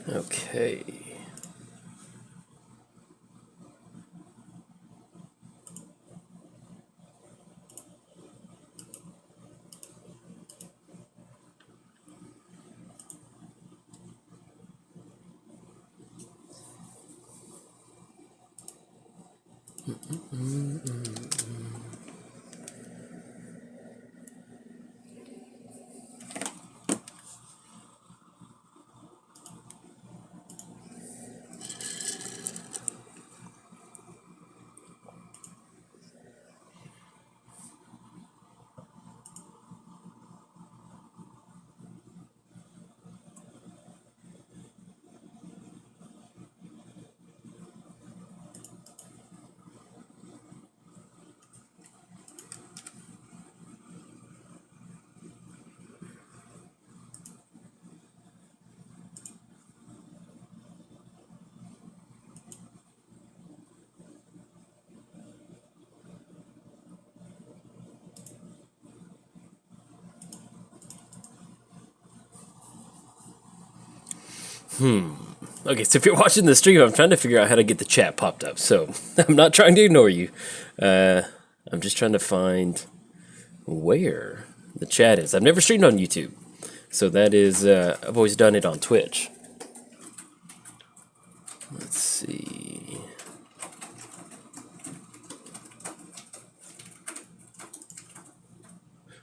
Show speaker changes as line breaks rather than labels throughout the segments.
Okay. Okay, so if you're watching the stream, I'm trying to figure out how to get the chat popped up. So I'm not trying to ignore you. I'm just trying to find where the chat is. I've never streamed on YouTube. So that is, I've always done it on Twitch. Let's see.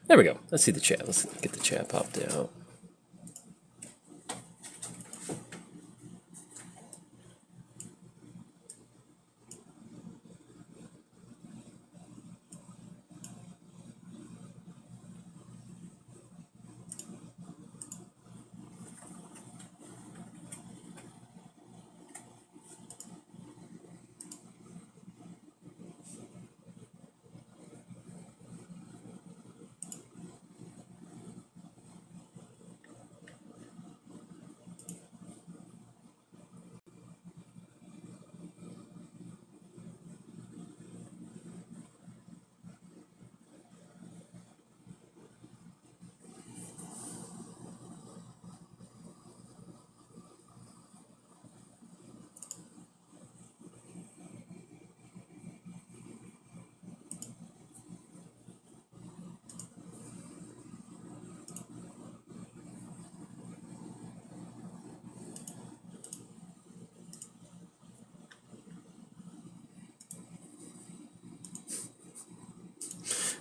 There we go. Let's see the chat. Let's get the chat popped out.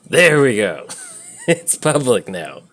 There we go. It's public now.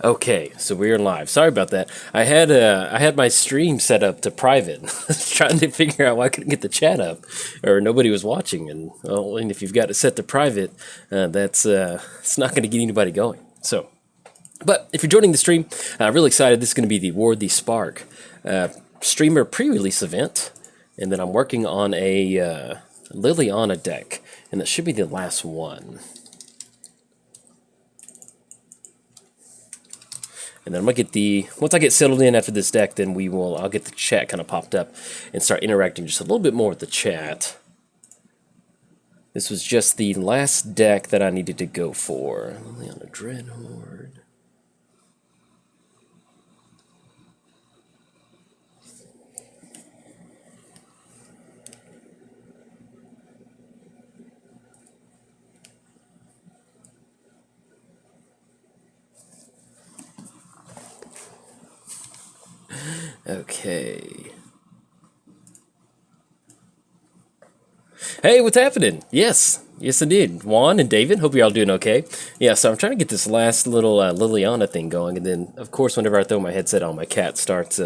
Okay, so we're live. Sorry about that. I had my stream set up to private. I was trying to figure out why I couldn't get the chat up, or nobody was watching. And well, and if you've got it set to private, that's it's not going to get anybody going. So, but if you're joining the stream, really excited. This is going to be the Ward the Spark streamer pre-release event, and then I'm working on a Liliana deck, and that should be the last one. And then I'm gonna get once I get settled in after this deck, then I'll get the chat kind of popped up and start interacting just a little bit more with the chat. This was just the last deck that I needed to go for. Only on a Dreadhorde. Okay. Hey, what's happening? Yes, indeed. Juan and David, hope you're all doing okay. Yeah, so I'm trying to get this last little Liliana thing going, and then, of course, whenever I throw my headset on, my cat starts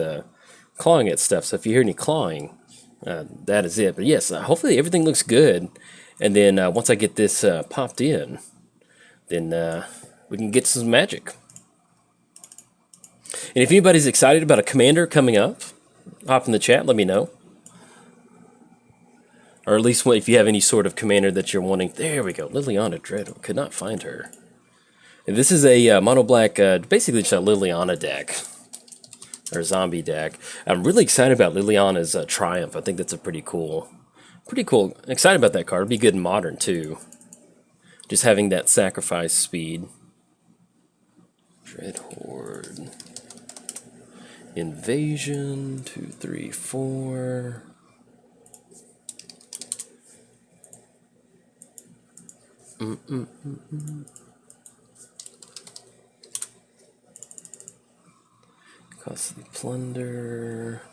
clawing at stuff. So if you hear any clawing, that is it. But yes, hopefully everything looks good, and then once I get this popped in, then we can get some magic. And if anybody's excited about a commander coming up, hop in the chat, let me know. Or at least if you have any sort of commander that you're wanting. There we go. Liliana Dread. Could not find her. And this is a mono black, basically just a Liliana deck. Or zombie deck. I'm really excited about Liliana's Triumph. I think that's a pretty cool. Excited about that card. It'll be good in Modern, too. Just having that sacrifice speed. Dread Horde. Invasion. 2, 3, 4. Costly Plunder.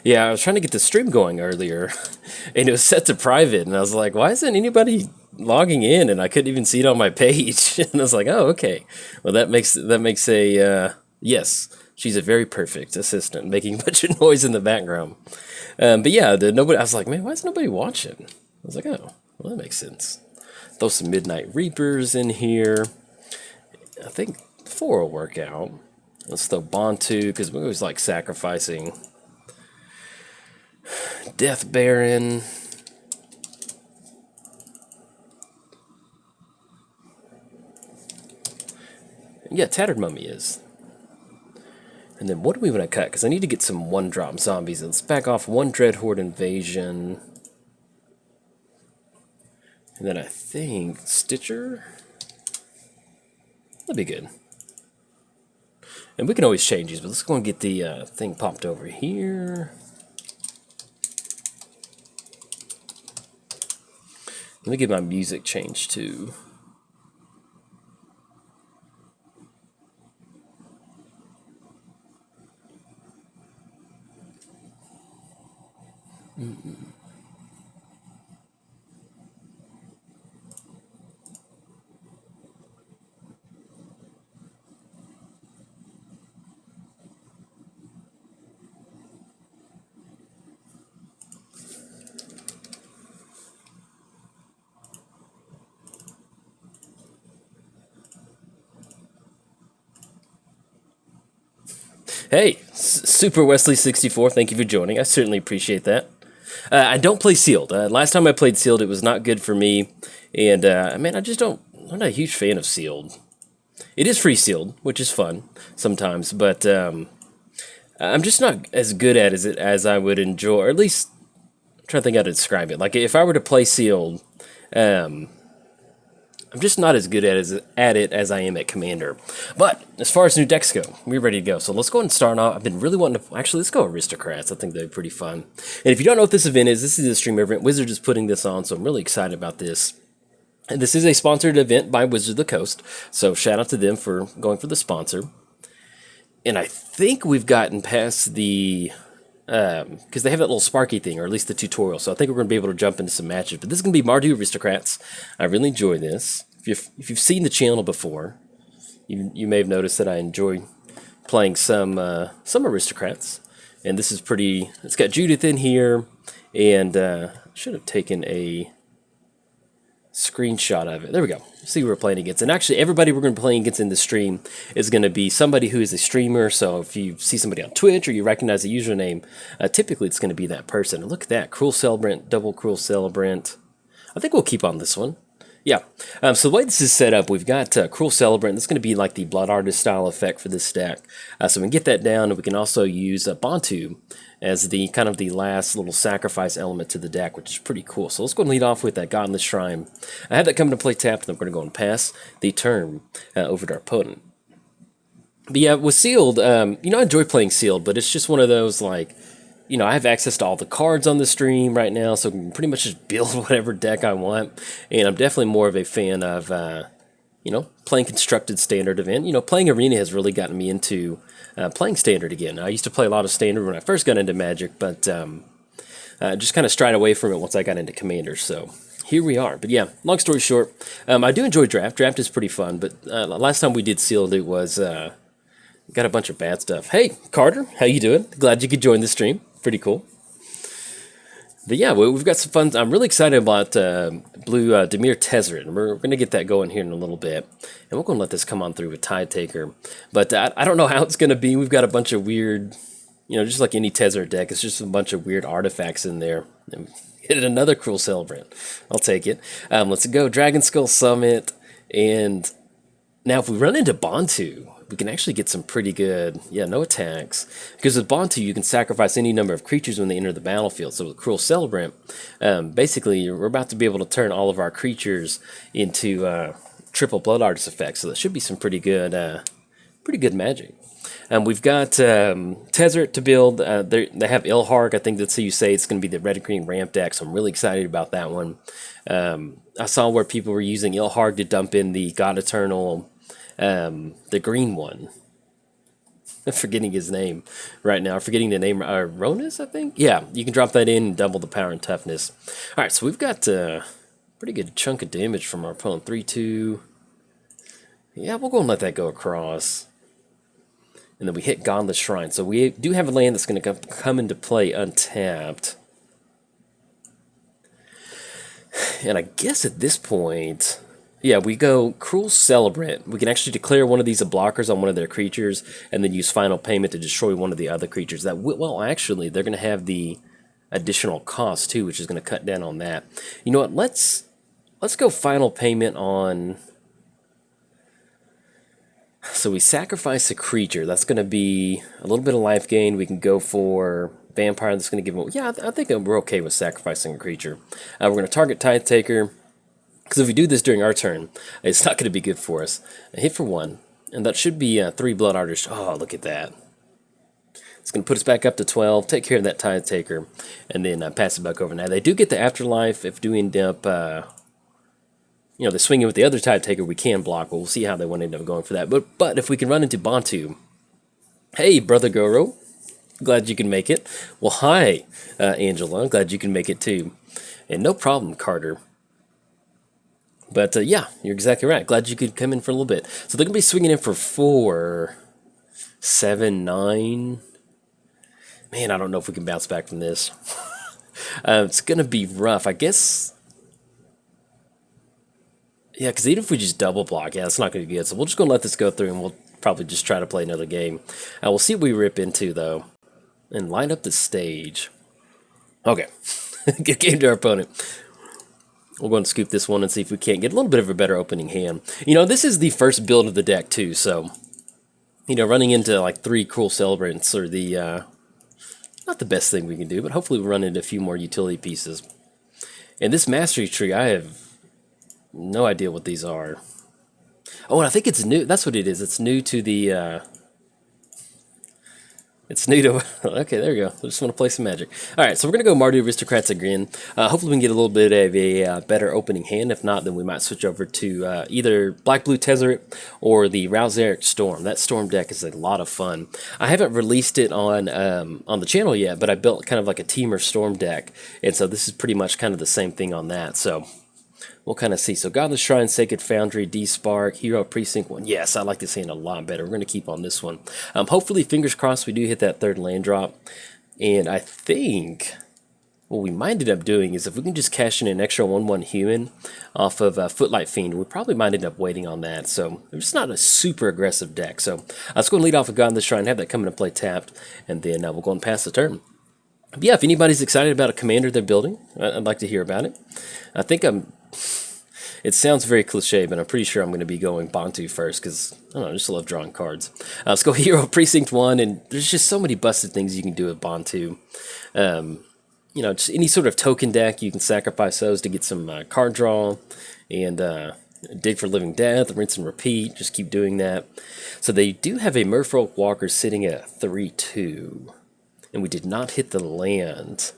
Yeah, I was trying to get the stream going earlier, and it was set to private, and I was like, why isn't anybody logging in? And I couldn't even see it on my page. And I was like, oh, okay. Well, that makes a yes. She's a very perfect assistant, making a bunch of noise in the background. But yeah, nobody. I was like, man, why is nobody watching? I was like, oh, well, that makes sense. Throw some Midnight Reapers in here. I think 4 will work out. Let's throw Bantu, because we always like sacrificing. Death Baron. Yeah, Tattered Mummy is. And then what do we want to cut? Because I need to get some 1-drop zombies. Let's back off 1 Dread Horde Invasion. And then I think Stitcher. That'd be good. And we can always change these, but let's go and get the thing popped over here. Let me get my music changed too. Hey, Super Wesley 64, thank you for joining. I certainly appreciate that. I don't play Sealed. Last time I played Sealed, it was not good for me. And, man, I'm not a huge fan of Sealed. It is free Sealed, which is fun sometimes, but I'm just not as good at it as I would enjoy, or at least I'm trying to think how to describe it. Like, if I were to play Sealed, I'm just not as good at it as I am at Commander. But as far as new decks go, we're ready to go. So let's go ahead and start off. I've been really wanting to... Actually, let's go Aristocrats. I think they're pretty fun. And if you don't know what this event is, this is a stream event. Wizards is putting this on, so I'm really excited about this. And this is a sponsored event by Wizards of the Coast. So shout out to them for going for the sponsor. And I think we've gotten past the... because they have that little Sparky thing, or at least the tutorial, so I think we're going to be able to jump into some matches. But this is going to be Mardu Aristocrats. I really enjoy this. If you've seen the channel before, you may have noticed that I enjoy playing some Aristocrats. And this is pretty... It's got Judith in here, and I should have taken a screenshot of it. There we go. See who we're playing against. And actually, everybody we're going to be playing against in the stream is going to be somebody who is a streamer. So if you see somebody on Twitch or you recognize the username, typically it's going to be that person. And look at that. Cruel Celebrant, double Cruel Celebrant. I think we'll keep on this one. Yeah. So the way this is set up, we've got Cruel Celebrant. This is going to be like the Blood Artist style effect for this deck. So we can get that down, and we can also use Bantu as the kind of the last little sacrifice element to the deck, which is pretty cool. So let's go and lead off with that Godless Shrine. I have that coming to play tapped, and I'm going to go and pass the turn over to our opponent. But yeah, with Sealed, I enjoy playing Sealed, but it's just one of those, like, I have access to all the cards on the stream right now, so I can pretty much just build whatever deck I want. And I'm definitely more of a fan of, playing Constructed Standard event. Playing Arena has really gotten me into playing Standard again. I used to play a lot of Standard when I first got into Magic, but just kind of strayed away from it once I got into Commander, so here we are. But yeah, long story short, I do enjoy Draft. Draft is pretty fun, but last time we did Sealed, it was... got a bunch of bad stuff. Hey, Carter, how you doing? Glad you could join the stream. Pretty cool. But yeah, we've got some fun. I'm really excited about blue Dimir Tezzeret, and we're going to get that going here in a little bit. And we're going to let this come on through with Tide Taker. But I don't know how it's going to be. We've got a bunch of weird, just like any Tezzeret deck, it's just a bunch of weird artifacts in there. And hit another Cruel Celebrant. I'll take it. Let's go Dragon Skull Summit, and Now, if we run into Bantu, we can actually get some pretty good, yeah, no attacks. Because with Bantu, you can sacrifice any number of creatures when they enter the battlefield. So with Cruel Celebrant, basically, we're about to be able to turn all of our creatures into triple Blood Artist effects. So that should be some pretty good magic. We've got Tezzeret to build. They have Ilharg. I think that's how you say it's going to be the red and green ramp deck, so I'm really excited about that one. I saw where people were using Ilharg to dump in the God Eternal, the green one. I'm forgetting his name right now. I'm forgetting the name. Ronus, I think? Yeah, you can drop that in and double the power and toughness. All right, so we've got a pretty good chunk of damage from our opponent. 3-2. Yeah, we'll go and let that go across. And then we hit Gauntlet Shrine. So we do have a land that's going to come into play untapped. And I guess at this point, yeah, we go Cruel Celebrant. We can actually declare one of these a blockers on one of their creatures, and then use Final Payment to destroy one of the other creatures. That well, actually, they're going to have the additional cost too, which is going to cut down on that. You know what? Let's go Final Payment on. So we sacrifice a creature. That's going to be a little bit of life gain. We can go for Vampire. That's going to give them... Yeah, I think we're okay with sacrificing a creature. We're going to target Tithe Taker. Because if we do this during our turn, it's not going to be good for us. A hit for 1. And that should be 3 Blood Artists. Oh, look at that. It's going to put us back up to 12. Take care of that Tithe Taker. And then pass it back over. Now, they do get the Afterlife if do end up... you know, they're swinging with the other Tithe Taker, we can block. But we'll see how they want to end up going for that. But if we can run into Bantu. Hey, Brother Goro. Glad you can make it. Well, hi, Angela. Glad you can make it too. And no problem, Carter. But yeah, you're exactly right. Glad you could come in for a little bit. So they're going to be swinging in for 4, 7, 9. Man, I don't know if we can bounce back from this. It's going to be rough. I guess... Yeah, because even if we just double block, yeah, it's not going to be good. So we're just going to let this go through, and we'll probably just try to play another game. We'll see what we rip into, though. And line up the stage. Okay. Good game to our opponent. We're going to scoop this one and see if we can't get a little bit of a better opening hand. You know, this is the first build of the deck, too. So, you know, running into, like, 3 Cruel Celebrants are the... not the best thing we can do, but hopefully we'll run into a few more utility pieces. And this Mastery Tree, I have... no idea what these are. Oh, and I think it's new. That's what it is. It's new to the... It's new to... Okay, there we go. I just want to play some Magic. Alright, so we're going to go Mardu Aristocrats again. Hopefully we can get a little bit of a better opening hand. If not, then we might switch over to either Black-Blue Tezzeret or the Ral-Zeric Storm. That Storm deck is a lot of fun. I haven't released it on the channel yet, but I built kind of like a Teamer Storm deck. And so this is pretty much kind of the same thing on that. So... we'll kind of see. So Godless Shrine, Sacred Foundry, D-Spark, Hero Precinct 1. Yes, I like this hand a lot better. We're going to keep on this one. Hopefully, fingers crossed, we do hit that 3rd land drop. And I think what we might end up doing is if we can just cash in an extra 1/1 human off of Footlight Fiend, we probably might end up waiting on that. So it's not a super aggressive deck. So let's go and lead off with Godless Shrine, have that come into play tapped, and then we'll go and pass the turn. But yeah, if anybody's excited about a commander they're building, I'd like to hear about it. I think it sounds very cliche, but I'm pretty sure I'm going to be going Bantu first because, I don't know, I just love drawing cards. Let's go Hero Precinct 1, and there's just so many busted things you can do with Bantu. You know, just any sort of token deck, you can sacrifice those to get some card draw, and dig for Living Death, rinse and repeat, just keep doing that. So they do have a Merfolk Walker sitting at 3/2, and we did not hit the land.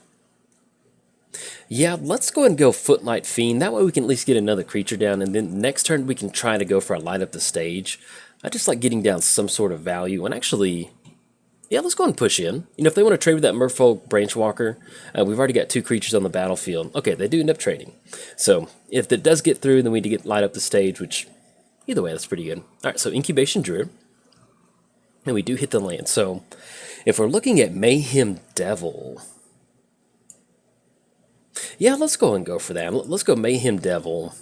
Yeah, let's go and go Footlight Fiend. That way we can at least get another creature down, and then next turn we can try to go for a light up the stage. I just like getting down some sort of value, and actually, yeah, let's go and push in. You know, if they want to trade with that Merfolk Branchwalker, we've already got 2 creatures on the battlefield. Okay, they do end up trading. So, if it does get through, then we need to get light up the stage, which, either way, that's pretty good. Alright, so Incubation Druid. And we do hit the land. So, if we're looking at Mayhem Devil... yeah, let's go and go for that. Let's go Mayhem Devil.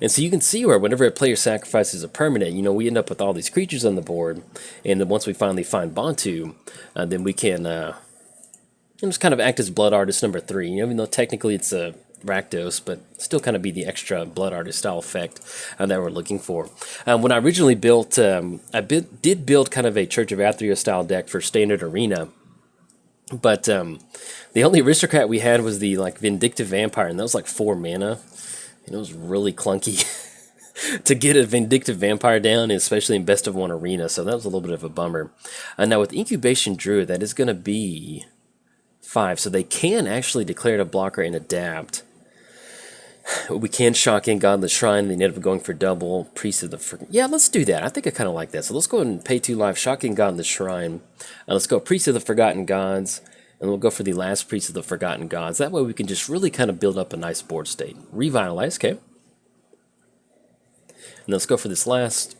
And so you can see where whenever a player sacrifices a permanent, you know, we end up with all these creatures on the board. And then once we finally find Bantu, then we can just kind of act as Blood Artist number 3. You know, even though technically it's a Rakdos, but still kind of be the extra Blood Artist style effect that we're looking for. When I originally built, did build kind of a Church of Athria style deck for Standard Arena, but the only aristocrat we had was the like Vindictive Vampire, and that was like 4 mana, and it was really clunky to get a Vindictive Vampire down, especially in Best of 1 Arena, so that was a little bit of a bummer. Now with Incubation Druid, that is going to be 5, so they can actually declare it a blocker and adapt. We can shock in Godless Shrine, and then end up going for double Priest of the... Yeah, let's do that. I think I kind of like that. So let's go ahead and pay 2 life, shock in Godless Shrine. Let's go Priest of the Forgotten Gods, and we'll go for the last Priest of the Forgotten Gods. That way we can just really kind of build up a nice board state. Revitalize, okay. And let's go for this last.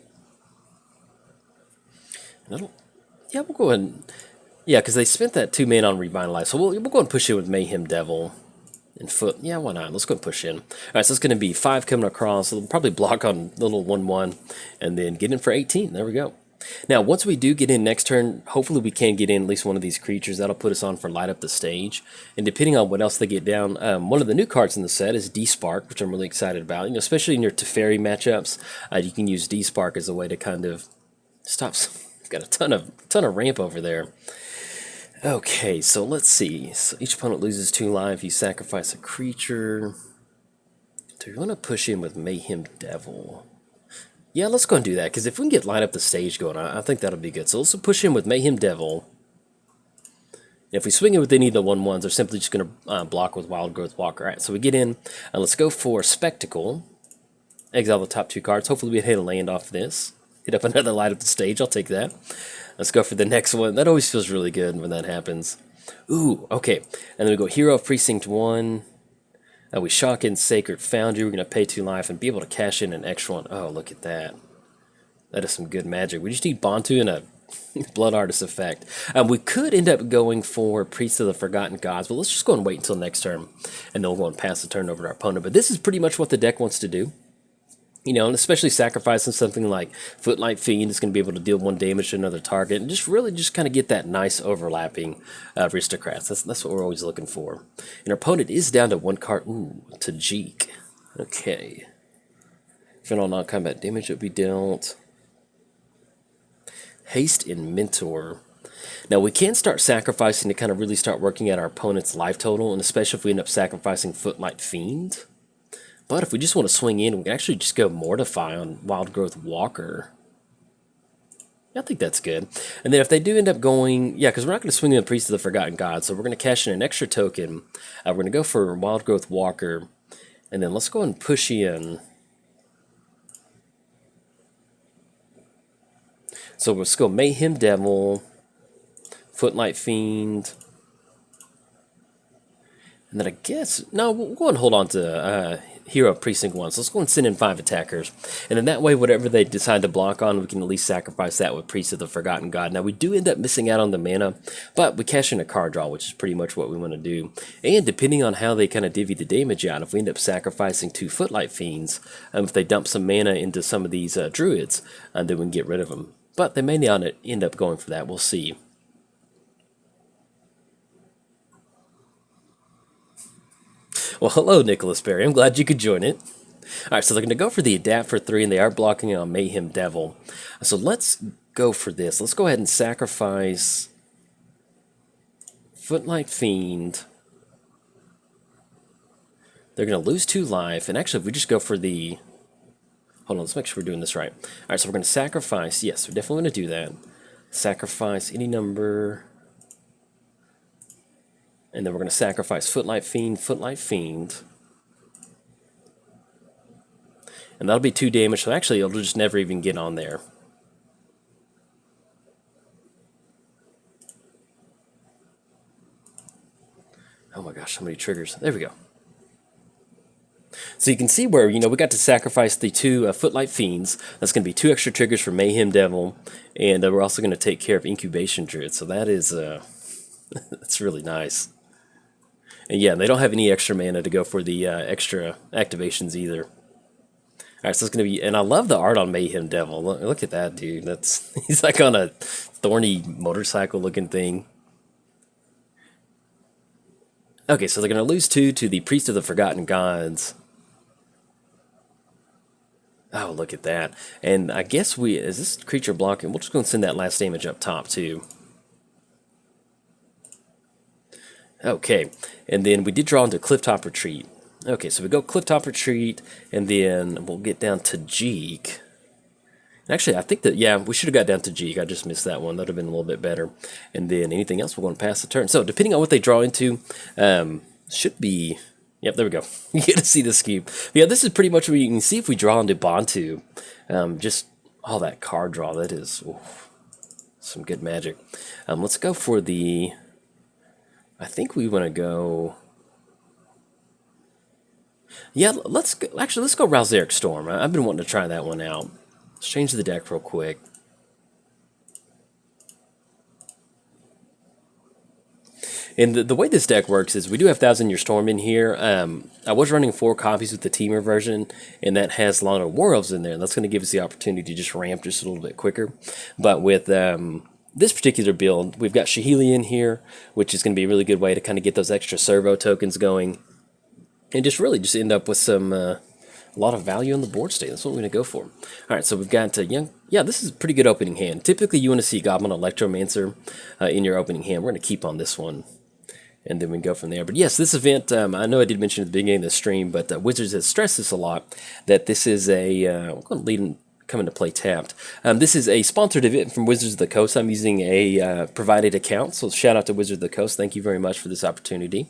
Yeah, we'll go ahead and... Yeah, because they spent that 2 mana on Revitalize. So we'll go and push in with Mayhem Devil. And foot, yeah, why not? Let's go and push in. All right, so it's going to be 5 coming across. So we'll probably block on little 1/1, and then get in for 18. There we go. Now, once we do get in next turn, hopefully we can get in at least one of these creatures. That'll put us on for Light Up the Stage. And depending on what else they get down, one of the new cards in the set is D-Spark, which I'm really excited about. You know, especially in your Teferi matchups, you can use D-Spark as a way to kind of stop. Got a ton of ramp over there. Okay, so let's see. So each opponent loses 2 life. You sacrifice a creature. Do you want to push in with Mayhem Devil? Yeah, let's go and do that, because if we can get Light Up the Stage going, I think that'll be good. So let's push in with Mayhem Devil. If we swing in with any of the 1/1s, they're simply just going to block with Wild Growth Walker. All right, so we get in. Let's go for Spectacle. Exile the top 2 cards. Hopefully we hit a land off this. Hit up another Light Up the Stage. I'll take that. Let's go for the next one. That always feels really good when that happens. Ooh, okay. And then we go Hero of Precinct 1. We shock in Sacred Foundry. We're going to pay 2 life and be able to cash in an extra one. Oh, look at that. That is some good magic. We just need Bantu and a Blood Artist effect. We could end up going for Priest of the Forgotten Gods, but let's just go and wait until next turn. And then we'll go and pass the turn over to our opponent. But this is pretty much what the deck wants to do. You know, and especially sacrificing something like Footlight Fiend is going to be able to deal 1 damage to another target, and just really just kind of get that nice overlapping aristocrats. That's what we're always looking for. And our opponent is down to 1 card. Ooh, Tajik. Okay. Final non-combat damage that we dealt. Haste and Mentor. Now we can start sacrificing to kind of really start working at our opponent's life total, and especially if we end up sacrificing Footlight Fiend. But if we just want to swing in, we can actually just go Mortify on Wild Growth Walker. I think that's good. And then if they do end up going... Yeah, because we're not going to swing in the Priest of the Forgotten God, so we're going to cash in an extra token. We're going to go for Wild Growth Walker. And then let's go and push in. So let's go Mayhem Devil, Footlight Fiend... And then I guess... No, we'll go and hold on to Hero Precinct 1. So let's go and send in 5 attackers. And then that way, whatever they decide to block on, we can at least sacrifice that with Priest of the Forgotten God. Now, we do end up missing out on the mana, but we cash in a card draw, which is pretty much what we want to do. And depending on how they kind of divvy the damage out, if we end up sacrificing 2 Footlight Fiends, if they dump some mana into some of these Druids, then we can get rid of them. But they may not end up going for that. We'll see. Well, hello, Nicholas Berry. I'm glad you could join it. All right, so they're going to go for the Adapt for 3, and they are blocking it on Mayhem Devil. So let's go for this. Let's go ahead and sacrifice Footlight Fiend. They're going to lose 2 life, and actually, if we just go for the... Hold on, let's make sure we're doing this right. All right, so we're going to sacrifice... Yes, we're definitely going to do that. Sacrifice any number... And then we're going to sacrifice Footlight Fiend, Footlight Fiend. And that'll be 2 damage, so actually it'll just never even get on there. Oh my gosh, so many triggers. There we go. So you can see where, you know, we got to sacrifice the 2 Footlight Fiends. That's going to be 2 extra triggers for Mayhem Devil. And we're also going to take care of Incubation Druid. So that is, that's really nice. And yeah, they don't have any extra mana to go for the extra activations either. Alright, so it's going to be... And I love the art on Mayhem Devil. Look at that, dude. That's he's like on a thorny motorcycle looking thing. Okay, so they're going to lose 2 to the Priest of the Forgotten Gods. Oh, look at that. And I guess is this creature blocking? We'll just go and send that last damage up top, too. Okay, and then we did draw into Clifftop Retreat. Okay, so we go Clifftop Retreat, and then we'll get down to Jeek. Actually, I think that, yeah, we should have got down to Jeek. I just missed that one. That would have been a little bit better. And then anything else, we're going to pass the turn. So, depending on what they draw into, should be... Yep, there we go. You get to see the scheme. But yeah, this is pretty much what you can see if we draw into Bantu. Just all that card draw. That is some good magic. Let's go for the... I think we want to go... Yeah, let's go, actually, let's go Ral-Zeric Storm. I've been wanting to try that one out. Let's change the deck real quick. And the way this deck works is we do have Thousand Year Storm in here. I was running 4 copies with the Dimir version, and that has Lana War Elves in there. And that's going to give us the opportunity to just ramp just a little bit quicker. But with this particular build, we've got Shahili in here, which is going to be a really good way to kind of get those extra servo tokens going. And just really just end up with some a lot of value on the board state. That's what we're going to go for. All right, so we've got yeah, this is a pretty good opening hand. Typically, you want to see Goblin Electromancer in your opening hand. We're going to keep on this one, and then we can go from there. But yes, this event, I know I did mention at the beginning of the stream, but Wizards has stressed this a lot, that this is a, I'm going to lead and come into play tapped. This is a sponsored event from Wizards of the Coast. I'm using a provided account, so shout out to Wizards of the Coast. Thank you very much for this opportunity.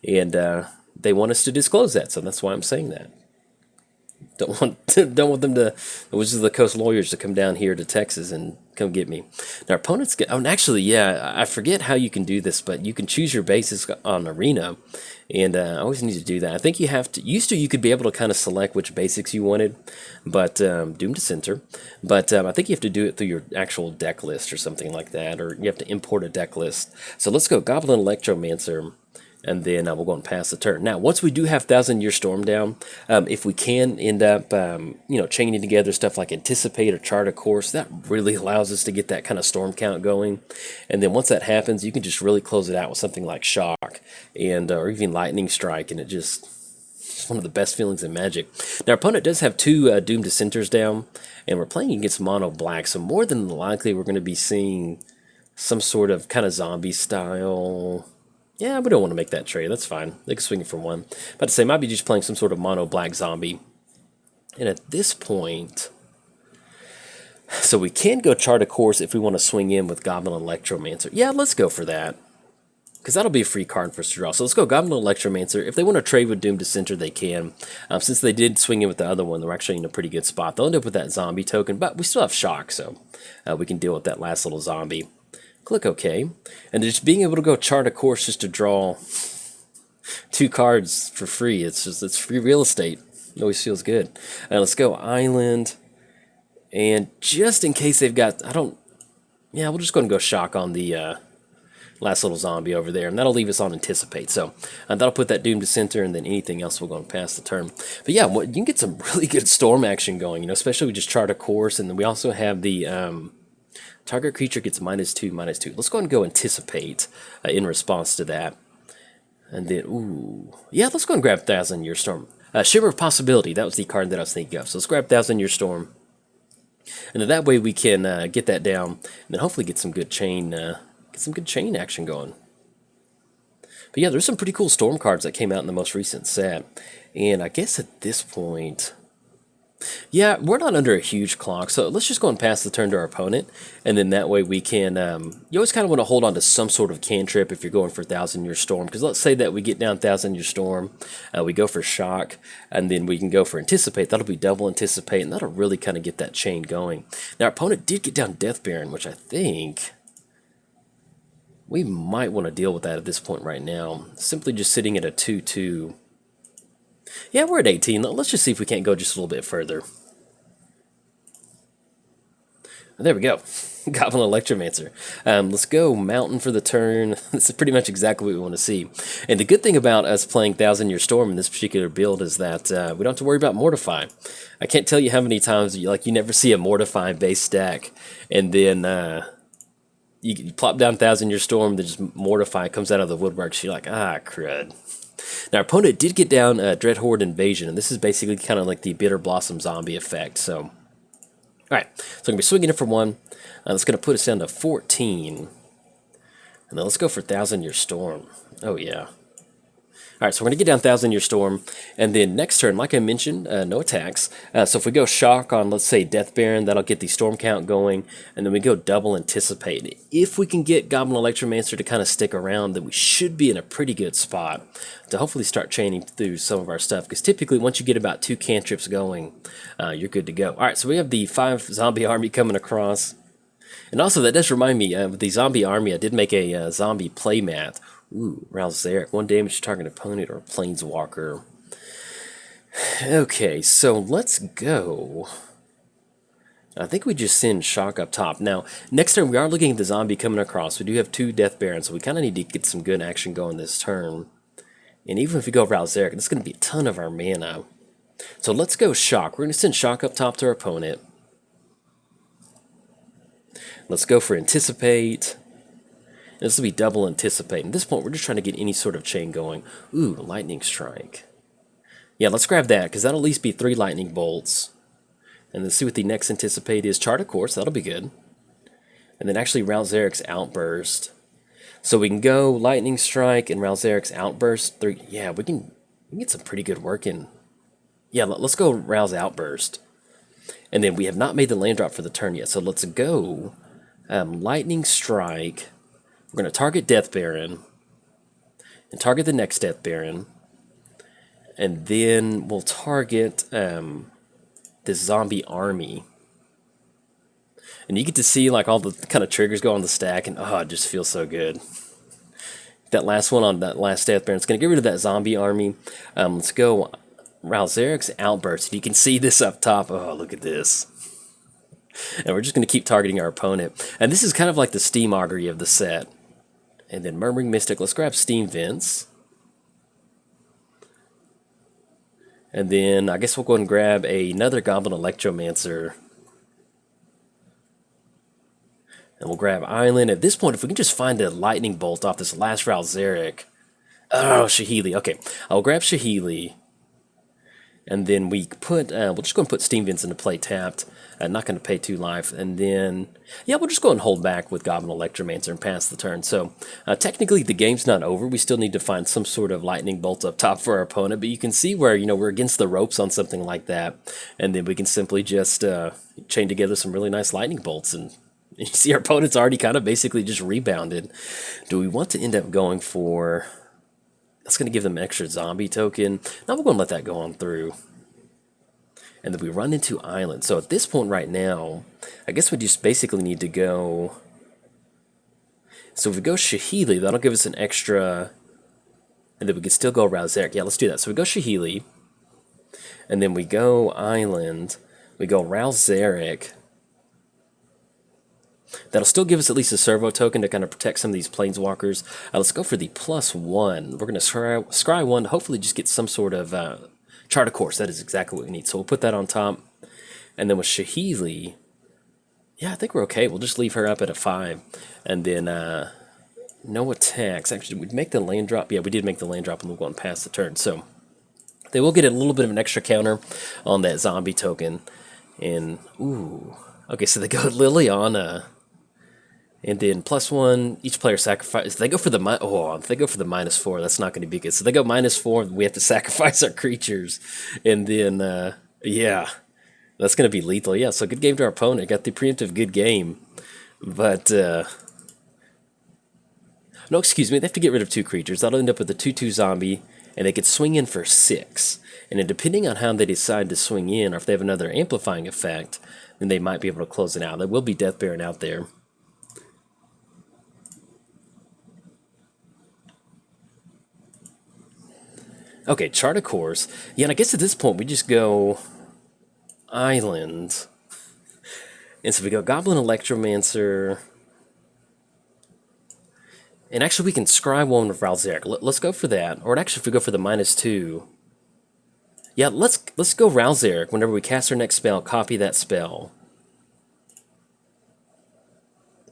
And they want us to disclose that, so that's why I'm saying that. Don't want them to, the Wizards of the Coast lawyers to come down here to Texas and come get me. Now, opponents get, oh, and actually, yeah, I forget how you can do this, but you can choose your bases on Arena, and I always need to do that. I think you have to, used to you could be able to kind of select which basics you wanted, but Doom to Center, but I think you have to do it through your actual deck list or something like that, or you have to import a deck list. So let's go Goblin Electromancer. And then we'll go and pass the turn. Now, once we do have Thousand Year Storm down, if we can end up, chaining together stuff like Anticipate or Chart a Course, that really allows us to get that kind of storm count going. And then once that happens, you can just really close it out with something like Shock and or even Lightning Strike, and it's one of the best feelings in Magic. Now, our opponent does have 2 Doom Dissenters down, and we're playing against Mono Black, so more than likely we're going to be seeing some sort of kind of zombie style. Yeah, we don't want to make that trade. That's fine. They can swing it for 1. But to say, might be just playing some sort of mono black zombie. And at this point, so we can go Chart a Course if we want to swing in with Goblin Electromancer. Yeah, let's go for that, because that'll be a free card for us to draw. So let's go Goblin Electromancer. If they want to trade with Doom Dissenter, they can. Since they did swing in with the other one, they're actually in a pretty good spot. They'll end up with that zombie token, but we still have Shock, so we can deal with that last little zombie. Click OK, and just being able to go Chart a Course just to draw 2 cards for free. It's free real estate. It always feels good. Let's go Island, and just in case they've got, we'll just go and go Shock on the last little zombie over there, and that'll leave us on Anticipate. So that'll put that Doom to Center, and then anything else we're going to pass the turn. But yeah, you can get some really good storm action going, especially with just Chart a Course, and then we also have the target creature gets -2/-2. Let's go ahead and go Anticipate in response to that. And then, yeah, let's go and grab Thousand Year Storm. Shimmer of Possibility, that was the card that I was thinking of. So let's grab Thousand Year Storm. And then that way we can get that down, and then hopefully get some good chain action going. But yeah, there's some pretty cool Storm cards that came out in the most recent set. And I guess at this point, yeah, we're not under a huge clock, so let's just go and pass the turn to our opponent, and then that way we can, you always kind of want to hold on to some sort of cantrip if you're going for Thousand Year Storm, because let's say that we get down Thousand Year Storm, we go for Shock, and then we can go for Anticipate. That'll be double Anticipate, and that'll really kind of get that chain going. Now, our opponent did get down Death Baron, which I think we might want to deal with that at this point right now. Simply just sitting at a 2/2. Yeah, we're at 18. Let's just see if we can't go just a little bit further. There we go. Goblin Electromancer. Let's go Mountain for the turn. This is pretty much exactly what we want to see. And the good thing about us playing Thousand Year Storm in this particular build is that we don't have to worry about Mortify. I can't tell you how many times you never see a Mortify based deck, and then you plop down Thousand Year Storm, then just Mortify comes out of the woodwork. You're like, ah, crud. Now, our opponent did get down Dread Horde Invasion, and this is basically kind of like the Bitter Blossom zombie effect. So, alright, so I'm going to be swinging it for 1. That's going to put us down to 14. And then let's go for Thousand Year Storm. Oh, yeah. Alright, so we're going to get down Thousand Year Storm, and then next turn, like I mentioned, no attacks. So if we go Shock on, let's say, Death Baron, that'll get the Storm count going, and then we go Double Anticipate. If we can get Goblin Electromancer to kind of stick around, then we should be in a pretty good spot to hopefully start chaining through some of our stuff, because typically once you get about 2 cantrips going, you're good to go. Alright, so we have the 5 zombie army coming across. And also, that does remind me, of the zombie army, I did make a zombie playmat. Ooh, Ral-Zeric. 1 damage to target opponent or planeswalker. Okay, so let's go. I think we just send Shock up top. Now, next turn we are looking at the zombie coming across. We do have 2 Death Barons, so we kind of need to get some good action going this turn. And even if we go Ral-Zeric, that's going to be a ton of our mana. So let's go Shock. We're going to send Shock up top to our opponent. Let's go for Anticipate. This will be Double Anticipate. At this point, we're just trying to get any sort of chain going. Ooh, Lightning Strike. Yeah, let's grab that, because that'll at least be 3 Lightning Bolts. And then see what the next Anticipate is. Chart a Course, that'll be good. And then actually Ral-Zeric's Outburst. So we can go Lightning Strike and Ral-Zeric's Outburst. 3. Yeah, we can get some pretty good work in. Yeah, let's go Ral's Outburst. And then we have not made the land drop for the turn yet, so let's go Lightning Strike. We're going to target Death Baron, and target the next Death Baron, and then we'll target this zombie army. And you get to see like all the kind of triggers go on the stack, and oh, it just feels so good. That last one on that last Death Baron, it's going to get rid of that zombie army. Let's go Ral-Zeric's Outburst. You can see this up top. Oh, look at this. And we're just going to keep targeting our opponent. And this is kind of like the Steam Augury of the set. And then Murmuring Mystic. Let's grab Steam Vents. And then I guess we'll go ahead and grab another Goblin Electromancer. And we'll grab Island. At this point, if we can just find a Lightning Bolt off this last Ral-Zeric. Oh, Shahili. Okay, I'll grab Shahili. And then we put, we'll just go and put Steam Vents into play tapped. Not going to pay 2 life. And then, yeah, we'll just go and hold back with Goblin Electromancer and pass the turn. So, technically, the game's not over. We still need to find some sort of lightning bolt up top for our opponent. But you can see where, you know, we're against the ropes on something like that. And then we can simply just chain together some really nice lightning bolts. And you see our opponent's already kind of basically just rebounded. Do we want to end up going for... That's going to give them an extra zombie token. Now we're going to let that go on through. And then we run into Island. So at this point right now, I guess we just basically need to go... So if we go Shahili, that'll give us an extra... And then we can still go Ral-Zeric. Yeah, let's do that. So we go Shahili. And then we go Island. We go Ral-Zeric. That'll still give us at least a servo token to kind of protect some of these planeswalkers. Let's go for the +1. We're going to scry 1 to hopefully just get some sort of chart of course. That is exactly what we need. So we'll put that on top. And then with Shahili, yeah, I think we're okay. We'll just leave her up at a 5. And then no attacks. Actually, we'd make the land drop. Yeah, we did make the land drop and we'll go and pass the turn. So they will get a little bit of an extra counter on that zombie token. And, ooh. Okay, so they go Liliana. And then +1, each player sacrifice. They go for the if they go for the -4, that's not going to be good. So they go -4. We have to sacrifice our creatures, and then yeah, that's going to be lethal. Yeah, so good game to our opponent. Got the preemptive good game, but no, excuse me. They have to get rid of 2 creatures. That'll end up with a 2/2 zombie, and they could swing in for 6. And then depending on how they decide to swing in, or if they have another amplifying effect, then they might be able to close it out. There will be Death Baron out there. Okay, chart a course. Yeah, and I guess at this point we just go Island. And so we go Goblin Electromancer. And actually we can scry 1 with Ral-Zeric. Let's go for that. Or actually if we go for the -2. Yeah, let's go Ral-Zeric. Whenever we cast our next spell, copy that spell.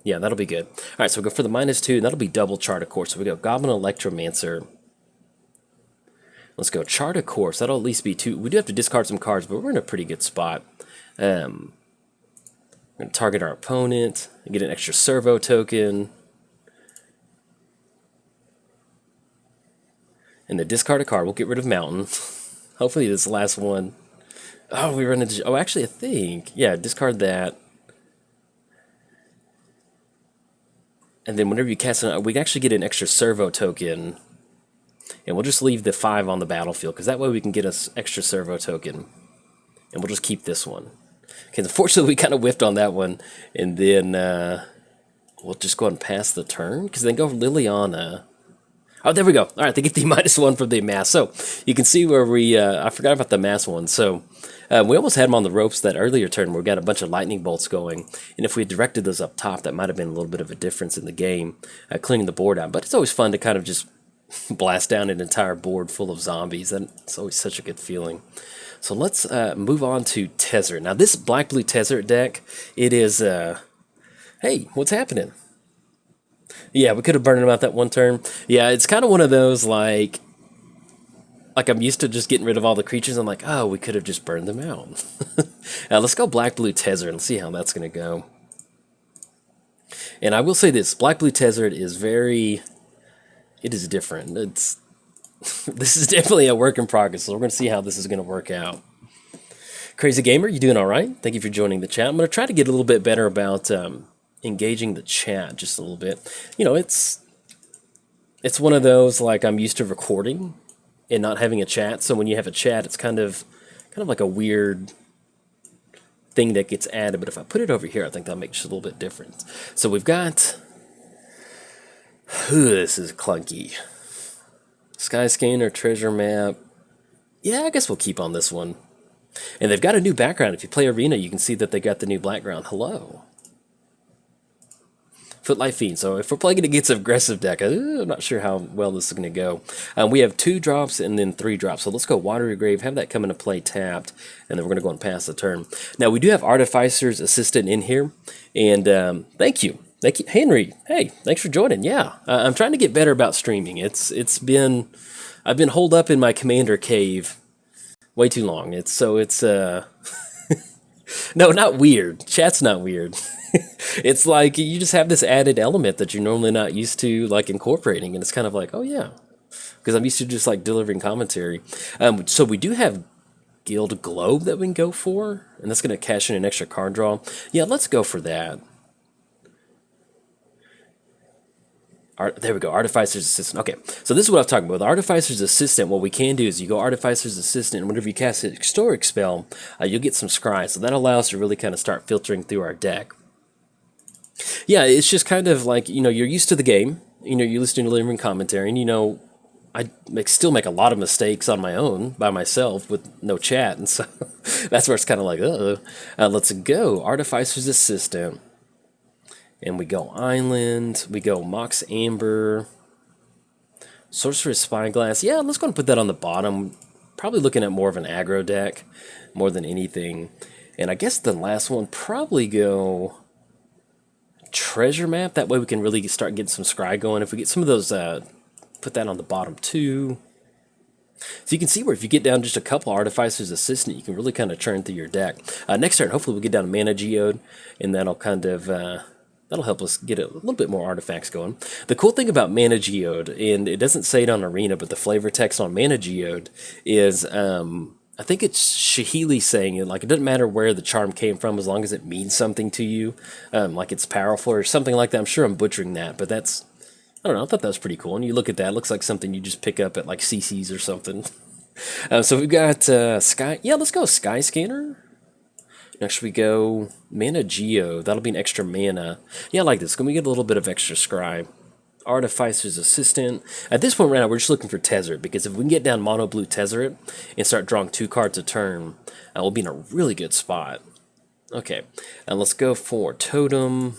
Yeah, that'll be good. All right, so we'll go for the -2, and that'll be double chart of course. So we go Goblin Electromancer. Let's go chart of course. That'll at least be 2. We do have to discard some cards, but we're in a pretty good spot. We're going to target our opponent and get an extra servo token. And then discard a card. We'll get rid of Mountain. Hopefully this last one. Oh, we run into... Oh, actually, I think... Yeah, discard that. And then whenever you cast it, we actually get an extra servo token. And we'll just leave the 5 on the battlefield, because that way we can get us extra servo token. And we'll just keep this one. Okay, unfortunately, we kind of whiffed on that one. And then we'll just go ahead and pass the turn, because then go Liliana. Oh, there we go. All right, they get the -1 from the mass. So you can see where we... I forgot about the mass one. So we almost had them on the ropes that earlier turn where we got a bunch of lightning bolts going. And if we had directed those up top, that might have been a little bit of a difference in the game, cleaning the board out. But it's always fun to kind of just blast down an entire board full of zombies. That's always such a good feeling. So let's move on to Tezzeret. Now this black-blue Tezzeret deck, it is... hey, what's happening? Yeah, we could have burned him out that one turn. Yeah, it's kind of one of those, like I'm used to just getting rid of all the creatures. I'm like, oh, we could have just burned them out. Now, let's go black-blue Tezzeret and see how that's going to go. And I will say this, black-blue Tezzeret is very... It is different. It's this is definitely a work in progress, so we're going to see how this is going to work out. Crazy Gamer, you doing all right? Thank you for joining the chat. I'm going to try to get a little bit better about... engaging the chat just a little bit. You know, it's one of those, like, I'm used to recording and not having a chat, so when you have a chat, it's kind of like a weird thing that gets added. But if I put it over here, I think that'll make just a little bit different. So we've got... this is clunky. Sky Scanner, Treasure Map. Yeah, I guess we'll keep on this one. And they've got a new background. If you play Arena, you can see that they got the new background. Hello. Footlight Fiend. So if we're playing against an aggressive deck, I'm not sure how well this is going to go. We have 2 drops and then 3 drops. So let's go Watery Grave, have that come into play tapped, and then we're going to go and pass the turn. Now, we do have Artificer's Assistant in here, and thank you. Thank you, Henry. Hey, thanks for joining. Yeah, I'm trying to get better about streaming. I've been holed up in my Commander cave way too long. It's no, not weird. Chat's not weird. It's like you just have this added element that you're normally not used to, like, incorporating, and it's kind of like, oh yeah, because I'm used to just like delivering commentary. So we do have Guild Globe that we can go for, and that's going to cash in an extra card draw. Yeah, let's go for that. There we go, Artificer's Assistant. Okay, so this is what I'm talking about. With Artificer's Assistant, what we can do is you go Artificer's Assistant, and whenever you cast an Historic spell, you'll get some scry. So that allows us to really kind of start filtering through our deck. Yeah, it's just kind of like, you know, you're used to the game. You know, you're listening to delivering commentary, and, you know, I still make a lot of mistakes on my own, by myself, with no chat, and so that's where it's kind of like, let's go Artificer's Assistant. And we go Island, we go Mox Amber, Sorcerer's Spyglass. Yeah, let's go and put that on the bottom. Probably looking at more of an aggro deck, more than anything. And I guess the last one, probably go Treasure Map. That way we can really start getting some scry going. If we get some of those, put that on the bottom too. So you can see where if you get down just a couple Artificer's Assistant, you can really kind of churn through your deck. Next turn, hopefully we'll get down to Mana Geode, and that'll kind of... that'll help us get a little bit more artifacts going. The cool thing about Mana Geode, and it doesn't say it on Arena, but the flavor text on Mana Geode is, I think it's Shahili saying it, like, it doesn't matter where the charm came from as long as it means something to you, like it's powerful or something like that. I'm sure I'm butchering that, but that's, I don't know, I thought that was pretty cool. And you look at that, it looks like something you just pick up at like CC's or something. So we've got Sky, yeah, let's go Sky Scanner. Next we go Mana Geo. That'll be an extra mana. Yeah, I like this. Can we get a little bit of extra scry? Artificer's Assistant. At this point right now, we're just looking for Tezzeret, because if we can get down mono blue Tezzeret and start drawing 2 cards a turn, we'll be in a really good spot. Okay, and let's go for Totem.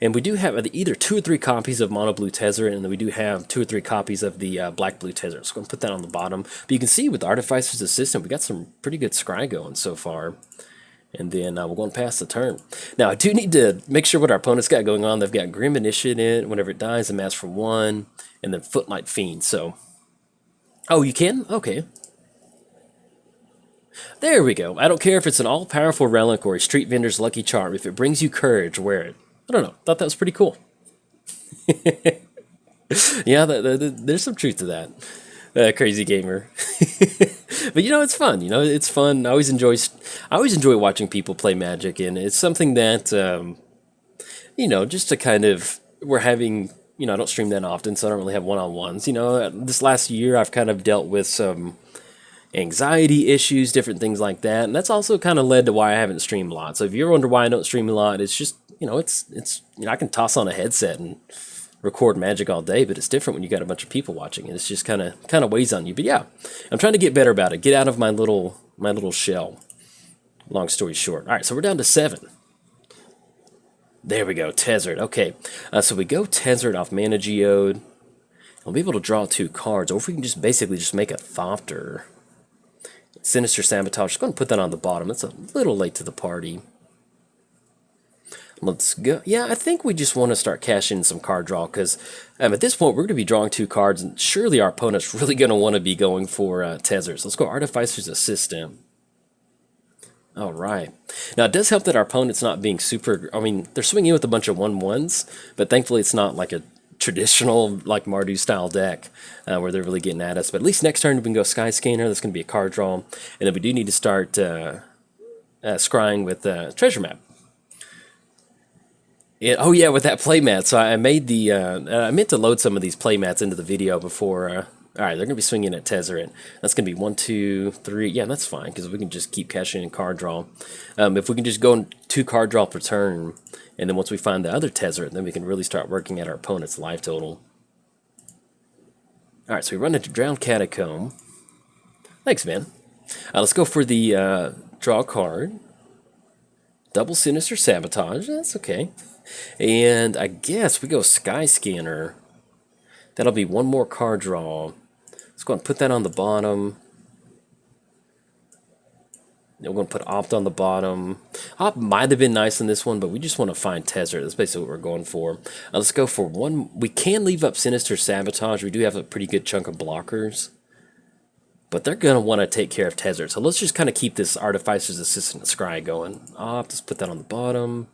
And we do have either 2 or 3 copies of Mono Blue Tezzeret, and then we do have 2 or 3 copies of the Black Blue Tezzeret. So I'm going to put that on the bottom. But you can see with Artificer's Assistant, we got some pretty good scry going so far. And then we're going to pass the turn. Now, I do need to make sure what our opponent's got going on. They've got Grim Initiate. Whenever it dies, a mass for 1. And then Footlight Fiend. So, oh, you can? Okay. There we go. I don't care if it's an all-powerful relic or a street vendor's lucky charm. If it brings you courage, wear it. I don't know. Thought that was pretty cool. Yeah, there's some truth to that. Crazy gamer. But you know, it's fun. You know, it's fun. I always enjoy watching people play Magic, and it's something that you know, just to kind of we're having. You know, I don't stream that often, so I don't really have one-on-ones. You know, this last year I've kind of dealt with some anxiety issues, different things like that, and that's also kind of led to why I haven't streamed a lot. So if you ever wonder why I don't stream a lot, it's just you know, it's you know, I can toss on a headset and record Magic all day, but it's different when you got a bunch of people watching it. It's just kind of weighs on you. But yeah, I'm trying to get better about it. Get out of my little shell. Long story short. All right, so we're down to 7. There we go, Tezzeret. Okay, so we go Tezzeret off Mana Geode. We'll be able to draw 2 cards, or if we can just basically just make a Thopter. Sinister Sabotage. Just going to put that on the bottom. It's a little late to the party. Let's go. Yeah, I think we just want to start cashing some card draw because at this point we're going to be drawing 2 cards, and surely our opponent's really going to want to be going for Tezzeret. So let's go Artificer's Assistant. All right. Now it does help that our opponent's not being super. I mean, they're swinging with a bunch of 1/1s, but thankfully it's not like a traditional like Mardu style deck where they're really getting at us. But at least next turn we can go Sky Scanner. That's going to be a card draw, and then we do need to start scrying with Treasure Map. Oh yeah, with that playmat. So I made the. I meant to load some of these playmats into the video before. All right, they're gonna be swinging at Tezzeret. That's gonna be 1, 2, 3. Yeah, that's fine because we can just keep cashing in card draw. If we can just go 2 card draw per turn, and then once we find the other Tezzeret, then we can really start working at our opponent's life total. All right, so we run into Drowned Catacomb. Thanks, man. Let's go for the draw card. Double Sinister Sabotage. That's okay. And I guess we go Sky Scanner. That'll be 1 more card draw. Let's go and put that on the bottom. Then we're going to put Opt on the bottom. Opt might have been nice in this one, but we just want to find Tezzeret. That's basically what we're going for. Let's go for 1. We can leave up Sinister Sabotage. We do have a pretty good chunk of blockers. But they're going to want to take care of Tezzeret. So let's just kind of keep this Artificer's Assistant Scry going. Opt, let's put that on the bottom.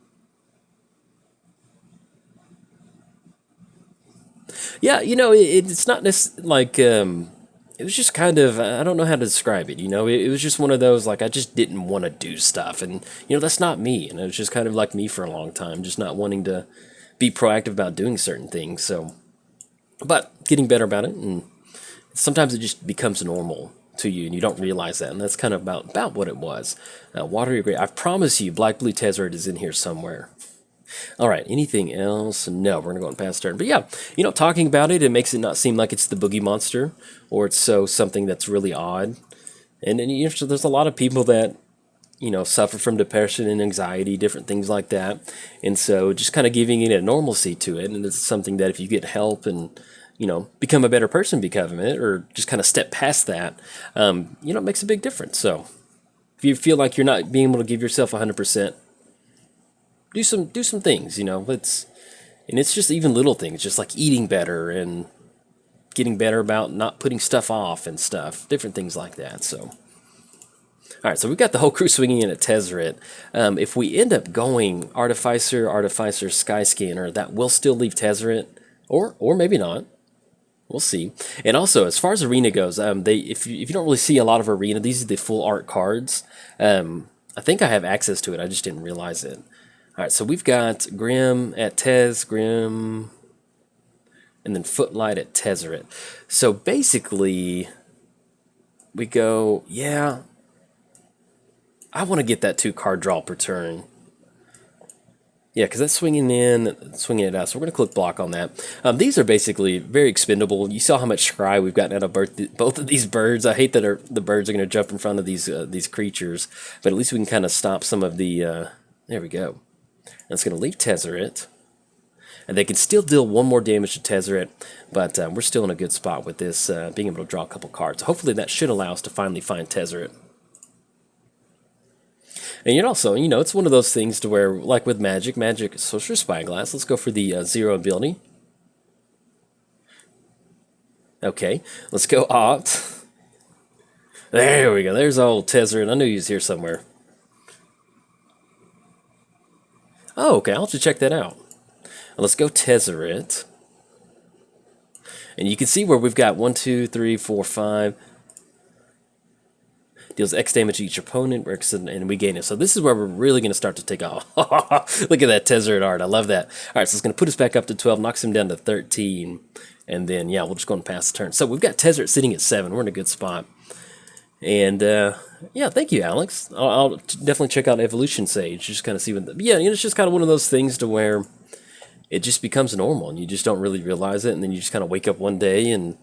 Yeah, you know, it's not like, it was just kind of, I don't know how to describe it, you know, it was just one of those, like, I just didn't want to do stuff, and, you know, that's not me, and it was just kind of like me for a long time, just not wanting to be proactive about doing certain things, so, but getting better about it, and sometimes it just becomes normal to you, and you don't realize that, and that's kind of about what it was. Watery Grave, I promise you, Black Blue Tezzeret is in here somewhere. All right, anything else? No, we're going to go on past turn. But yeah, you know, talking about it, it makes it not seem like it's the boogie monster or it's something that's really odd. And then, you know, so there's a lot of people that, you know, suffer from depression and anxiety, different things like that. And so just kind of giving it a normalcy to it. And it's something that if you get help and, you know, become a better person because of it or just kind of step past that, you know, it makes a big difference. So if you feel like you're not being able to give yourself 100%, do some things, you know. It's just even little things, just like eating better and getting better about not putting stuff off and stuff, different things like that. So, all right, so we've got the whole crew swinging in at Tezzeret. If we end up going Artificer, Sky Scanner, that will still leave Tezzeret, or maybe not. We'll see. And also, as far as Arena goes, if you don't really see a lot of Arena, these are the full art cards. I think I have access to it. I just didn't realize it. All right, so we've got Grim at Grim, and then Footlight at Tezzeret. So basically, we go, yeah, I want to get that 2 card draw per turn. Yeah, because that's swinging it out. So we're going to click block on that. These are basically very expendable. You saw how much scry we've gotten out of both of these birds. I hate that the birds are going to jump in front of these creatures, but at least we can kind of stop some of the. There we go. That's going to leave Tezzeret. And they can still deal 1 more damage to Tezzeret, but we're still in a good spot with this, being able to draw a couple cards. So hopefully that should allow us to finally find Tezzeret. And you're also, it's one of those things to where, like with Magic Sorcerer Spyglass, let's go for the 0 ability. Okay, let's go Opt. There we go, there's old Tezzeret. I knew he was here somewhere. Oh, okay, I'll have to check that out. Let's go Tezzeret. And you can see where we've got 1, 2, 3, 4, 5. Deals X damage to each opponent, and we gain it. So this is where we're really going to start to take off. Look at that Tezzeret art. I love that. All right, so it's going to put us back up to 12, knocks him down to 13. And then, yeah, we'll just go and pass the turn. So we've got Tezzeret sitting at 7. We're in a good spot. And, yeah, thank you, Alex. I'll definitely check out Evolution Sage. Just kind of see what it's just kind of one of those things to where it just becomes normal, and you just don't really realize it, and then you just kind of wake up one day, and,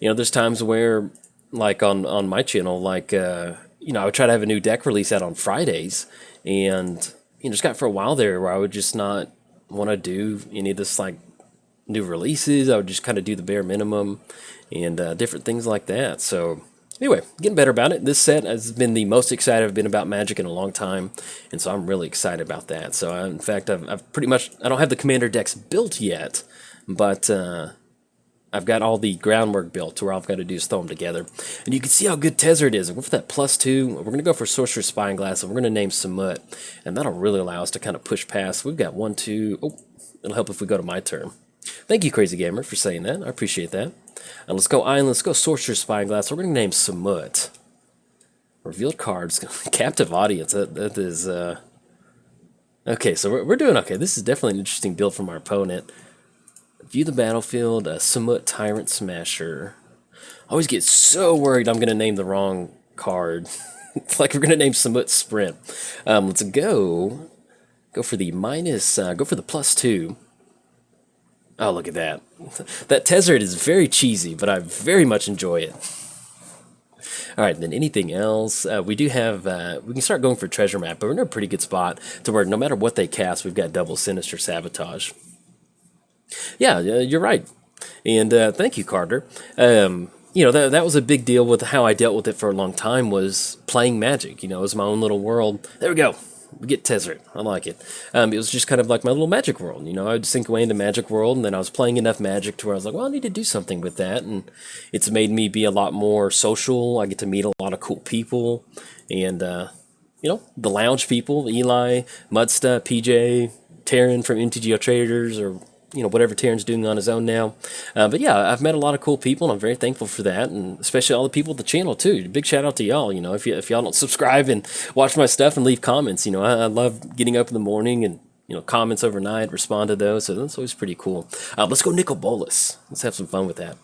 there's times where, like on my channel, like, I would try to have a new deck release out on Fridays, and, just got for a while there where I would just not want to do any of this, like, new releases. I would just kind of do the bare minimum, and different things like that, so... Anyway, getting better about it. This set has been the most excited I've been about Magic in a long time, and so I'm really excited about that. So, in fact, I've pretty much... I don't have the Commander decks built yet, but I've got all the groundwork built to where all I've got to do is throw them together. And you can see how good Tezzeret is. We're for that +2. We're going to go for Sorcerer Spyglass, and we're going to name Simic, and that'll really allow us to kind of push past. We've got 1, 2... Oh, it'll help if we go to my turn. Thank you, Crazy Gamer, for saying that. I appreciate that. Let's go Island. Let's go Sorcerer Spyglass. We're going to name Simic. Revealed cards. Captive Audience. That is... Okay, so we're doing okay. This is definitely an interesting build from our opponent. View the battlefield. Simic Tyrant Smasher. I always get so worried I'm going to name the wrong card. It's like we're going to name Simic Sprint. Let's go. Go for the minus... go for the +2. Oh, look at that. That Tezzeret is very cheesy, but I very much enjoy it. Alright, then anything else? We do have... we can start going for Treasure Map, but we're in a pretty good spot to where no matter what they cast, we've got double Sinister Sabotage. Yeah, you're right. And thank you, Carter. That was a big deal with how I dealt with it for a long time, was playing Magic. It was my own little world. There we go. We get Tezzeret. I like it. It was just kind of like my little Magic world. I would sink away into Magic world, and then I was playing enough Magic to where I was like, well, I need to do something with that. And it's made me be a lot more social. I get to meet a lot of cool people. And, the lounge people, Eli, Mudsta, PJ, Taryn from MTGO Traders, or whatever Taryn's doing on his own now. But yeah, I've met a lot of cool people, and I'm very thankful for that, and especially all the people at the channel too. Big shout out to y'all. If y'all don't subscribe and watch my stuff and leave comments, I love getting up in the morning and comments overnight, respond to those, so that's always pretty cool. Let's go Nicol Bolas. Let's have some fun with that.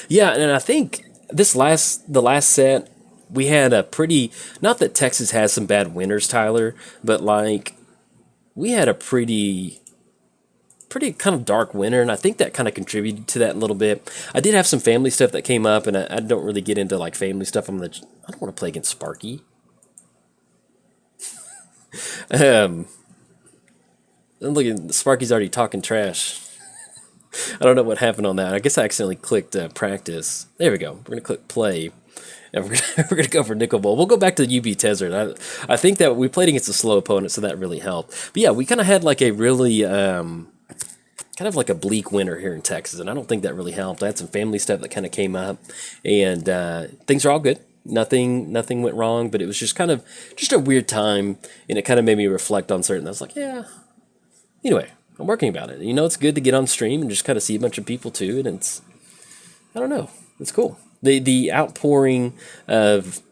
Yeah, and I think the last set we had a pretty, not that Texas has some bad winners, Tyler, but like, we had a pretty kind of dark winter, and I think that kind of contributed to that a little bit. I did have some family stuff that came up, and I don't really get into like family stuff. I don't want to play against Sparky. Look at Sparky's already talking trash. I don't know what happened on that. I guess I accidentally clicked practice. There we go. We're gonna click play. And we're gonna go for Nicol Bolas. We'll go back to the UB Tezzeret. I think that we played against a slow opponent, so that really helped. But yeah, we kind of had like a really kind of like a bleak winter here in Texas, and I don't think that really helped. I had some family stuff that kind of came up, and things are all good. Nothing went wrong, but it was just kind of a weird time, and it kind of made me reflect on certain. I was like, yeah. Anyway, I'm working about it. It's good to get on stream and just kind of see a bunch of people too, and it's, I don't know, it's cool. The outpouring of,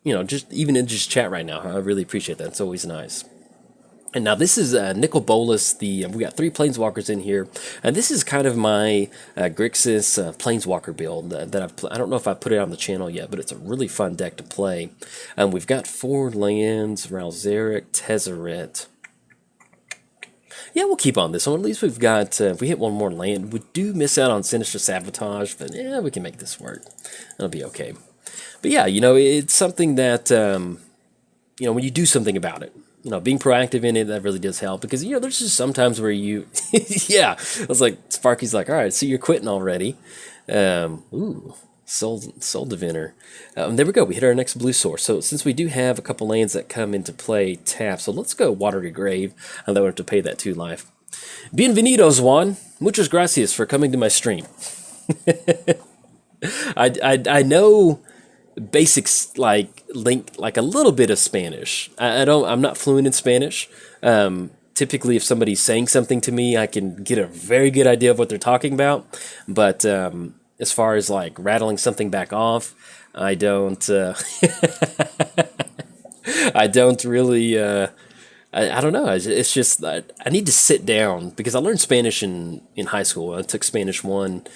just even in just chat right now, I really appreciate that. It's always nice. And now this is Nicol Bolas. We got 3 Planeswalkers in here, and this is kind of my Grixis Planeswalker build that I don't know if I put it on the channel yet, but it's a really fun deck to play. We've got 4 lands, Ral-Zeric, Tezzeret. Yeah, we'll keep on this one. At least we've got, if we hit one more land, we do miss out on Sinister Sabotage, but yeah, we can make this work. That'll be okay. But yeah, it's something that, when you do something about it, being proactive in it, that really does help. Because, there's just sometimes where you, yeah, I was like, Sparky's like, all right, so you're quitting already. Ooh, Soul Diviner. There we go. We hit our next blue source. So since we do have a couple lands that come into play tap, so let's go Watery Grave. And then we have to pay that 2 life. Bienvenidos, Juan. Muchas gracias for coming to my stream. I know basics like a little bit of Spanish. I'm not fluent in Spanish. Typically, if somebody's saying something to me, I can get a very good idea of what they're talking about. But as far as like rattling something back off, I don't. I don't really. I don't know. It's just I need to sit down because I learned Spanish in high school. I took Spanish 1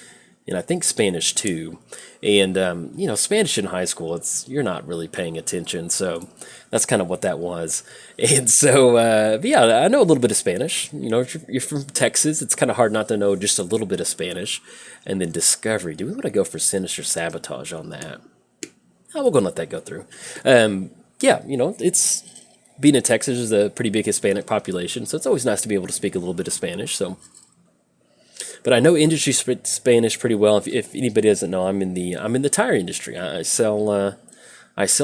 and I think Spanish 2. And you know, Spanish in high school, you're not really paying attention. So that's kind of what that was. And so but yeah, I know a little bit of Spanish. You know, if you're from Texas, it's kind of hard not to know just a little bit of Spanish. And then Discovery. Do we want to go for Sinister Sabotage on that? Oh, we're going to let that go through. Yeah, you know, it's being in Texas is a pretty big Hispanic population, so it's always nice to be able to speak a little bit of Spanish. So, but I know industry Spanish pretty well. If anybody doesn't know, I'm in the tire industry. I sell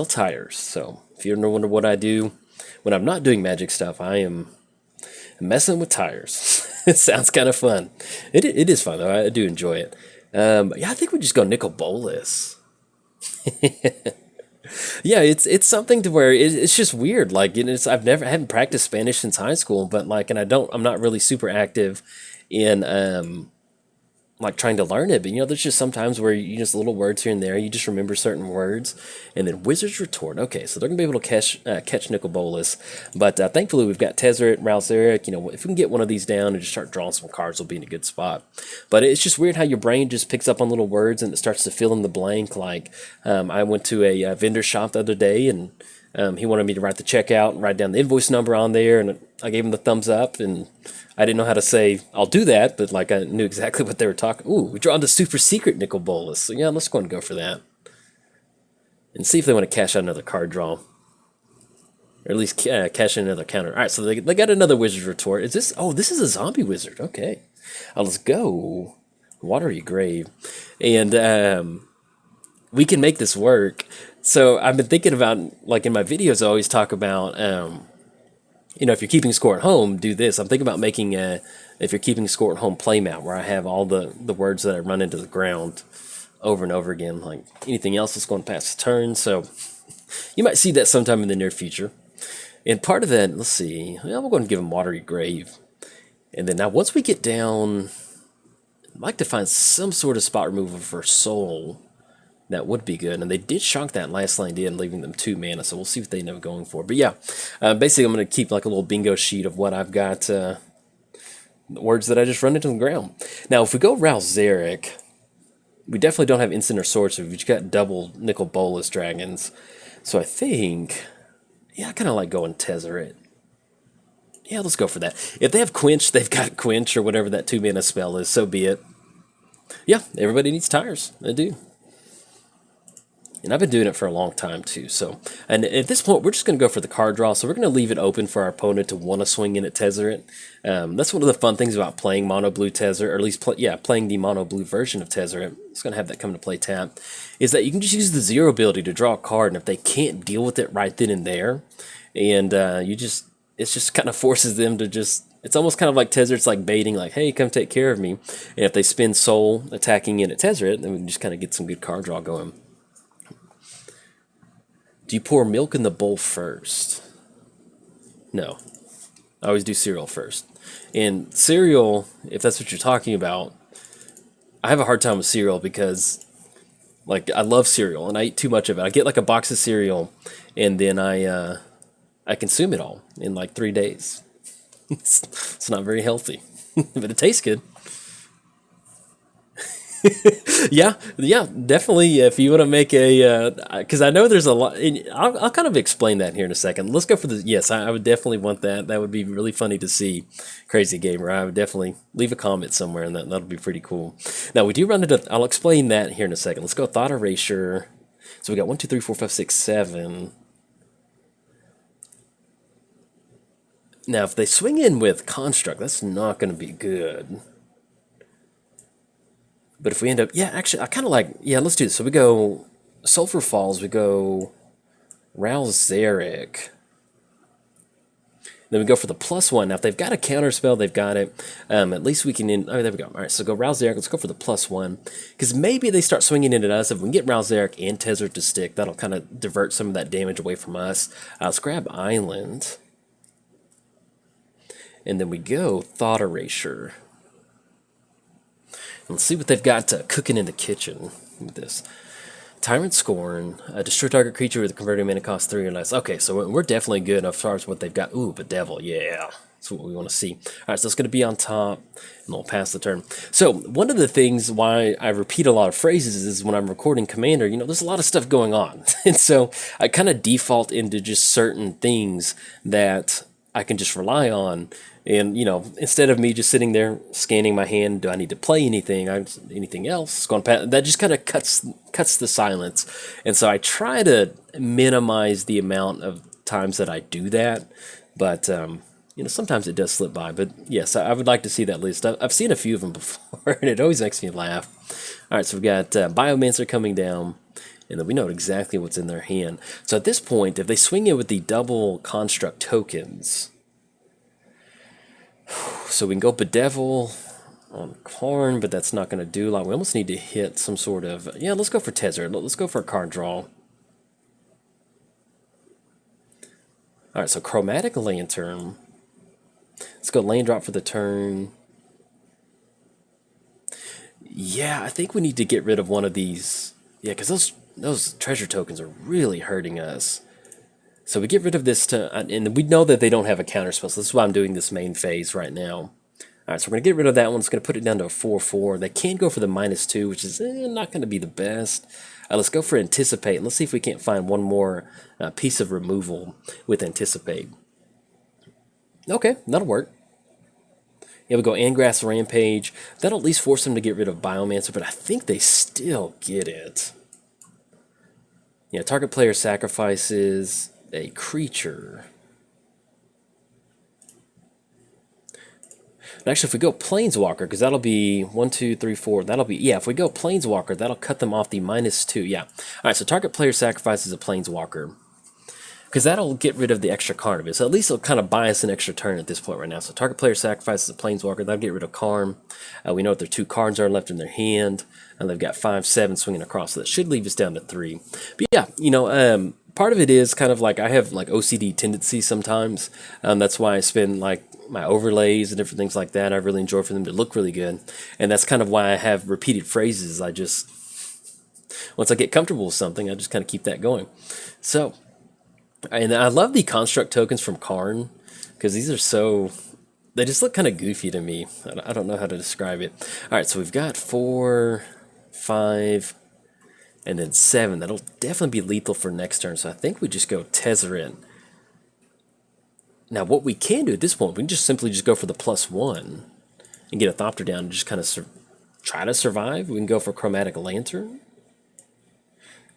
tires. So if you ever wonder what I do when I'm not doing magic stuff, I am messing with tires. It sounds kind of fun. It is fun though. I do enjoy it. Yeah, I think we just go Nicol Bolas. Yeah, it's something to where it's just weird. Like, you know, I haven't practiced Spanish since high school, but like, and I'm not really super active in like trying to learn it. But you know, there's just sometimes where you just little words here and there, you just remember certain words. And then Wizard's Retort. Okay, so they're gonna be able to catch Nicol Bolas, but thankfully we've got Tezzeret, Ral-Zeric. You know, if we can get one of these down and just start drawing some cards, we'll be in a good spot. But it's just weird how your brain just picks up on little words and it starts to fill in the blank. Like I went to a vendor shop the other day and he wanted me to write the checkout and write down the invoice number on there, and I gave him the thumbs up, and I didn't know how to say I'll do that, but like I knew exactly what they were talking. Ooh, we drawn the super secret Nicol Bolas. So yeah, let's go and go for that, and see if they want to cash out another card draw, or at least cash in another counter. All right, so they got another Wizard's Retort. Is this? Oh, this is a zombie wizard. Okay, let's go Watery Grave, and we can make this work. So I've been thinking about, like in my videos, I always talk about, you know, if you're keeping score at home, do this. I'm thinking about making if you're keeping score at home, playmat, where I have all the words that I run into the ground over and over again, like anything else that's going past the turn. So you might see that sometime in the near future. And part of that, let's see, well, we're going to give them Watery Grave. And then now once we get down, I'd like to find some sort of spot removal for Soul. That would be good. And they did shock that last land in, leaving them 2 mana, so we'll see what they end up going for. But yeah, basically I'm going to keep like a little bingo sheet of what I've got, the words that I just run into the ground. Now, if we go Ral-Zeric, we definitely don't have instant or sword, so we've just got double Nicol Bolas dragons. So I think, yeah, I kind of like going Tezzeret. Yeah, let's go for that. If they have Quench, they've got Quench or whatever that 2 mana spell is, so be it. Yeah, everybody needs tires. They do. And I've been doing it for a long time too. So, and at this point, we're just going to go for the card draw. So we're going to leave it open for our opponent to want to swing in at Tezzeret. That's one of the fun things about playing mono blue Tezzeret, or at least playing the mono blue version of Tezzeret. It's going to have that come to play tap. Is that you can just use the 0 ability to draw a card, and if they can't deal with it right then and there, and it just kind of forces them to just. It's almost kind of like Tezzeret's like baiting, like, hey, come take care of me. And if they spend Soul attacking in at Tezzeret, then we can just kind of get some good card draw going. Do you pour milk in the bowl first? No. I always do cereal first. And cereal, if that's what you're talking about, I have a hard time with cereal because, like, I love cereal and I eat too much of it. I get like a box of cereal and then I consume it all in like 3 days. It's not very healthy, but it tastes good. yeah, definitely. If you want to make a, because I know there's a lot. I'll kind of explain that here in a second. Let's go for the. Yes, I would definitely want that. That would be really funny to see. Crazy Gamer. I would definitely leave a comment somewhere, and that'll be pretty cool. Now we do run into. I'll explain that here in a second. Let's go Thought Erasure. So we got 1, 2, 3, 4, 5, 6, 7. Now if they swing in with Construct, that's not going to be good. But if we end up, yeah, actually, I kind of like, yeah, let's do this. So we go Sulphur Falls, we go Ral-Zeric. Then we go for the +1. Now, if they've got a counter spell, they've got it. At least we can... oh, there we go. All right, so go Ral-Zeric. Let's go for the +1. Because maybe they start swinging into us. If we can get Ral-Zeric and Tezzeret to stick, that'll kind of divert some of that damage away from us. Let's grab Island. And then we go Thought Erasure. Let's see what they've got cooking in the kitchen with this. Tyrant Scorn, destroy target creature with a converted mana cost 3 or less. Okay, so we're definitely good as far as what they've got. Ooh, Bedevil, yeah. That's what we want to see. All right, so it's going to be on top, and we'll pass the turn. So one of the things why I repeat a lot of phrases is when I'm recording Commander, you know, there's a lot of stuff going on. And so I kind of default into just certain things that I can just rely on. And, you know, instead of me just sitting there scanning my hand, do I need to play anything? Anything else? Going past, that just kind of cuts the silence. And so I try to minimize the amount of times that I do that. But, you know, sometimes it does slip by. But, yes, I would like to see that list. I've seen a few of them before, and it always makes me laugh. All right, so we've got Biomancer coming down. And then we know exactly what's in their hand. So at this point, if they swing in with the double construct tokens... so we can go Bedevil on Karn, but that's not going to do a lot. We almost need to hit some sort of... yeah, let's go for Tezzeret. Let's go for a card draw. Alright, so Chromatic Lantern. Let's go land drop for the turn. Yeah, I think we need to get rid of one of these. Yeah, because those treasure tokens are really hurting us. So we get rid of this, and we know that they don't have a counter spell, so this is why I'm doing this main phase right now. All right, so we're going to get rid of that one. It's going to put it down to a 4/4. They can go for the -2, which is not going to be the best. Let's go for Anticipate, and let's see if we can't find one more piece of removal with Anticipate. Okay, that'll work. Yeah, we go Angrass Rampage. That'll at least force them to get rid of Biomancer, but I think they still get it. Yeah, target player sacrifices a creature. And actually, if we go Planeswalker, because that'll be 1, 2, 3, 4. That'll be, yeah, if we go Planeswalker, that'll cut them off the -2. Yeah. All right, so target player sacrifices a Planeswalker. Because that'll get rid of the extra card of it. So at least it'll kind of buy us an extra turn at this point right now. So target player sacrifices a Planeswalker. That'll get rid of Karn. We know what their 2 cards are left in their hand. And they've got 5, 7 swinging across. So that should leave us down to 3. But yeah, you know, part of it is kind of like I have like OCD tendencies sometimes. That's why I spend like my overlays and different things like that. I really enjoy for them to look really good. And that's kind of why I have repeated phrases. I just, once I get comfortable with something, I just kind of keep that going. So... and I love the construct tokens from Karn, because these are so... they just look kind of goofy to me. I don't know how to describe it. Alright, so we've got 4, 5, and then 7. That'll definitely be lethal for next turn, so I think we just go Tezzeret. Now, what we can do at this point, we can just simply just go for the +1 and get a Thopter down and just kind of try to survive. We can go for Chromatic Lantern.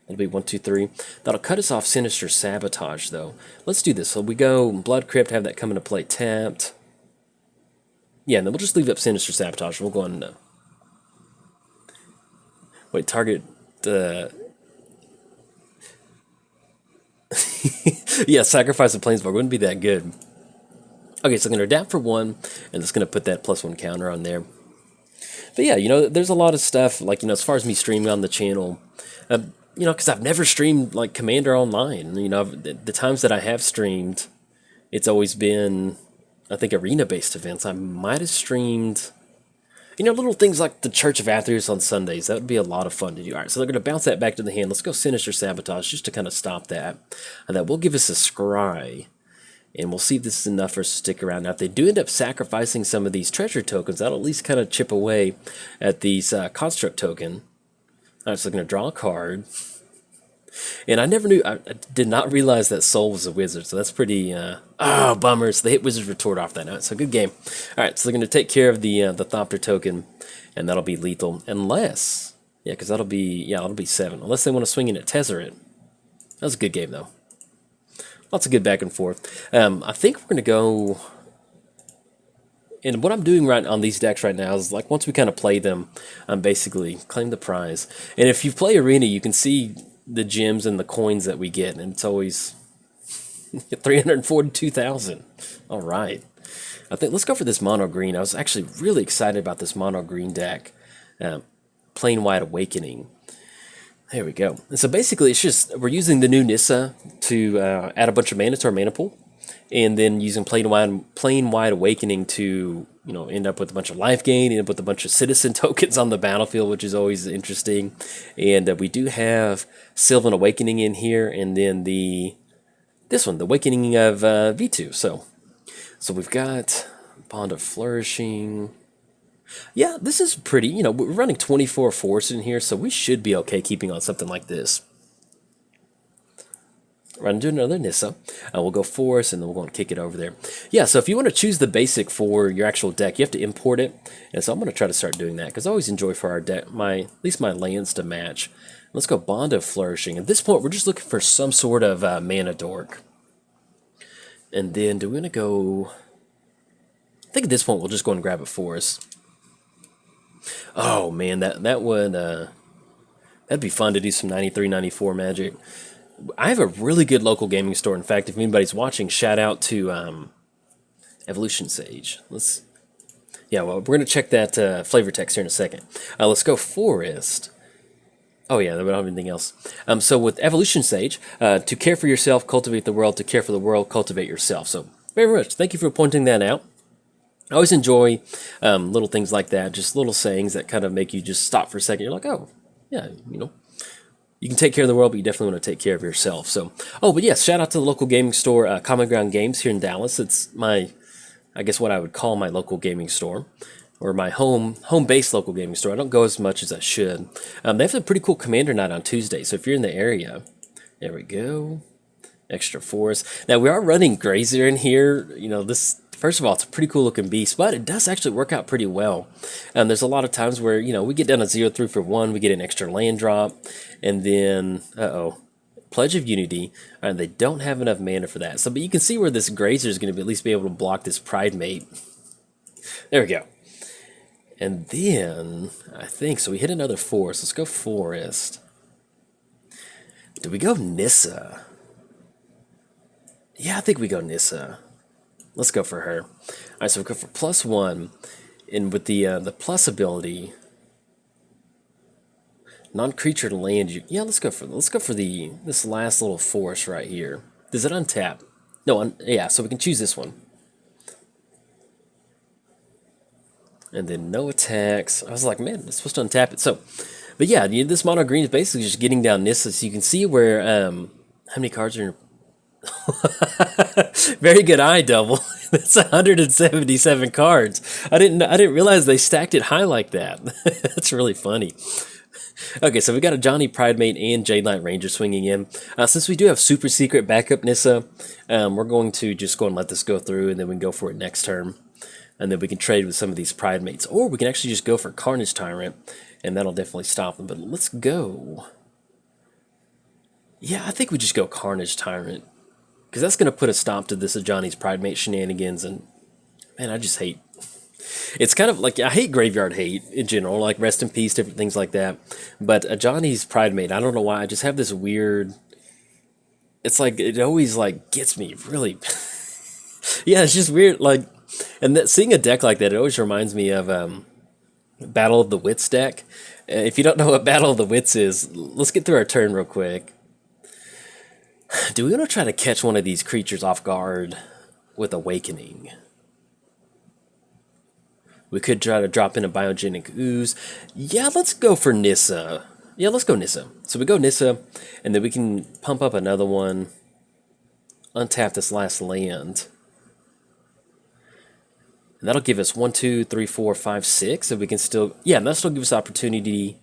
That'll be 1, 2, 3. That'll cut us off Sinister Sabotage, though. Let's do this. So we go Blood Crypt, have that come into play tapped. Yeah, and then we'll just leave up Sinister Sabotage. We'll go on... wait, target... yeah, sacrifice a Planeswalker wouldn't be that good. Okay, so I'm going to adapt for 1, and it's going to put that +1 counter on there. But yeah, you know, there's a lot of stuff, like, you know, as far as me streaming on the channel... you know, because I've never streamed, like, Commander online. You know, the times that I have streamed, it's always been, I think, arena-based events. I might have streamed, you know, little things like the Church of Athreus on Sundays. That would be a lot of fun to do. All right, so they're going to bounce that back to the hand. Let's go Sinister Sabotage just to kind of stop that. And that will give us a Scry. And we'll see if this is enough for us to stick around. Now, if they do end up sacrificing some of these treasure tokens, that'll at least kind of chip away at these construct token. All right, so I'm going to draw a card. And I never knew, I did not realize that Soul was a wizard, so that's pretty, oh, bummer. So they hit Wizard's Retort off that note, so good game. All right, so they're going to take care of the Thopter token, and that'll be lethal, unless, yeah, because that'll be 7, unless they want to swing in at Tezzeret. That was a good game, though. Lots of good back and forth. I think we're going to go, And what I'm doing right on these decks right now is like once we kind of play them, I'm basically claim the prize. And if you play Arena, you can see the gems and the coins that we get, and it's always 342,000. All right. I think let's go for this mono green. I was actually really excited about this mono green deck, Plain White Awakening. There we go. And so basically, it's just we're using the new Nissa to add a bunch of mana to our mana pool, and then using Plain White Awakening to end up with a bunch of life gain, end up with a bunch of citizen tokens on the battlefield, which is always interesting. And we do have Sylvan Awakening in here, and then this one, the Awakening of V2. So we've got Bond of Flourishing. Yeah, this is pretty, we're running 24 force in here, so we should be okay keeping on something like this. We're going to do another Nissa. We'll go force, and then we're going to kick it over there. Yeah, so if you want to choose the basic for your actual deck, you have to import it. And so I'm going to try to start doing that, because I always enjoy for our deck, at least my lands to match. Let's go Bond of Flourishing. At this point, we're just looking for some sort of mana dork. And then do we want to go... I think at this point, we'll just go and grab a forest. Oh man, that would that'd be fun to do some 93, 94 Magic. I have a really good local gaming store. In fact, if anybody's watching, shout out to Evolution Sage. Well, we're gonna check that flavor text here in a second. Let's go Forest. Oh yeah, we don't have anything else. So with Evolution Sage, to care for yourself, cultivate the world. To care for the world, cultivate yourself. So very much. Thank you for pointing that out. I always enjoy little things like that, just little sayings that kind of make you just stop for a second. You're like, oh, yeah, you can take care of the world, but you definitely want to take care of yourself. So, but yes, shout out to the local gaming store, Common Ground Games here in Dallas. It's I guess what I would call my local gaming store, or my home-based local gaming store. I don't go as much as I should. They have a pretty cool Commander Night on Tuesday, so if you're in the area, there we go. Extra force. Now, we are running Grazer in here. First of all, it's a pretty cool looking beast, but it does actually work out pretty well. There's a lot of times where, we get down to 0-3 for 1, we get an extra land drop, and then, Pledge of Unity, and they don't have enough mana for that. So, but you can see where this Grazer is going to at least be able to block this Pride Mate. There we go. And then, I think, so we hit another forest. Let's go Forest. Do we go Nissa? Yeah, I think we go Nissa. Let's go for her. All right, so we go for +1, and with the plus ability, non-creature land. Yeah, let's go for this last little forest right here. Does it untap? No, yeah. So we can choose this one, and then no attacks. I was like, man, it's supposed to untap it. So, but yeah, this mono green is basically just getting down Nissa. So you can see where how many cards are in your very good eye double. That's 177 cards. I didn't realize they stacked it high like that. That's really funny. Okay, so we got a Johnny Pridemate and Jade Knight Ranger swinging in. Since we do have super secret backup Nissa, we're going to just go and let this go through, and then we can go for it next turn. And then we can trade with some of these Pridemates, or we can actually just go for Carnage Tyrant, and that'll definitely stop them. But let's go. Yeah, I think we just go Carnage Tyrant, because that's going to put a stop to this Johnny's Pridemate shenanigans, and man, I just hate... It's kind of like, I hate Graveyard Hate in general, like Rest in Peace, different things like that, but Johnny's Pridemate, I don't know why, I just have this weird... It's like, it always like gets me really... Yeah, it's just weird, like... And seeing a deck like that, it always reminds me of Battle of the Wits deck. If you don't know what Battle of the Wits is, let's get through our turn real quick. Do we want to try to catch one of these creatures off guard with Awakening? We could try to drop in a Biogenic Ooze. Yeah, let's go for Nissa. Yeah, let's go Nissa. So we go Nissa, and then we can pump up another one, untap this last land. And that'll give us 1, 2, 3, 4, 5, 6. And we can still... Yeah, and that'll still give us opportunity...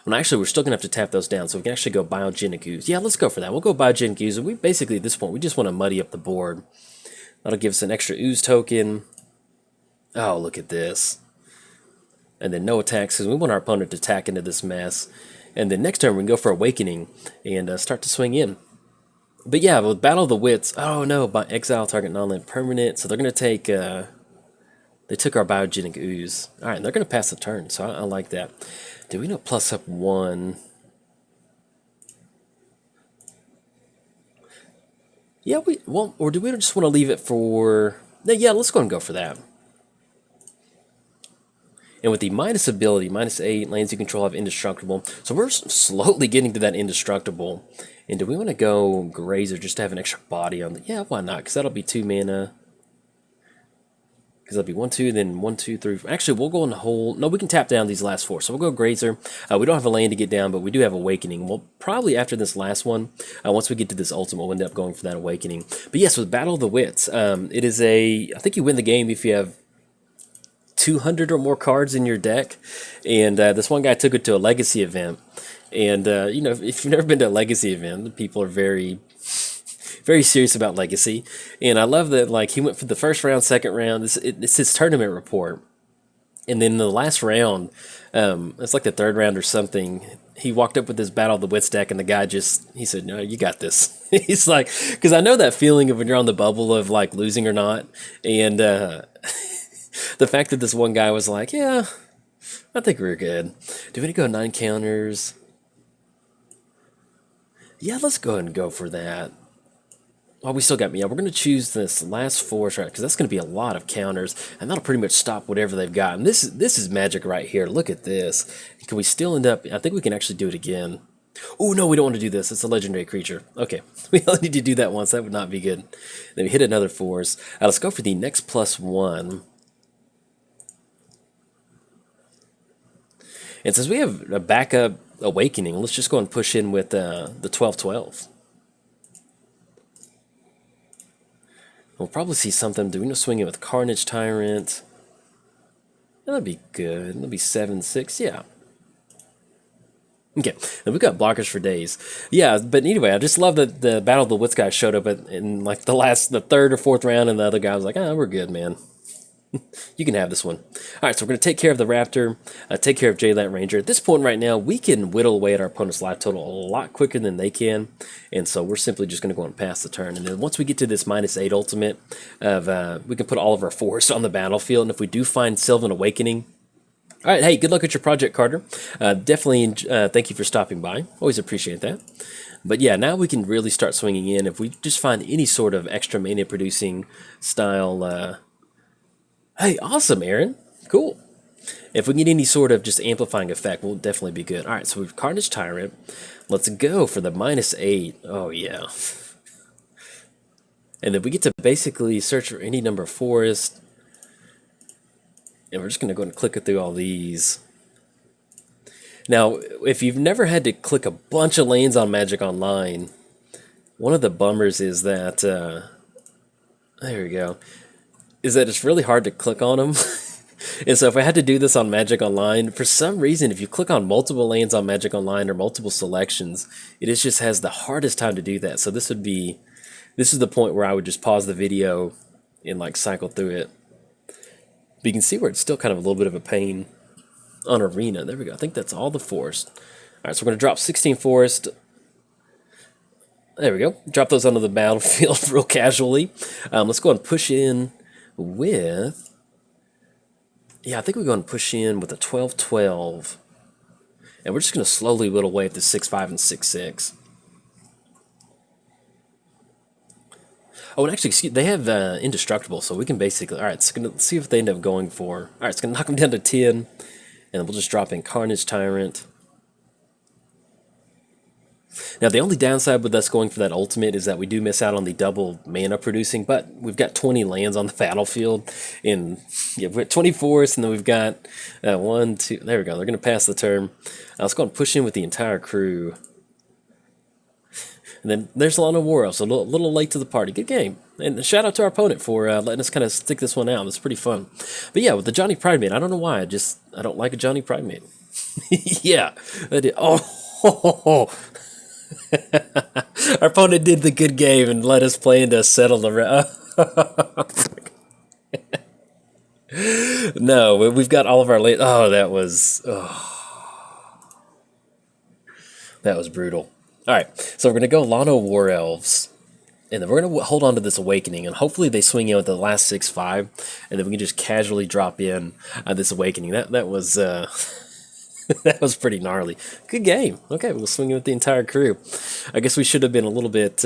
Well, actually, we're still going to have to tap those down, so we can actually go Biogenic Ooze. Yeah, let's go for that. We'll go Biogenic Ooze, and we basically, at this point, we just want to muddy up the board. That'll give us an extra Ooze token. Oh, look at this. And then no attacks, because we want our opponent to attack into this mess. And then next turn, we can go for Awakening and start to swing in. But yeah, with Battle of the Wits, oh no, by exile target non-land permanent, so they're going to take... They took our biogenic ooze. All right, and they're going to pass the turn, so I like that. Do we know plus up 1? Yeah, or do we just want to leave it for... Yeah, let's go and go for that. And with the minus ability, -8, lands you control have indestructible. So we're slowly getting to that indestructible. And do we want to go Grazer just to have an extra body on the... Yeah, why not? Because that'll be 2 mana. Because that'll be 1, 2, then 1, 2, 3... Actually, we'll go in the whole... No, we can tap down these last 4. So we'll go Grazer. We don't have a land to get down, but we do have Awakening. We'll probably, after this last one, once we get to this ultimate, we'll end up going for that Awakening. But yes, with Battle of the Wits, it is a... I think you win the game if you have 200 or more cards in your deck. And this one guy took it to a Legacy event. And, you know, if you've never been to a Legacy event, the people are very serious about Legacy. And I love that, like, he went for the first round, second round. It's his tournament report. And then the last round, it's like the third round or something, he walked up with this Battle of the Wits deck, and the guy he said, no, you got this. He's like, because I know that feeling of when you're on the bubble of, like, losing or not. And the fact that this one guy was like, yeah, I think we're good. Do we need to go 9 counters? Yeah, let's go ahead and go for that. Oh, we still got me. Yeah, we're going to choose this last force, right? Because that's going to be a lot of counters, and that'll pretty much stop whatever they've got. And this is magic right here. Look at this. Can we still end up... I think we can actually do it again. Oh, no, we don't want to do this. It's a legendary creature. Okay, we only need to do that once. That would not be good. Then we hit another force. Let's go for the next +1. And since we have a backup Awakening, let's just go and push in with the 12/12. We'll probably see something. Do we know swing it with Carnage Tyrant? That'd be good. That'd be 7/6. Yeah. Okay, and we've got blockers for days. Yeah, but anyway, I just love that the Battle of the Wits guy showed up in like the third or fourth round, and the other guy was like, we're good, man. You can have this one. All right, so we're going to take care of the Raptor, take care of Jaylat Ranger. At this point right now, we can whittle away at our opponent's life total a lot quicker than they can, and so we're simply just going to go and pass the turn. And then once we get to this -8 ultimate, we can put all of our forests on the battlefield, and if we do find Sylvan Awakening... All right, hey, good luck at your project, Carter. Definitely thank you for stopping by. Always appreciate that. But yeah, now we can really start swinging in. If we just find any sort of extra mana-producing style... Hey, awesome, Aaron. Cool. If we get any sort of just amplifying effect, we'll definitely be good. All right, so we've Carnage Tyrant. Let's go for the -8. Oh, yeah. And then we get to basically search for any number of forests. And we're just going to go and click it through all these. Now, if you've never had to click a bunch of lanes on Magic Online, one of the bummers is that... there we go. Is that it's really hard to click on them. And so if I had to do this on Magic Online, for some reason, if you click on multiple lanes on Magic Online or multiple selections, it just has the hardest time to do that. So this is the point where I would just pause the video and like cycle through it. But you can see where it's still kind of a little bit of a pain on Arena. There we go. I think that's all the forest. All right, so we're going to drop 16 forest. There we go. Drop those onto the battlefield real casually. Let's go and push in with... Yeah, I think we're going to push in with a 12/12. And we're just going to slowly whittle away at the 6/5 and 6/6. Oh, and actually, they have indestructible, so we can basically... All right, let's see if they end up going for... All right, it's going to knock them down to 10. And then we'll just drop in Carnage Tyrant. Now, the only downside with us going for that ultimate is that we do miss out on the double mana producing, but we've got 20 lands on the battlefield, and yeah, we've got 20 forests, and then we've got 1, 2, there we go, they're going to pass the turn. Let's go and push in with the entire crew. And then there's Liliana War Elves, so a little late to the party. Good game. And shout out to our opponent for letting us kind of stick this one out. It's pretty fun. But yeah, with the Johnny Pridemate, I don't know why, I don't like a Johnny Pridemate. Yeah, I did. Oh, our opponent did the good game and let us play into settle the No, we've got all of our late. Oh, that was brutal. All right, so we're gonna go Liliana War Elves, And then we're going to hold on to this Awakening, and hopefully they swing in with the last 6-5, and then we can just casually drop in this Awakening. That was that was pretty gnarly. Good game. Okay, we'll swing in with the entire crew. I guess we should have been a little bit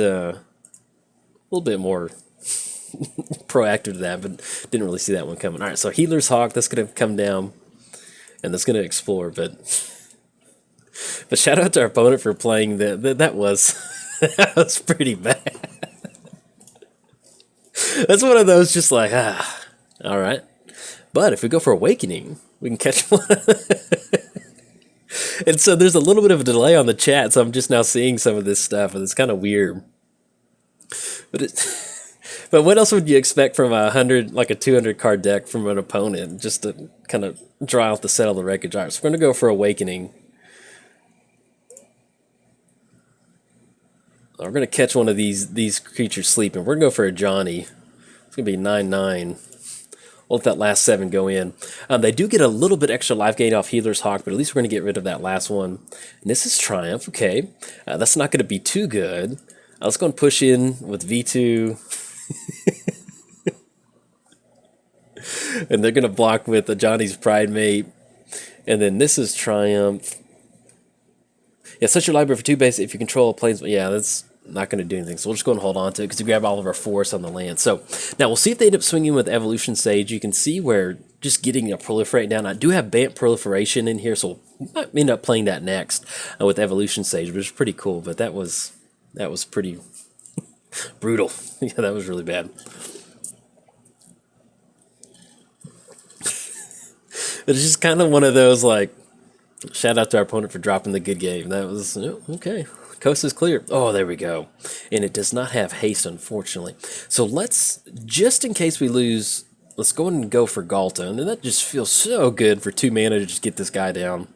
more proactive to that, but didn't really see that one coming. All right, so Healer's Hawk, that's going to come down, and that's going to explore, but shout out to our opponent for playing that was that was pretty bad. That's one of those just like, all right. But if we go for Awakening, we can catch one. And so there's a little bit of a delay on the chat, so I'm just now seeing some of this stuff, and it's kind of weird. But what else would you expect from a 200 card deck from an opponent, just to kind of draw out the set of the wreckage? All right, so we're going to go for Awakening. We're going to catch one of these creatures sleeping. We're going to go for a Johnny. It's going to be 9/9. We'll let that last 7 go in. They do get a little bit extra life gain off Healer's Hawk, but at least we're going to get rid of that last one. And this is Triumph. Okay, that's not going to be too good. Let's go and push in with V2. And they're going to block with Johnny's Pride Mate. And then this is Triumph. Yeah, set your library for 2 base if you control a planes. Yeah, that's not going to do anything. So we'll just go and hold on to it because we grab all of our force on the land. So now we'll see if they end up swinging with Evolution Sage. You can see where just getting a proliferate down. I do have Bant Proliferation in here, so we might end up playing that next with Evolution Sage, which is pretty cool. But that was pretty brutal. Yeah, that was really bad. It's just kind of one of those, like, shout out to our opponent for dropping the good game. That was, okay. Coast is clear. Oh, there we go. And it does not have haste, unfortunately. So let's, just in case we lose, let's go ahead and go for Galta. And that just feels so good for 2 mana to just get this guy down.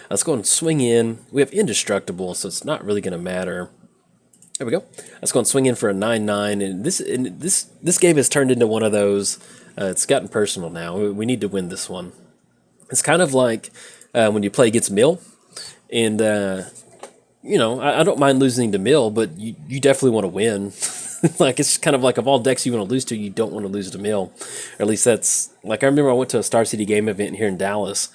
Let's go and swing in. We have Indestructible, so it's not really going to matter. There we go. Let's go and swing in for a 9/9. And this game has turned into one of those, it's gotten personal now. We need to win this one. It's kind of like when you play against Mill, and I don't mind losing to Mill, but you definitely want to win. Like, it's kind of like, of all decks you want to lose to, you don't want to lose to Mill. Or at least that's, like, I remember I went to a Star City game event here in Dallas,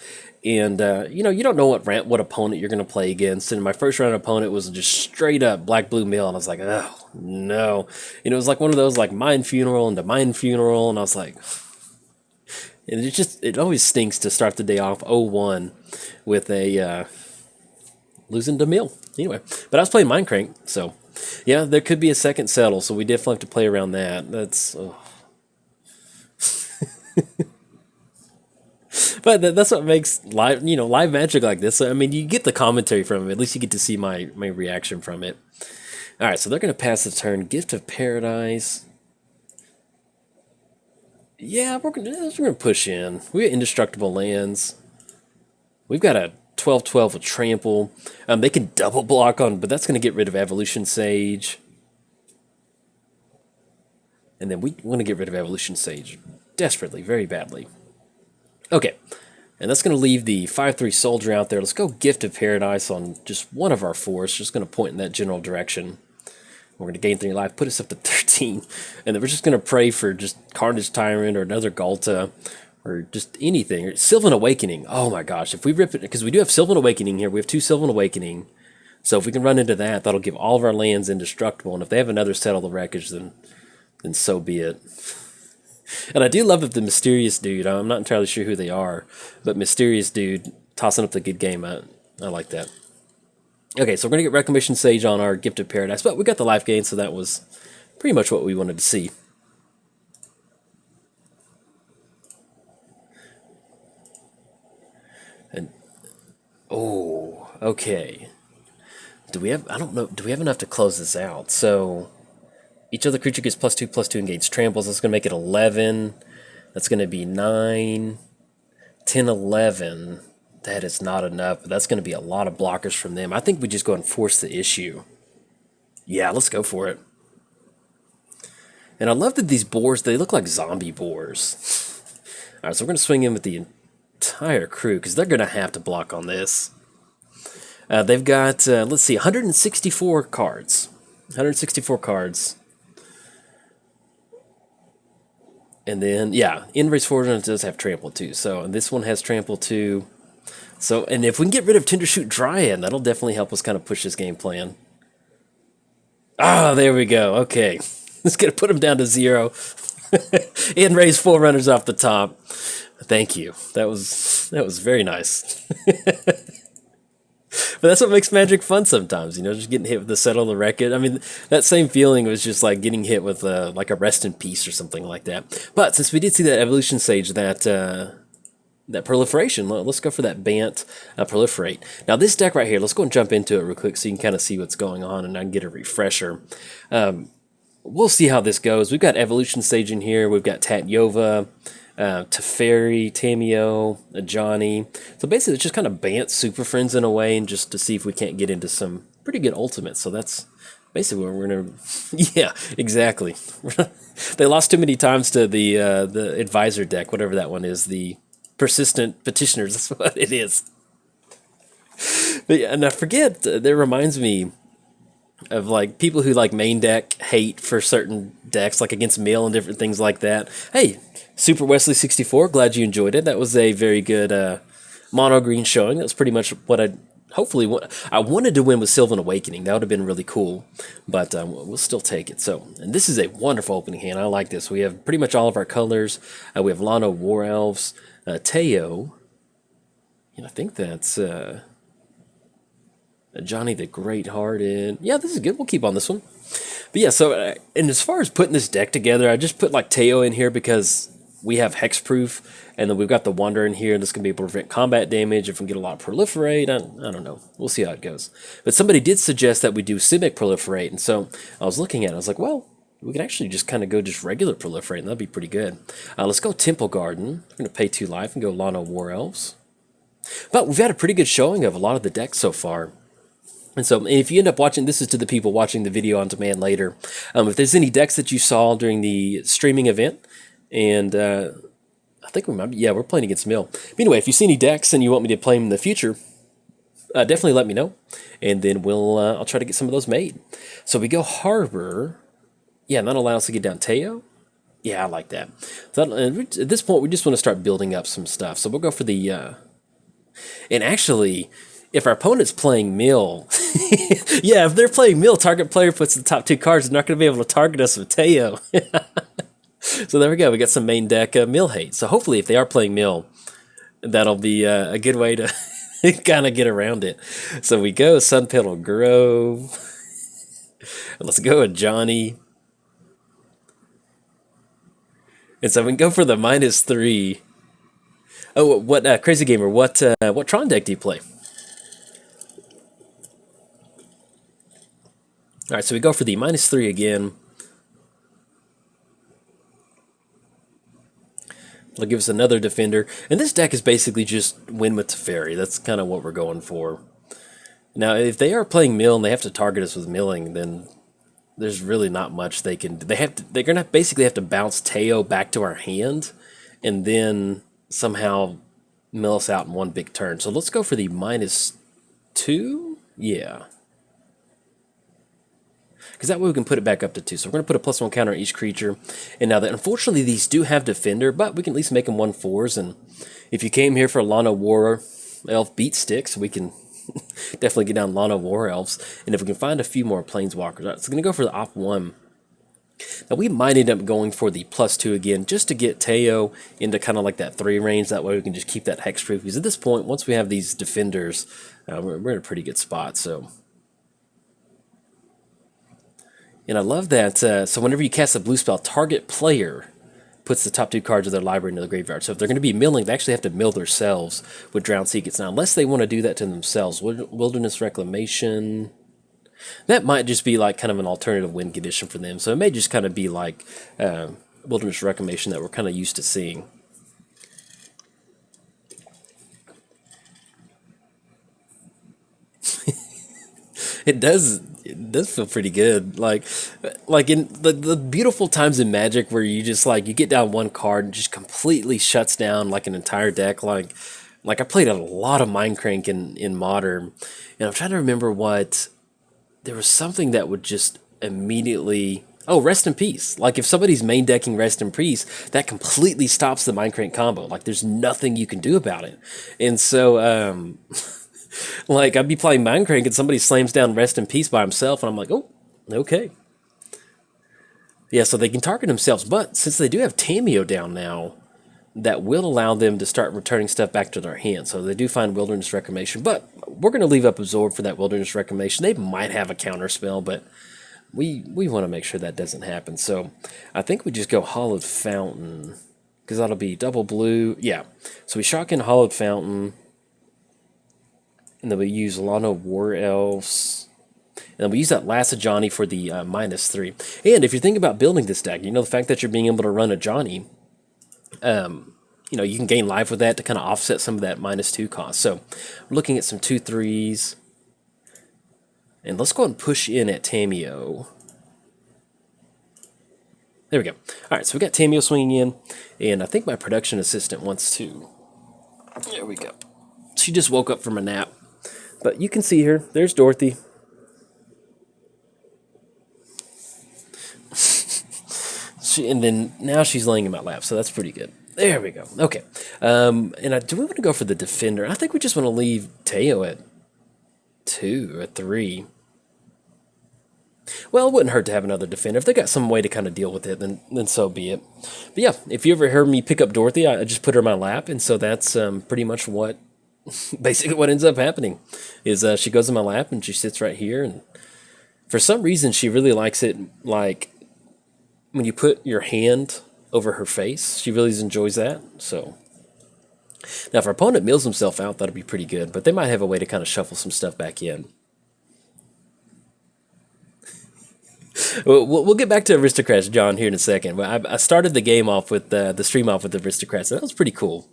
and you don't know what opponent you're going to play against. And my first round opponent was just straight up Black-Blue Mill, and I was like, oh no. It was like one of those, like, Mind Funeral into Mind Funeral, and I was like, and it always stinks to start the day off 0-1 with a losing to Mill. Anyway, but I was playing Mindcrank, so yeah, there could be a second settle, so we definitely have to play around that. That's but that's what makes live magic like this. I mean, you get the commentary from it. At least you get to see my reaction from it. All right, so they're going to pass the turn. Gift of Paradise. Yeah, we're gonna push in. We got Indestructible Lands. We've got a 12/12 with Trample. They can double block on, but that's going to get rid of Evolution Sage. And then we want to get rid of Evolution Sage desperately, very badly. Okay, and that's going to leave the 5/3 Soldier out there. Let's go Gift of Paradise on just one of our 4s. Just going to point in that general direction. We're going to gain 3 life, put us up to 13. And then we're just going to pray for just Carnage Tyrant or another Galta or just anything. Or Sylvan Awakening. Oh my gosh. If we rip it, because we do have Sylvan Awakening here. We have 2 Sylvan Awakening. So if we can run into that, that'll give all of our lands indestructible. And if they have another Settle the Wreckage, then so be it. And I do love that the Mysterious Dude, I'm not entirely sure who they are, but Mysterious Dude tossing up the good game. I like that. Okay, so we're going to get Reclamation Sage on our Gift of Paradise, but we got the life gain, so that was pretty much what we wanted to see. And, oh, okay. Do we have, I don't know, do we have enough to close this out? So, each other creature gets +2/+2 and gains tramples. That's going to make it 11. That's going to be 9, 10, 11. That is not enough, but that's going to be a lot of blockers from them. I think we just go and force the issue. Yeah, let's go for it. And I love that these boars, they look like zombie boars. All right, so we're going to swing in with the entire crew, because they're going to have to block on this. They've got, let's see, 164 cards. 164 cards. And then, yeah, Inrace Fortune does have trample too. So, and this one has trample too. So, and if we can get rid of Tindershoot Dryad, that'll definitely help us kind of push this game plan. Ah, there we go. Okay. Let's get to put him down to 0. And raise 4 runners off the top. Thank you. That was very nice. But that's what makes Magic fun sometimes, you know, just getting hit with the Settle the Wreck-It. I mean, that same feeling was just like getting hit with like a Rest in Peace or something like that. But since we did see that Evolution Sage, that proliferation, let's go for that Bant proliferate. Now this deck right here, let's go and jump into it real quick so you can kind of see what's going on and I can get a refresher. We'll see how this goes. We've got Evolution Sage in here. We've got Tatyova, Teferi, Tamio, Johnny. So basically it's just kind of Bant Super Friends in a way, and just to see if we can't get into some pretty good ultimates. So that's basically what we're going to... Yeah, exactly. They lost too many times to the Advisor deck, whatever that one is, the Persistent Petitioners. That's what it is. But yeah, and I forget, that reminds me of like people who like main deck hate for certain decks, like against Mill and different things like that. Hey, Super Wesley 64, glad you enjoyed it. That was a very good mono green showing. That was pretty much what I wanted to win with Sylvan Awakening. That would have been really cool, but we'll still take it. So, and this is a wonderful opening hand. I like this. We have pretty much all of our colors. We have Lano War Elves, Teo, and I think that's Johnny the Great-Hearted. Yeah, this is good. We'll keep on this one. But yeah, so, and as far as putting this deck together, I just put like Teo in here because we have Hexproof, and then we've got the Wanderer in here, and this can be able to prevent combat damage if we get a lot of Proliferate. I don't know. We'll see how it goes. But somebody did suggest that we do Simic Proliferate, and so I was looking at it. I was like, well, we can actually just kind of go just regular Proliferate, and that'd be pretty good. Let's go Temple Garden. We're going to pay 2 life and go Lano War Elves. But we've had a pretty good showing of a lot of the decks so far. And so if you end up watching, this is to the people watching the video on demand later, if there's any decks that you saw during the streaming event, and I think we might be, yeah, we're playing against Mill. But anyway, if you see any decks and you want me to play them in the future, definitely let me know, and then I'll try to get some of those made. So we go Harbor. Yeah, and that'll allow us to get down Teo. Yeah, I like that. So at this point, we just want to start building up some stuff. So we'll go for the... and actually, if our opponent's playing Mill... yeah, if they're playing Mill, target player puts the top 2 cards. They're not going to be able to target us with Teo. So there we go. We got some main deck Mill hate. So hopefully, if they are playing Mill, that'll be a good way to kind of get around it. So we go Sun Petal Grove. Let's go with Johnny. And so we can go for the -3. Oh, what Crazy Gamer? What Tron deck do you play? All right, so we go for the -3 again. It'll give us another defender, and this deck is basically just win with Teferi. That's kind of what we're going for. Now, if they are playing Mill and they have to target us with milling, then there's really not much they can. They're gonna basically have to bounce Teo back to our hand, and then somehow mill us out in one big turn. So let's go for the -2. Yeah, because that way we can put it back up to 2. So we're going to put a +1 counter on each creature. And now that, unfortunately, these do have Defender, but we can at least make them 1/4s. And if you came here for Lana War Elf Beat Sticks, we can definitely get down Lana War Elves. And if we can find a few more Planeswalkers, so we're going to go for the Op 1. Now we might end up going for the +2 again, just to get Teo into kind of like that 3 range. That way we can just keep that hexproof. Because at this point, once we have these defenders, we're in a pretty good spot. So, and I love that. So whenever you cast a blue spell, target player puts the top 2 cards of their library into the graveyard. So if they're going to be milling, they actually have to mill themselves with Drowned Seekets. Now, unless they want to do that to themselves, Wilderness Reclamation. That might just be like kind of an alternative win condition for them. So it may just kind of be like Wilderness Reclamation that we're kind of used to seeing. It does feel pretty good. Like in the beautiful times in Magic where you just like you get down one card and just completely shuts down like an entire deck. Like I played a lot of Mindcrank in Modern, and I'm trying to remember what. There was something that would just immediately Oh, Rest in Peace. Like, if somebody's main decking Rest in Peace, that completely stops the Mindcrank combo. Like, there's nothing you can do about it. And so, like, I'd be playing Mindcrank and somebody slams down Rest in Peace by himself, and I'm like, oh, okay. Yeah, so they can target themselves, but since they do have Tameo down now, that will allow them to start returning stuff back to their hand. So they do find Wilderness Reclamation, but we're going to leave up Absorb for that Wilderness Reclamation. They might have a counter spell, but we want to make sure that doesn't happen. So I think we just go Hollowed Fountain, because that'll be double blue. Yeah, so we shock in Hollowed Fountain, and then we use Lano War Elves. And then we use that last Johnny for the -3. And if you're thinking about building this deck, you know, the fact that you're being able to run a Johnny, you know, you can gain life with that to kind of offset some of that -2 cost. So we're looking at some 2/3s. And let's go ahead and push in at Tameo. There we go. All right, so we got Tameo swinging in. And I think my production assistant wants to. There we go. She just woke up from a nap. But you can see her. There's Dorothy. And then now she's laying in my lap, so that's pretty good. There we go. Okay. And do we want to go for the defender? I think we just want to leave Teo at 2 or 3. Well, it wouldn't hurt to have another defender. If they got some way to kind of deal with it, then so be it. But yeah, if you ever heard me pick up Dorothy, I just put her in my lap, and so that's pretty much what, basically what ends up happening, is she goes in my lap and she sits right here, and for some reason she really likes it, like, when you put your hand over her face. She really enjoys that. So now if our opponent mills himself out, that'll be pretty good, but they might have a way to kind of shuffle some stuff back in. We'll get back to Aristocrats, John, here in a second. I started the game off with the stream off with Aristocrats, and that was pretty cool.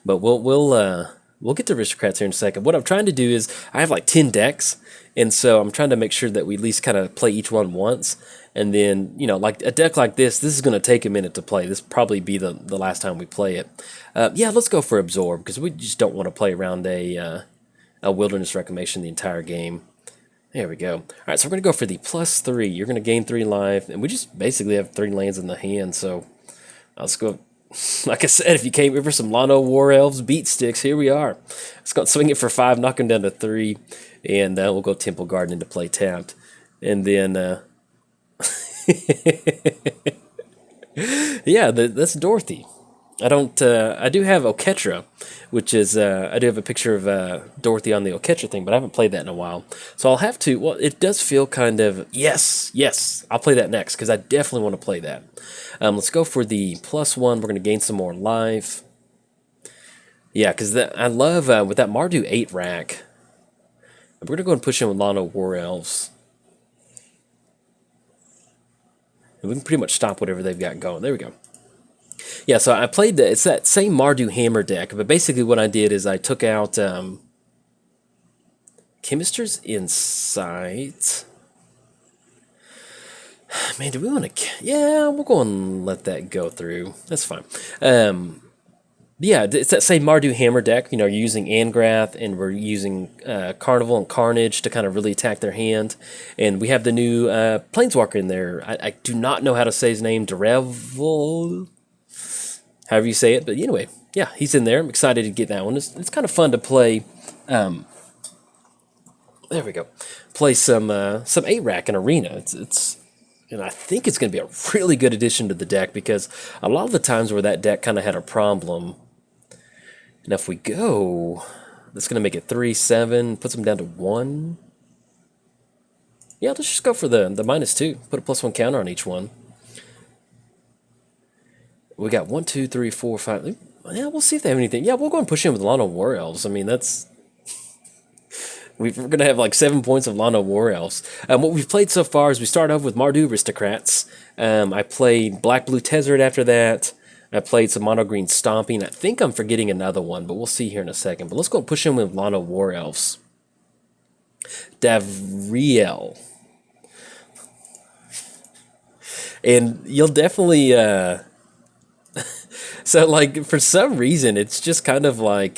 But we'll get to Aristocrats here in a second. What I'm trying to do is I have like 10 decks, and so I'm trying to make sure that we at least kind of play each one once. And then, you know, like a deck like this is going to take a minute to play. This will probably be the last time we play it. Yeah, let's go for Absorb, because we just don't want to play around a Wilderness Reclamation the entire game. There we go. All right, so we're going to go for the +3. You're going to gain 3 life, and we just basically have 3 lands in the hand, so let's go. Like I said, if you came here for some Lano War Elves beat sticks, here we are. Let's go swing it for 5, knock him down to 3, and we'll go Temple Garden into play tapped. And then... yeah, that's Dorothy. I do have Oketra, which is, I do have a picture of Dorothy on the Oketra thing, but I haven't played that in a while. So I'll have to, well, it does feel kind of, yes, I'll play that next, because I definitely want to play that. Let's go for the +1, we're going to gain some more life. Yeah, because I love, with that Mardu 8 rack, we're going to go and push in with Lano War Elves. We can pretty much stop whatever they've got going. There we go. Yeah, so I played it's that same Mardu Hammer deck, but basically what I did is I took out Chemister's Insight. Man, do we want to... Yeah, we'll go and let that go through. That's fine. Yeah, it's that same Mardu Hammer deck. You know, you're using Angrath, and we're using Carnival and Carnage to kind of really attack their hand. And we have the new Planeswalker in there. I do not know how to say his name. Derevel, however you say it. But anyway, yeah, he's in there. I'm excited to get that one. It's kind of fun to play. There we go. Play some 8 rack in Arena. And I think it's going to be a really good addition to the deck, because a lot of the times where that deck kind of had a problem. And if we go, that's going to make it 3/7, puts them down to 1. Yeah, let's just go for the -2. Put a +1 counter on each one. We got 1, 2, 3, 4, 5. Yeah, we'll see if they have anything. Yeah, we'll go and push in with Lano War Elves. I mean, that's... We're going to have like 7 points of Lano War Elves. What we've played so far is we start off with Mardu Aristocrats. I played Black-Blue Tezzeret after that. I played some Mono-Green Stompy, and I think I'm forgetting another one, but we'll see here in a second. But let's go and push in with Lano War Elves. Davriel. And you'll definitely... So, like, for some reason, it's just kind of like...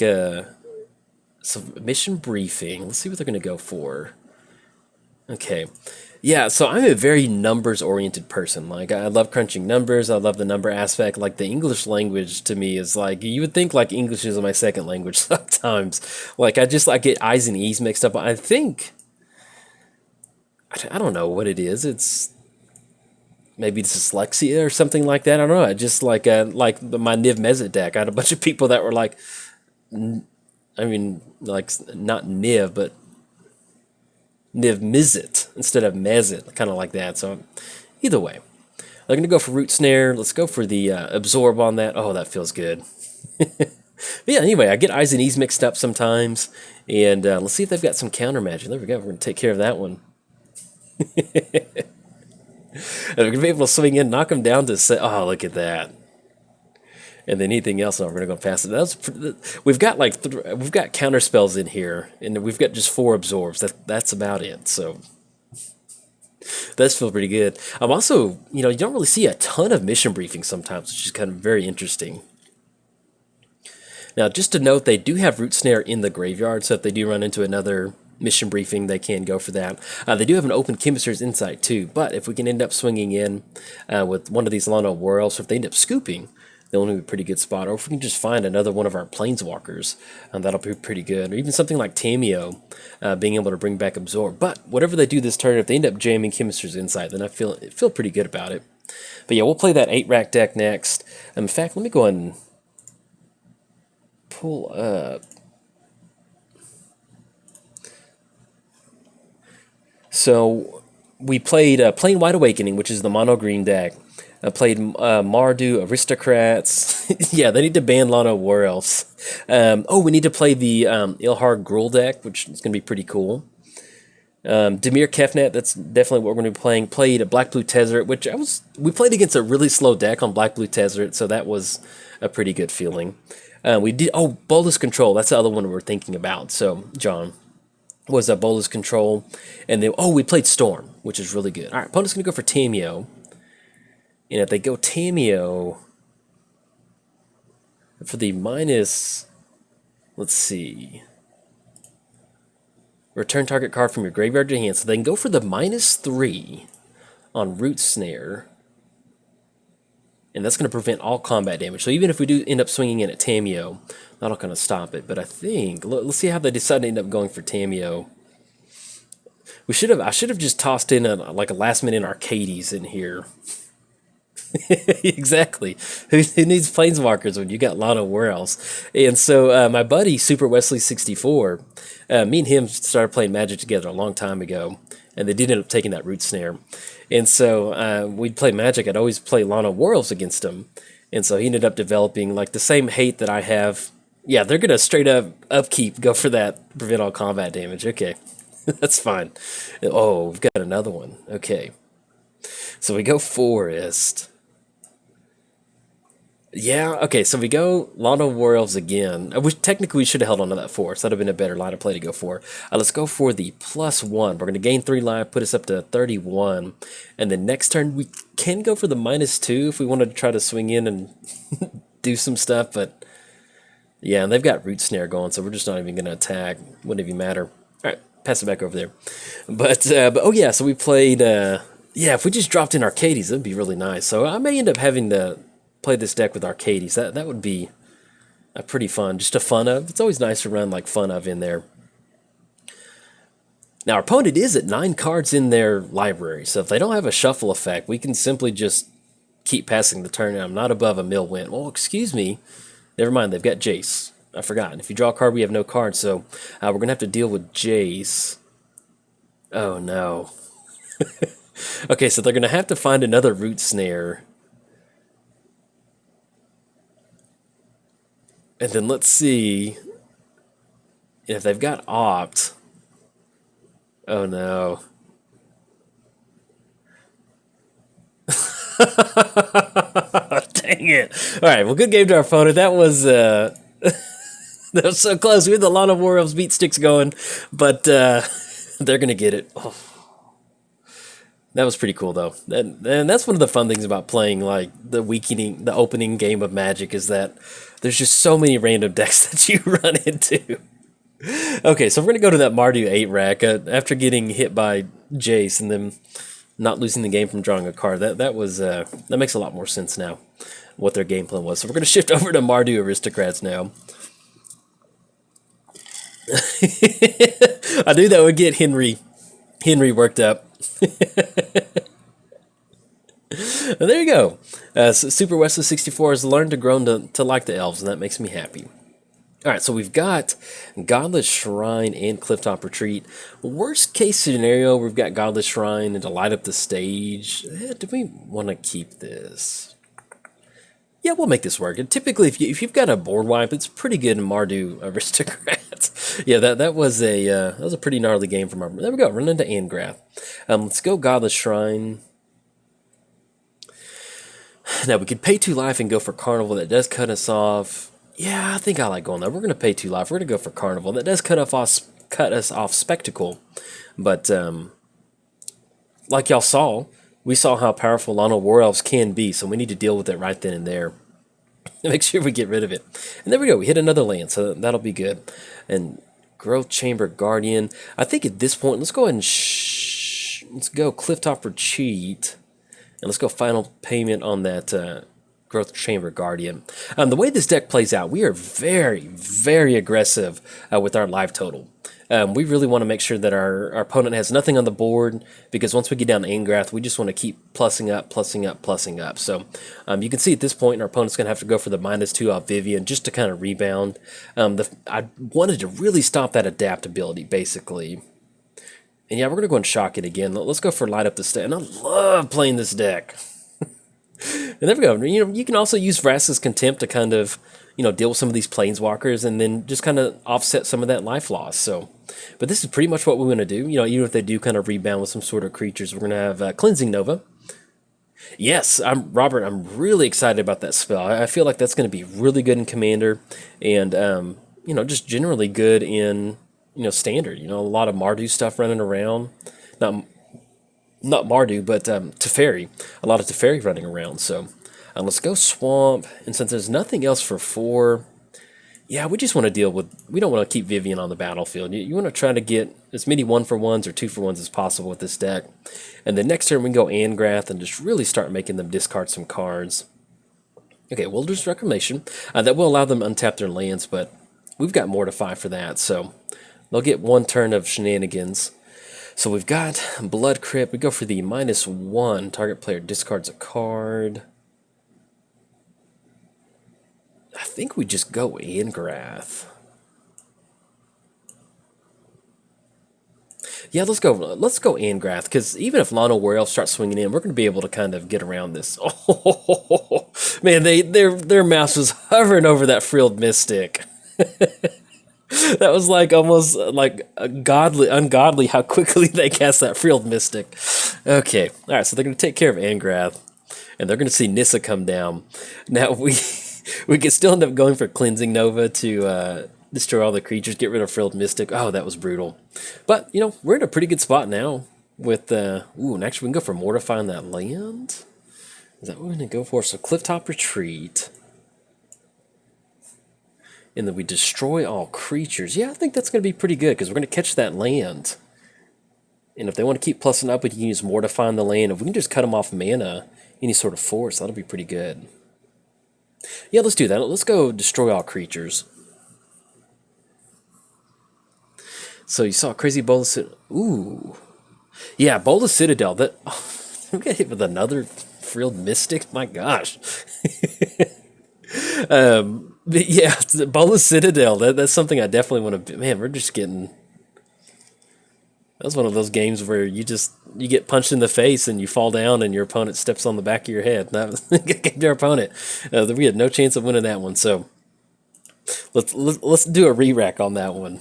So mission briefing. Let's see what they're going to go for. Okay. Yeah, so I'm a very numbers oriented person. Like I love crunching numbers. I love the number aspect. Like the English language to me is like you would think like English is my second language sometimes. Like I just like get I's and E's mixed up. I think I don't know what it is. It's maybe dyslexia or something like that. I don't know. I just like my Niv Mizzet deck. I had a bunch of people that were like, I mean, like not Niv, but Niv Mizzet instead of Mezit, kind of like that. So either way, I'm gonna go for Root Snare. Let's go for the Absorb on that. Oh, that feels good. But yeah, anyway, I get I's and E's mixed up sometimes, and let's see if they've got some counter magic. There we go. We're gonna take care of that one. And we're gonna be able to swing in, knock them down to say, oh, look at that. And then anything else, no, we're gonna go past it. We've got like we've got counter spells in here, and we've got just 4 absorbs. That's about it. So that's feel pretty good. I'm also, you know, you don't really see a ton of mission briefings sometimes, which is kind of very interesting. Now, just to note, they do have Root Snare in the graveyard, so if they do run into another mission briefing, they can go for that. They do have an open Chemist's Insight too, but if we can end up swinging in with one of these Lana Worlds, so if they end up scooping, they'll only be a pretty good spot. Or if we can just find another one of our Planeswalkers, that'll be pretty good. Or even something like Tameo, being able to bring back Absorb. But whatever they do this turn, if they end up jamming Chemist's Insight, then I feel pretty good about it. But yeah, we'll play that 8-rack deck next. In fact, let me go ahead and pull up. So we played Plain White Awakening, which is the mono green deck. I played Mardu Aristocrats. Yeah, they need to ban Lana Worlds. Oh, we need to play the Ilhar Gruul deck, which is going to be pretty cool. Dimir Kefnet, that's definitely what we're going to be playing. Played a Black Blue Tezzeret, which we played against a really slow deck on Black Blue Tezzeret, so that was a pretty good feeling. We did Bolas Control. That's the other one we're thinking about. So John was a Bolas Control, and then we played Storm, which is really good. All right, opponent's going to go for Tameo, and if they go Tameo for the minus, let's see, return target card from your graveyard to your hand. So they can go for the -3 on Root Snare, and that's going to prevent all combat damage. So even if we do end up swinging in at Tameo, that'll kind of stop it. But I think, let's see how they decide to end up going for Tameo. I should have just tossed in a last minute Arcades in here. Exactly. Who needs Planeswalkers when you got Lana Worlds? And so my buddy Super Wesley 64, me and him started playing Magic together a long time ago, and they did end up taking that Root Snare. And so we'd play Magic. I'd always play Lana Worlds against him, and so he ended up developing like the same hate that I have. Yeah, they're gonna straight up upkeep, go for that, prevent all combat damage. Okay, that's fine. Oh, we've got another one. Okay, so we go Forest. Yeah, okay, so we go Lana Worlds again. Technically, we should have held on to that 4, so that would have been a better line of play to go for. Let's go for the +1. We're going to gain 3 life, put us up to 31. And then next turn, we can go for the -2 if we wanted to try to swing in and do some stuff. But yeah, and they've got Root Snare going, so we're just not even going to attack. Wouldn't even matter. All right, pass it back over there. But oh yeah, so we played... yeah, if we just dropped in Arcades, that'd be really nice. So I may end up having to play this deck with Arcades. That would be a pretty fun, just a fun of. It's always nice to run like fun of in there. Now our opponent is at 9 cards in their library, so if they don't have a shuffle effect, we can simply just keep passing the turn. I'm not above a mill win. Well, excuse me. Never mind, they've got Jace. I forgot. If you draw a card, we have no cards, so we're going to have to deal with Jace. Oh, no. Okay, so they're going to have to find another Root Snare. And then let's see if they've got Opt. Oh, no. Dang it. All right, well, good game to our opponent. That was that was so close. We had the Lana Worlds beat sticks going, but they're going to get it. Oh. That was pretty cool, though. And that's one of the fun things about playing like the opening game of Magic is that there's just so many random decks that you run into. Okay, so we're going to go to that Mardu 8 rack. After getting hit by Jace and them not losing the game from drawing a card. That makes a lot more sense now, what their game plan was. So we're going to shift over to Mardu Aristocrats now. I knew that would get Henry worked up. There you go. Super Wesley 64 has learned to grow to like the elves, and that makes me happy. Alright, so we've got Godless Shrine and Clifftop Retreat. Worst case scenario, we've got Godless Shrine and to light up the stage. Do we want to keep this? Yeah, we'll make this work. And typically, if you've got a board wipe, it's pretty good in Mardu Aristocrats. Yeah, that was a pretty gnarly game from our. There we go. Run into Angrath. Let's go Godless Shrine. Now we could pay 2 life and go for Carnival. That does cut us off. Yeah, I think I like going there. We're going to pay 2 life. We're going to go for Carnival. That does cut us off Spectacle. But, like y'all saw, we saw how powerful Lionel War Elves can be, so we need to deal with it right then and there. Make sure we get rid of it. And there we go. We hit another land, so that'll be good. And Growth Chamber Guardian. I think at this point, let's go ahead and let's go Clifftop Retreat. And let's go Final Payment on that Growth Chamber Guardian. The way this deck plays out, we are very, very aggressive with our life total. We really want to make sure that our opponent has nothing on the board, because once we get down to Angrath, we just want to keep plussing up, plussing up, plussing up. So you can see at this point, our opponent's going to have to go for the -2 off Vivian just to kind of rebound. I wanted to really stop that adaptability, basically. And yeah, we're going to go and shock it again. Let's go for Light Up the Stage. And I love playing this deck. And there we go. You know, you can also use Vraska's Contempt to kind of, deal with some of these Planeswalkers and then just kind of offset some of that life loss. So, but this is pretty much what we're going to do. Even if they do kind of rebound with some sort of creatures, we're going to have Cleansing Nova. Yes, Robert, I'm really excited about that spell. I feel like that's going to be really good in Commander and, just generally good in, Standard. A lot of Mardu stuff running around. Not Mardu, but Teferi. A lot of Teferi running around. So let's go Swamp. And since there's nothing else for 4, yeah, we just want to deal with... We don't want to keep Vivian on the battlefield. You want to try to get as many 1-for-1s or 2-for-1s as possible with this deck. And the next turn we can go Angrath and just really start making them discard some cards. Okay, Wilderness Reclamation. That will allow them to untap their lands, but we've got Mortify for that. So they'll get 1 turn of shenanigans. So we've got Blood Crypt. We go for the -1. Target player discards a card. I think we just go Angrath. Yeah, let's go Angrath, because even if Lionel War Elf starts swinging in, we're going to be able to kind of get around this. Oh, man, their mouse was hovering over that Frilled Mystic. That was like almost like ungodly how quickly they cast that Frilled Mystic. Okay, all right, so they're going to take care of Angrath, and they're going to see Nissa come down. Now we could still end up going for Cleansing Nova to destroy all the creatures, get rid of Frilled Mystic. Oh, that was brutal. But we're in a pretty good spot now with and actually we can go for Mortifying that land. Is that what we're going to go for? So Clifftop Retreat. And then we destroy all creatures. Yeah, I think that's going to be pretty good, because we're going to catch that land. And if they want to keep plussing up, we can use Mortifying the land. If we can just cut them off mana, any sort of force, that'll be pretty good. Yeah, let's do that. Let's go destroy all creatures. So you saw Crazy Bolas. Ooh. Yeah, Bolas Citadel. We got hit with another Frilled Mystic? My gosh. But yeah, Bolas Citadel, that's something I definitely want to... Man, we're just getting... That's one of those games where you get punched in the face and you fall down and your opponent steps on the back of your head. That their opponent. We had no chance of winning that one, so let's do a re-rack on that one.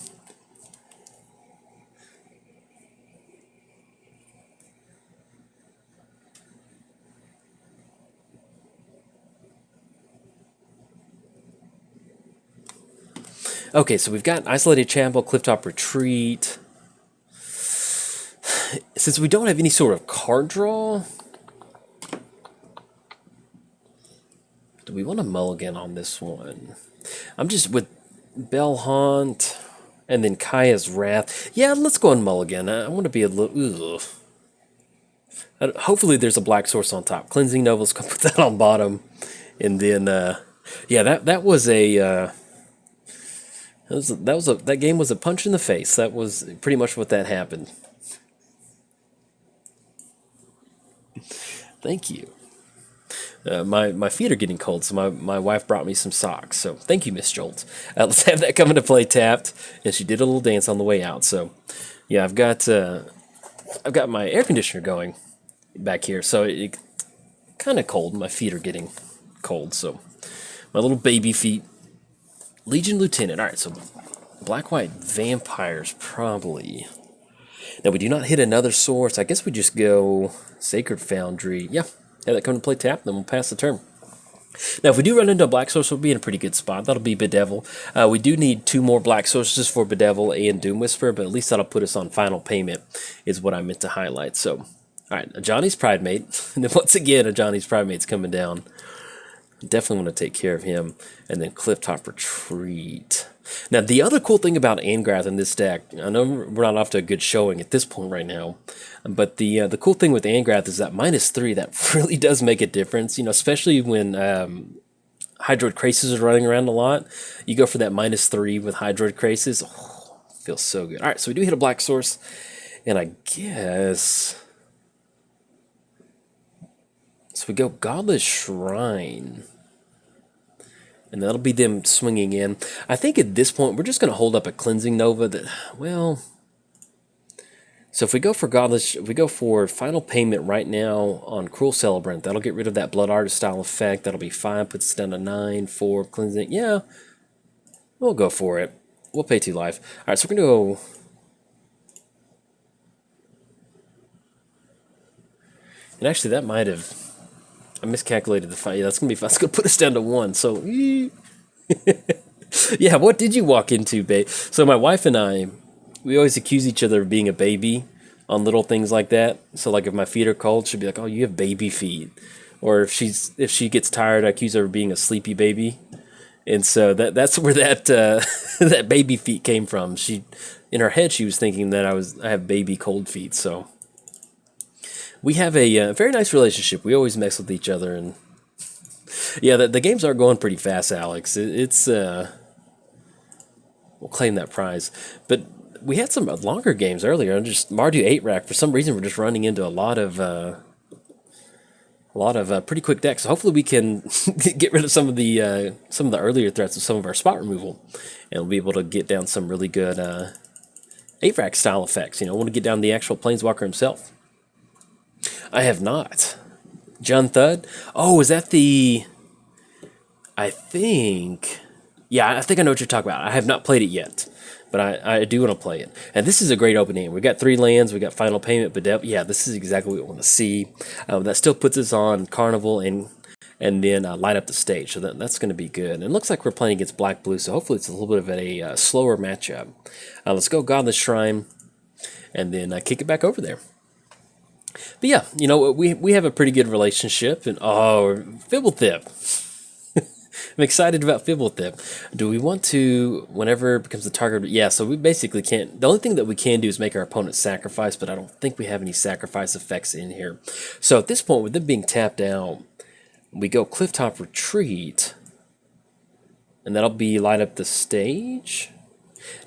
Okay, so we've got Isolated Chapel, Clifftop Retreat. Since we don't have any sort of card draw, do we want to mulligan on this one? I'm just with Bell Haunt and then Kaya's Wrath. Yeah, let's go on mulligan. I want to be a little... Ugh. Hopefully there's a black source on top. Cleansing Nova's gonna put that on bottom, and then yeah, that was a that game was a punch in the face. That was pretty much what that happened. Thank you. My feet are getting cold, so my wife brought me some socks. So thank you, Miss Jolt. Let's have that come into play tapped, and she did a little dance on the way out. So yeah, I've got my air conditioner going back here, so it kind of cold. My feet are getting cold, so my little baby feet. Legion Lieutenant. All right, so black-white vampires probably. Now we do not hit another source. I guess we just go Sacred Foundry. Yeah, have that come to play tap, then we'll pass the turn. Now, if we do run into a black source, we'll be in a pretty good spot. That'll be Bedevil. We do need 2 more black sources for Bedevil and Doom Whisper, but at least that'll put us on final payment, is what I meant to highlight. So, all right, a Johnny's Pride Mate. And then once again, a Johnny's Pride Mate's coming down. Definitely want to take care of him. And then Clifftop Retreat. Now, the other cool thing about Angrath in this deck, I know we're not off to a good showing at this point right now, but the cool thing with Angrath is that -3, that really does make a difference, you know, especially when Hydroid Craces are running around a lot. You go for that -3 with Hydroid Craces. Oh, feels so good. All right, so we do hit a black source, and I guess... So we go Godless Shrine. And that'll be them swinging in. I think at this point, we're just going to hold up a Cleansing Nova that, well... So if we go for Godless, if we go for Final Payment right now on Cruel Celebrant, that'll get rid of that Blood Artist style effect. That'll be 5, puts us down to 9, 4, Cleansing. Yeah, we'll go for it. We'll pay 2 life. All right, so we're going to go... And actually, that might have... I miscalculated the fight. Yeah, that's gonna be fun. It's gonna put us down to 1. So, yeah. What did you walk into, babe? So my wife and I, we always accuse each other of being a baby on little things like that. So, like if my feet are cold, she'll be like, "Oh, you have baby feet," or if she gets tired, I accuse her of being a sleepy baby. And so that's where that that baby feet came from. She, in her head, she was thinking that I have baby cold feet. So. We have a very nice relationship. We always mess with each other, and yeah, the games are going pretty fast, Alex. It's we'll claim that prize. But we had some longer games earlier. Just Mardu 8 Rack. For some reason, we're just running into a lot of pretty quick decks. So hopefully, we can get rid of some of the earlier threats of some of our spot removal, and we'll be able to get down some really good 8 Rack style effects. You know, want to get down the actual Planeswalker himself. I have not. John Thud? Oh, is that the... I think... Yeah, I think I know what you're talking about. I have not played it yet, but I do want to play it. And this is a great opening. We got 3 lands, we got Final Payment, but yeah, this is exactly what we want to see. That still puts us on Carnival and then light up the stage, so that's going to be good. And it looks like we're playing against Black-Blue, so hopefully it's a little bit of a slower matchup. Let's go Godless Shrine, and then kick it back over there. But yeah, you know, we have a pretty good relationship, and oh, Fibblethip. I'm excited about Fibblethip. Do we want to, whenever it becomes a target, yeah, so we basically can't, the only thing that we can do is make our opponent sacrifice, but I don't think we have any sacrifice effects in here. So at this point, with them being tapped out, we go Clifftop Retreat, and that'll be light up the stage.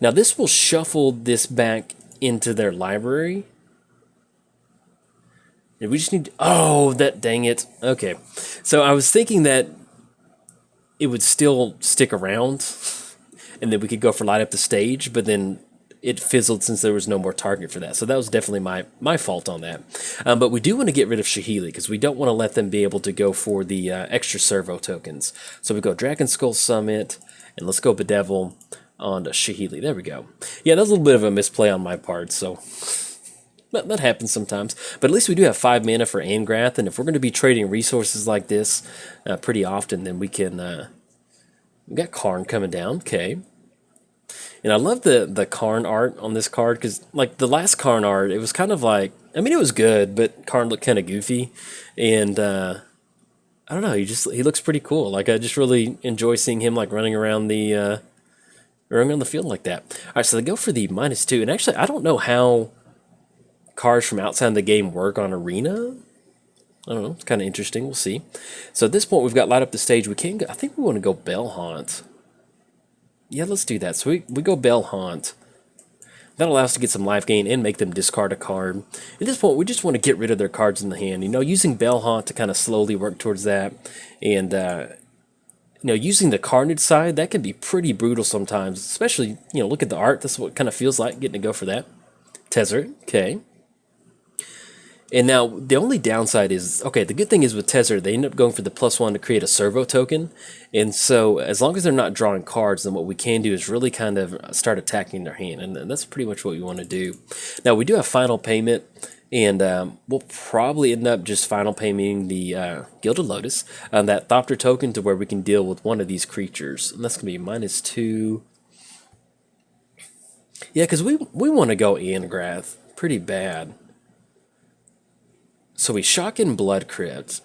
Now this will shuffle this back into their library. We just need to, oh, that, dang it. Okay. So I was thinking that it would still stick around and then we could go for light up the stage, but then it fizzled since there was no more target for that. So that was definitely my fault on that. But we do want to get rid of Shahili because we don't want to let them be able to go for the extra servo tokens. So we go Dragon Skull Summit, and let's go Bedevil on to Shahili. There we go. Yeah, that was a little bit of a misplay on my part, so... That happens sometimes, but at least we do have 5 mana for Angrath, and if we're going to be trading resources like this pretty often, then we can... we got Karn coming down, okay. And I love the Karn art on this card, because like the last Karn art, it was kind of like... I mean, it was good, but Karn looked kind of goofy, and I don't know, he looks pretty cool. Like, I just really enjoy seeing him like running around the field like that. All right, so they go for the -2, and actually, I don't know how cards from outside the game work on Arena. I don't know. It's kind of interesting. We'll see. So at this point, we've got light up the stage. We can go, I think we want to go Bell Haunt. Yeah, let's do that. So we go Bell Haunt. That'll allow us to get some life gain and make them discard a card. At this point, we just want to get rid of their cards in the hand. You know, using Bell Haunt to kind of slowly work towards that. And, you know, using the Carnage side, that can be pretty brutal sometimes. Especially, you know, look at the art. That's what it kind of feels like, getting to go for that. Tezzeret, okay. And now, the only downside is, okay, the good thing is with Tezzeret, they end up going for the +1 to create a servo token. And so, as long as they're not drawing cards, then what we can do is really kind of start attacking their hand. And that's pretty much what we want to do. Now, we do have final payment, and we'll probably end up just final paying the Gilded Lotus, that Thopter token, to where we can deal with one of these creatures. And that's going to be -2. Yeah, because we want to go Angrath pretty bad. So we shock in Blood Crypt,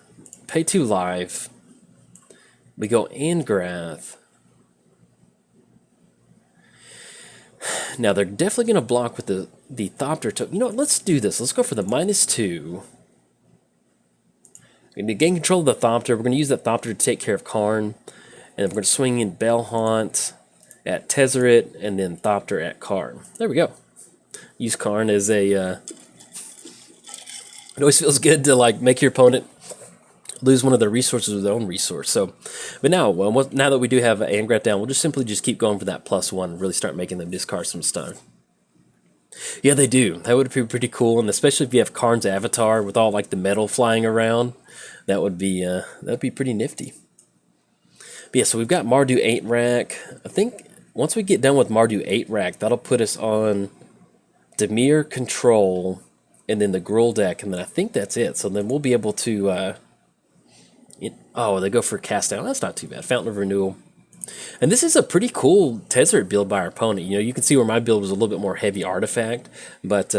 pay 2 life, we go Angrath. Now they're definitely going to block with the Thopter token. You know what, let's do this. Let's go for the -2. We're going to gain control of the Thopter. We're going to use that Thopter to take care of Karn. And we're going to swing in Bell Haunt at Tezzeret, and then Thopter at Karn. There we go. Use Karn as a... It always feels good to like make your opponent lose one of their resources with their own resource. So, but now, well, now that we do have Angrath down, we'll just simply just keep going for that +1 and really start making them discard some stuff. Yeah, they do. That would be pretty cool, and especially if you have Karn's avatar with all like the metal flying around, that would be pretty nifty. But yeah, so we've got Mardu 8 Rack. I think once we get done with Mardu 8 Rack, that'll put us on Dimir Control. And then the Gruul deck, and then I think that's it. So then we'll be able to... oh, they go for Cast Down. That's not too bad. Fountain of Renewal. And this is a pretty cool Tezzeret build by our opponent. You know, you can see where my build was a little bit more heavy artifact, but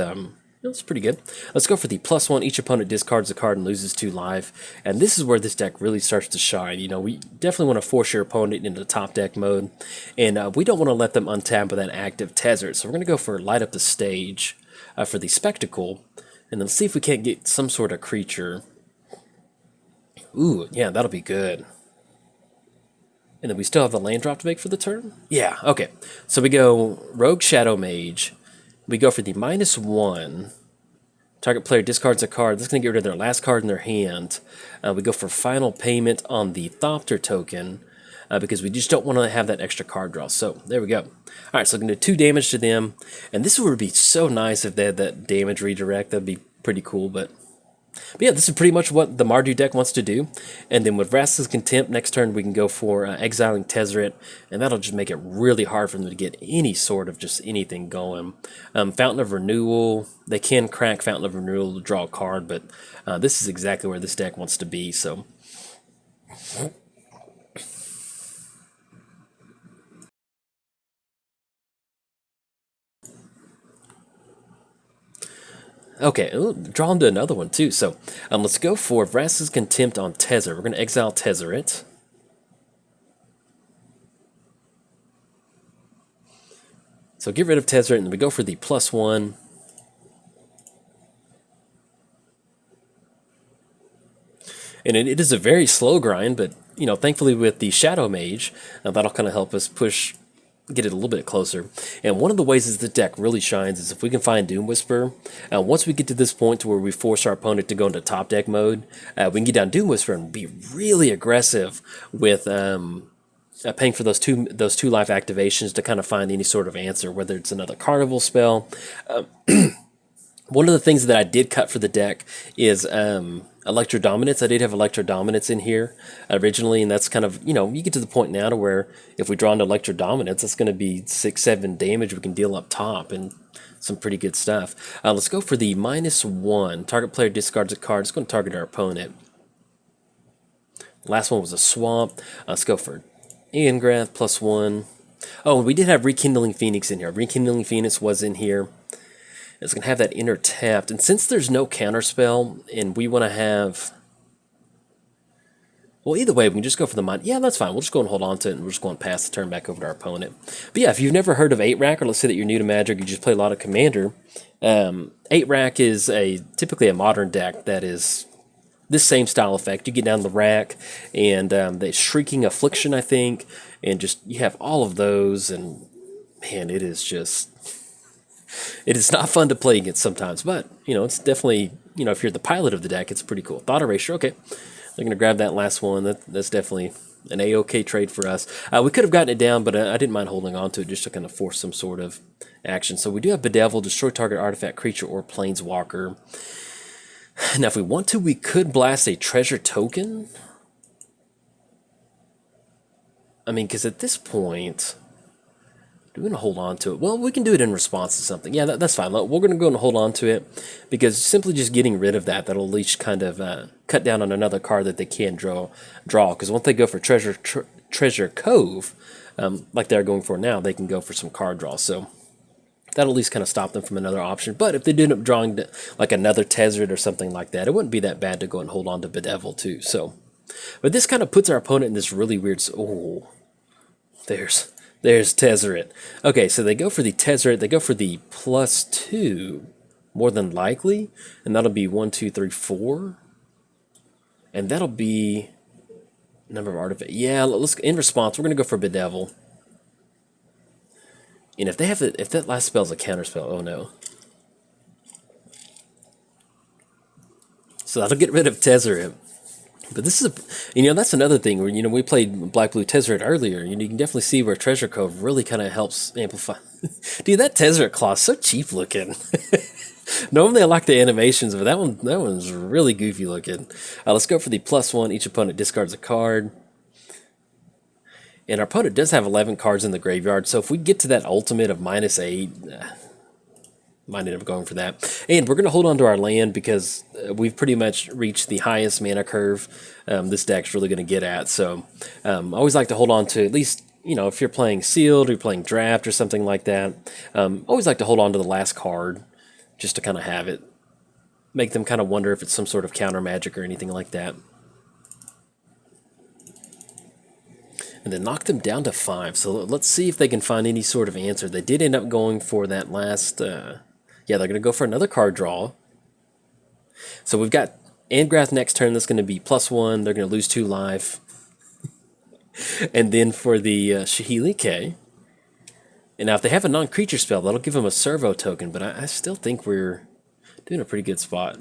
it's pretty good. Let's go for the +1. Each opponent discards a card and loses 2 life. And this is where this deck really starts to shine. You know, we definitely want to force your opponent into top deck mode, and we don't want to let them untap with that active Tezzeret. So we're going to go for Light Up the Stage for the Spectacle. And then see if we can't get some sort of creature. Ooh, yeah, that'll be good. And then we still have the land drop to make for the turn? Yeah, okay. So we go Rogue Shadow Mage. We go for the -1. Target player discards a card. That's going to get rid of their last card in their hand. We go for final payment on the Thopter token. Because we just don't want to have that extra card draw. So, there we go. Alright, so I'm going to do 2 damage to them. And this would be so nice if they had that damage redirect. That'd be pretty cool. But yeah, this is pretty much what the Mardu deck wants to do. And then with Vraska's Contempt, next turn we can go for exiling Tezzeret. And that'll just make it really hard for them to get any sort of just anything going. Fountain of Renewal. They can crack Fountain of Renewal to draw a card. But this is exactly where this deck wants to be. So... Okay, draw into another one too. So let's go for Vraska's Contempt on Tezzeret. We're going to exile Tezzeret. So get rid of Tezzeret, and then we go for the +1. And it is a very slow grind, but you know, thankfully with the Shadow Mage, that'll kind of help us get it a little bit closer. And one of the ways that the deck really shines is if we can find Doom Whisper. Once we get to this point to where we force our opponent to go into top deck mode, we can get down Doom Whisper and be really aggressive with paying for those two life activations to kind of find any sort of answer, whether it's another Carnival spell. One of the things that I did cut for the deck is Electro Dominance. I did have Electro Dominance in here originally, and that's kind of, you know, you get to the point now to where if we draw into Electro Dominance, that's going to be 6-7 damage we can deal up top, and some pretty good stuff. Let's go for the -1. Target player discards a card. It's going to target our opponent. Last one was a Swamp. Let's go for Angrath +1. Oh, we did have Rekindling Phoenix in here. Rekindling Phoenix was in here. It's going to have that inner tapped. And since there's no counterspell, and we want to have... Well, either way, we can just go for the mind. Yeah, that's fine. We'll just go and hold on to it, and we're just going to pass the turn back over to our opponent. But yeah, if you've never heard of 8 Rack, or let's say that you're new to Magic, you just play a lot of Commander, 8 Rack is typically a modern deck that is this same style effect. You get down the rack, and the Shrieking Affliction, I think, and just you have all of those, and man, it is not fun to play against sometimes, but it's definitely, if you're the pilot of the deck, it's pretty cool. Thought Erasure, okay. They're going to grab that last one. That's definitely an A-OK trade for us. We could have gotten it down, but I didn't mind holding on to it just to kind of force some sort of action. So we do have Bedevil, destroy target artifact, creature, or planeswalker. Now, if we want to, we could blast a treasure token. I mean, because at this point, we're going to hold on to it. Well, we can do it in response to something. Yeah, that's fine. We're going to go and hold on to it, because simply just getting rid of that'll at least kind of cut down on another card that they can draw. Because once they go for Treasure Cove, like they're going for now, they can go for some card draw. So that'll at least kind of stop them from another option. But if they do end up drawing like another Tezzeret or something like that, it wouldn't be that bad to go and hold on to Bedevil too. So, but this kind of puts our opponent in this really weird... Oh, there's Tezzeret. Okay, so they go for the Tezzeret. They go for the +2, more than likely. And that'll be 1, 2, 3, 4. And that'll be number of artifacts. Yeah, in response, we're going to go for Bedevil. And if that last spell's a counter spell, oh no. So that'll get rid of Tezzeret. But this is that's another thing where, we played Black-Blue Tezzeret earlier. You can definitely see where Treasure Cove really kind of helps amplify. Dude, that Tezzeret claw is so cheap looking. Normally I like the animations, but that one's really goofy looking. Let's go for the +1. Each opponent discards a card. And our opponent does have 11 cards in the graveyard, so if we get to that ultimate of -8... might end up going for that. And we're going to hold on to our land because we've pretty much reached the highest mana curve this deck's really going to get at. So I always like to hold on to, at least, if you're playing Sealed or you're playing Draft or something like that, always like to hold on to the last card just to kind of have it. Make them kind of wonder if it's some sort of counter magic or anything like that. And then knock them down to 5. So let's see if they can find any sort of answer. They did end up going for that last... yeah, they're going to go for another card draw. So we've got Angrath next turn. That's going to be +1. They're going to lose 2 life. And then for the Shihili K. And now if they have a non-creature spell, that'll give them a servo token. But I still think we're doing a pretty good spot.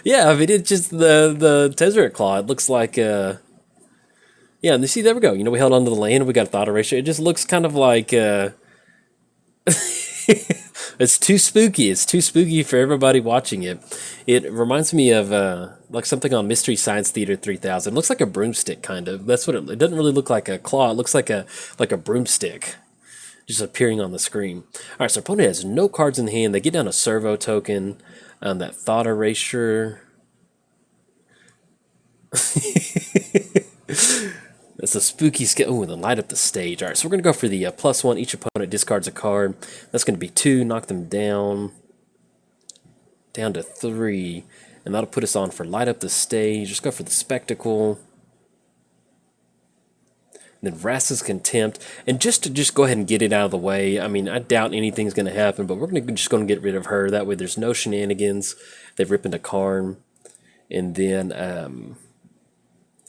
Yeah, I mean, it's just the Tezzeret Claw. It looks like... yeah, and you see, there we go. We held on to the land. We got a Thought Erasure. It just looks kind of like... It's too spooky. It's too spooky for everybody watching it. It reminds me of like something on Mystery Science Theater 3000. It looks like a broomstick, kind of. That's what it doesn't really look like a claw. It looks like a broomstick just appearing on the screen. All right, so opponent has no cards in hand. They get down a servo token. That Thought Erasure. That's a spooky skill. Oh, and then light up the stage. All right, so we're going to go for the +1. Each opponent discards a card. That's going to be 2. Knock them down to 3. And that'll put us on for light up the stage. Just go for the Spectacle. And then Vraska's Contempt. And just to go ahead and get it out of the way, I mean, I doubt anything's going to happen, but we're just going to get rid of her. That way there's no shenanigans. They rip into Karn. And then...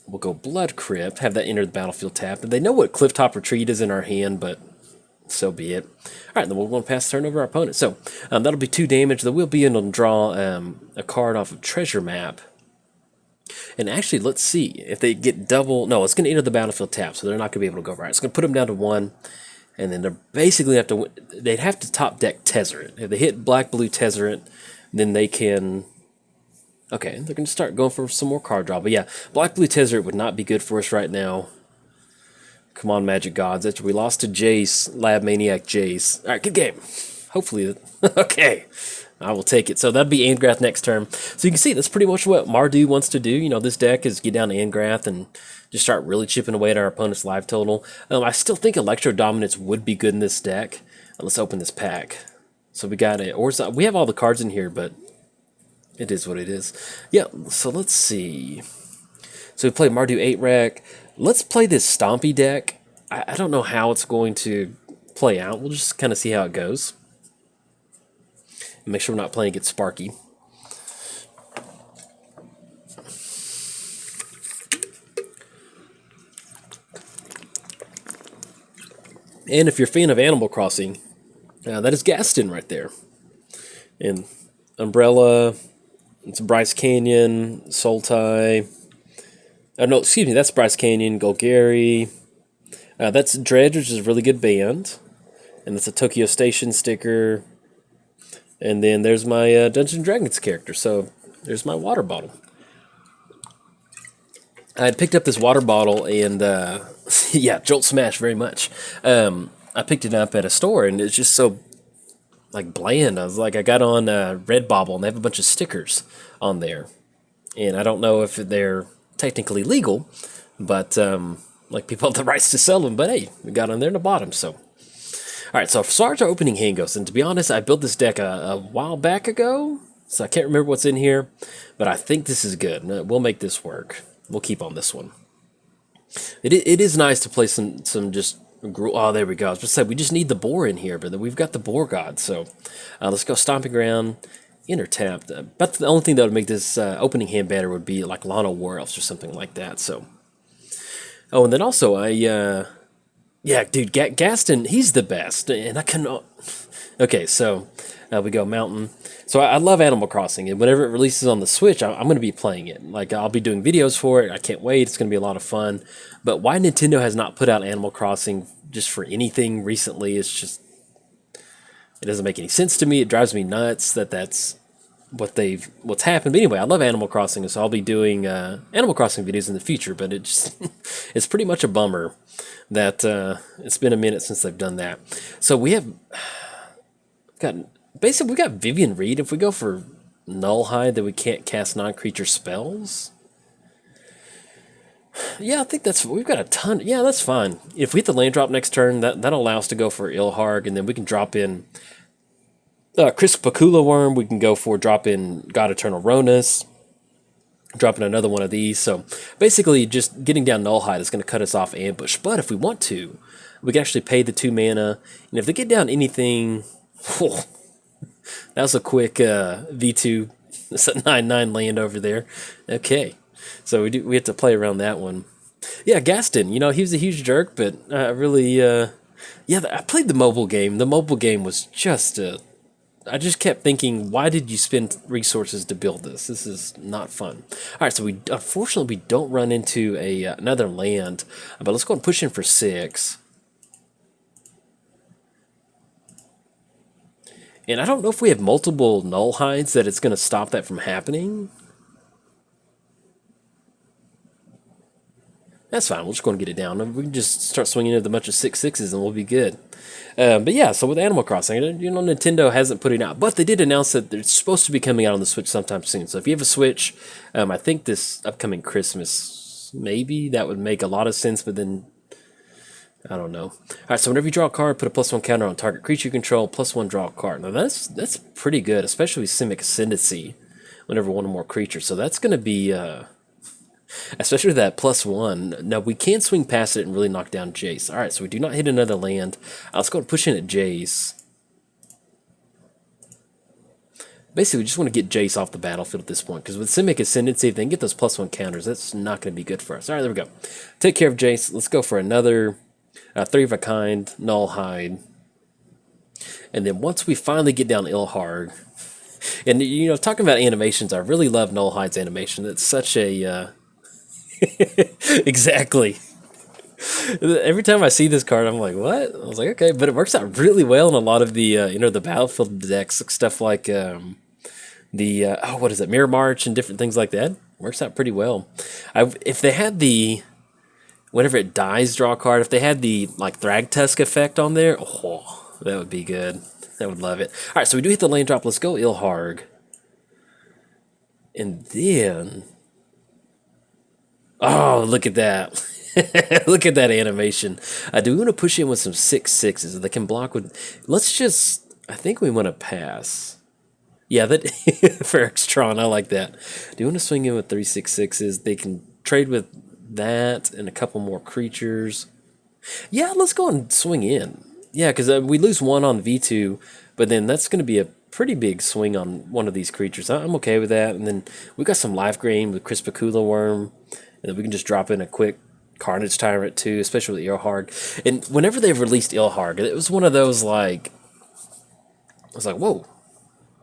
we'll go Blood Crypt, have that enter the battlefield tap. And they know what Clifftop Retreat is in our hand, but so be it. All right, then we'll go and pass the turn over our opponent. So that'll be 2 damage. Then we'll be able to draw a card off of Treasure Map. And actually, let's see if they get double. No, it's going to enter the battlefield tap, so they're not going to be able to go right. It's going to put them down to 1. And then they're basically they'd have to top deck Tezzeret. If they hit Black-Blue Tezzeret, then they can... Okay, they're going to start going for some more card draw. But yeah, Black-Blue Tezzeret would not be good for us right now. Come on, Magic Gods. After we lost to Jace, Lab Maniac Jace. All right, good game. Hopefully, okay, I will take it. So that'd be Angrath next turn. So you can see that's pretty much what Mardu wants to do. This deck is get down to Angrath and just start really chipping away at our opponent's life total. I still think Electro Dominance would be good in this deck. Let's open this pack. So we got it. We have all the cards in here, but... it is what it is. Yeah, so let's see. So we play Mardu 8 Rack. Let's play this Stompy deck. I don't know how it's going to play out. We'll just kind of see how it goes. Make sure we're not playing against Sparky. And if you're a fan of Animal Crossing, that is Gaston right there. And Umbrella, it's Bryce Canyon, Sultai. No, excuse me, that's Bryce Canyon, Golgari. That's Dredge, which is a really good band. And that's a Tokyo Station sticker. And then there's my Dungeons & Dragons character. So there's my water bottle. I had picked up this water bottle and, yeah, Jolt Smash very much. I picked it up at a store and it's just so, like, bland. I was like, I got on Redbubble and they have a bunch of stickers on there. And I don't know if they're technically legal, but, like, people have the rights to sell them. But, hey, we got on there in the bottom, so. All right, so as far as our opening hand goes, and to be honest, I built this deck a while back ago, so I can't remember what's in here, but I think this is good. We'll make this work. We'll keep on this one. It is nice to play some just... Oh, there we go. I was just saying, we just need the boar in here, but we've got the boar god, so let's go Stomping Ground, enter tapped. But the only thing that would make this opening hand better would be like Lana War Elves or something like that, so... Oh, and then also, yeah, dude, Gaston, he's the best, and I cannot... Okay, so we go Mountain. So I love Animal Crossing, and whenever it releases on the Switch, I'm going to be playing it. Like, I'll be doing videos for it. I can't wait. It's going to be a lot of fun. But why Nintendo has not put out Animal Crossing just for anything recently, it's just... It doesn't make any sense to me. It drives me nuts that that's what's happened. But anyway, I love Animal Crossing, so I'll be doing Animal Crossing videos in the future, but it just... it's pretty much a bummer that it's been a minute since they've done that. So we have... Basically, we got Vivian Reed. If we go for Nullhide, then we can't cast non-creature spells. Yeah, I think we've got a ton. Yeah, that's fine. If we hit the land drop next turn, that'll allow us to go for Ilharg, and then we can drop in Chris Pakula Worm. We can go for drop in God Eternal Ronus, drop in another one of these. So basically, just getting down Nullhide is going to cut us off ambush. But if we want to, we can actually pay the 2 mana, and if they get down anything... Whew, that was a quick V2. It's a 9/9 land over there. Okay, so we have to play around that one. Yeah, Gaston. You know, he was a huge jerk, but really, yeah. I played the mobile game. The mobile game was just. I just kept thinking, why did you spend resources to build this? This is not fun. All right, so we unfortunately we don't run into another land, but let's go and push in for 6. And I don't know if we have multiple null hides that it's going to stop that from happening. That's fine. We're just going to get it down. We can just start swinging into a bunch of 6/6s and we'll be good. But yeah, so with Animal Crossing, you know, Nintendo hasn't put it out. But they did announce that it's supposed to be coming out on the Switch sometime soon. So if you have a Switch, I think this upcoming Christmas, maybe, that would make a lot of sense. But then... I don't know. All right, so whenever you draw a card, put a +1 counter on target creature you control, +1 draw a card. Now that's pretty good, especially with Simic Ascendancy, whenever one or more creatures. So that's going to be, especially with that +1. Now we can swing past it and really knock down Jace. All right, so we do not hit another land. Let's go and push in at Jace. Basically, we just want to get Jace off the battlefield at this point, because with Simic Ascendancy, if they can get those +1 counters, that's not going to be good for us. All right, there we go. Take care of Jace. Let's go for another... 3 of a kind, Nullhide. And then once we finally get down Ilharg, and you know, talking about animations, I really love Nullhide's animation. It's such a exactly. Every time I see this card, I'm like, what? I was like, okay, but it works out really well in a lot of the you know, the battlefield decks, stuff like what is it, Mirror March and different things like that. Works out pretty well. If they had the... Whenever it dies, draw a card. If they had the, like, Thragtusk effect on there, oh, that would be good. I would love it. All right, so we do hit the land drop. Let's go Ilharg. And then... Oh, look at that. Look at that animation. Do we want to push in with some 6/6s that can block with... Let's just... I think we want to pass. Yeah, that for Extron, I like that. Do you want to swing in with 3 6/6s? They can trade with that and a couple more creatures. Yeah, let's go and swing in. Yeah, because we lose one on V2, but then that's going to be a pretty big swing on one of these creatures. I'm okay with that. And then we got some life gain with Crispicula Worm, and then we can just drop in a quick Carnage Tyrant too, especially with Ilharg. And whenever they've released Ilharg, it was one of those like, I was like, whoa,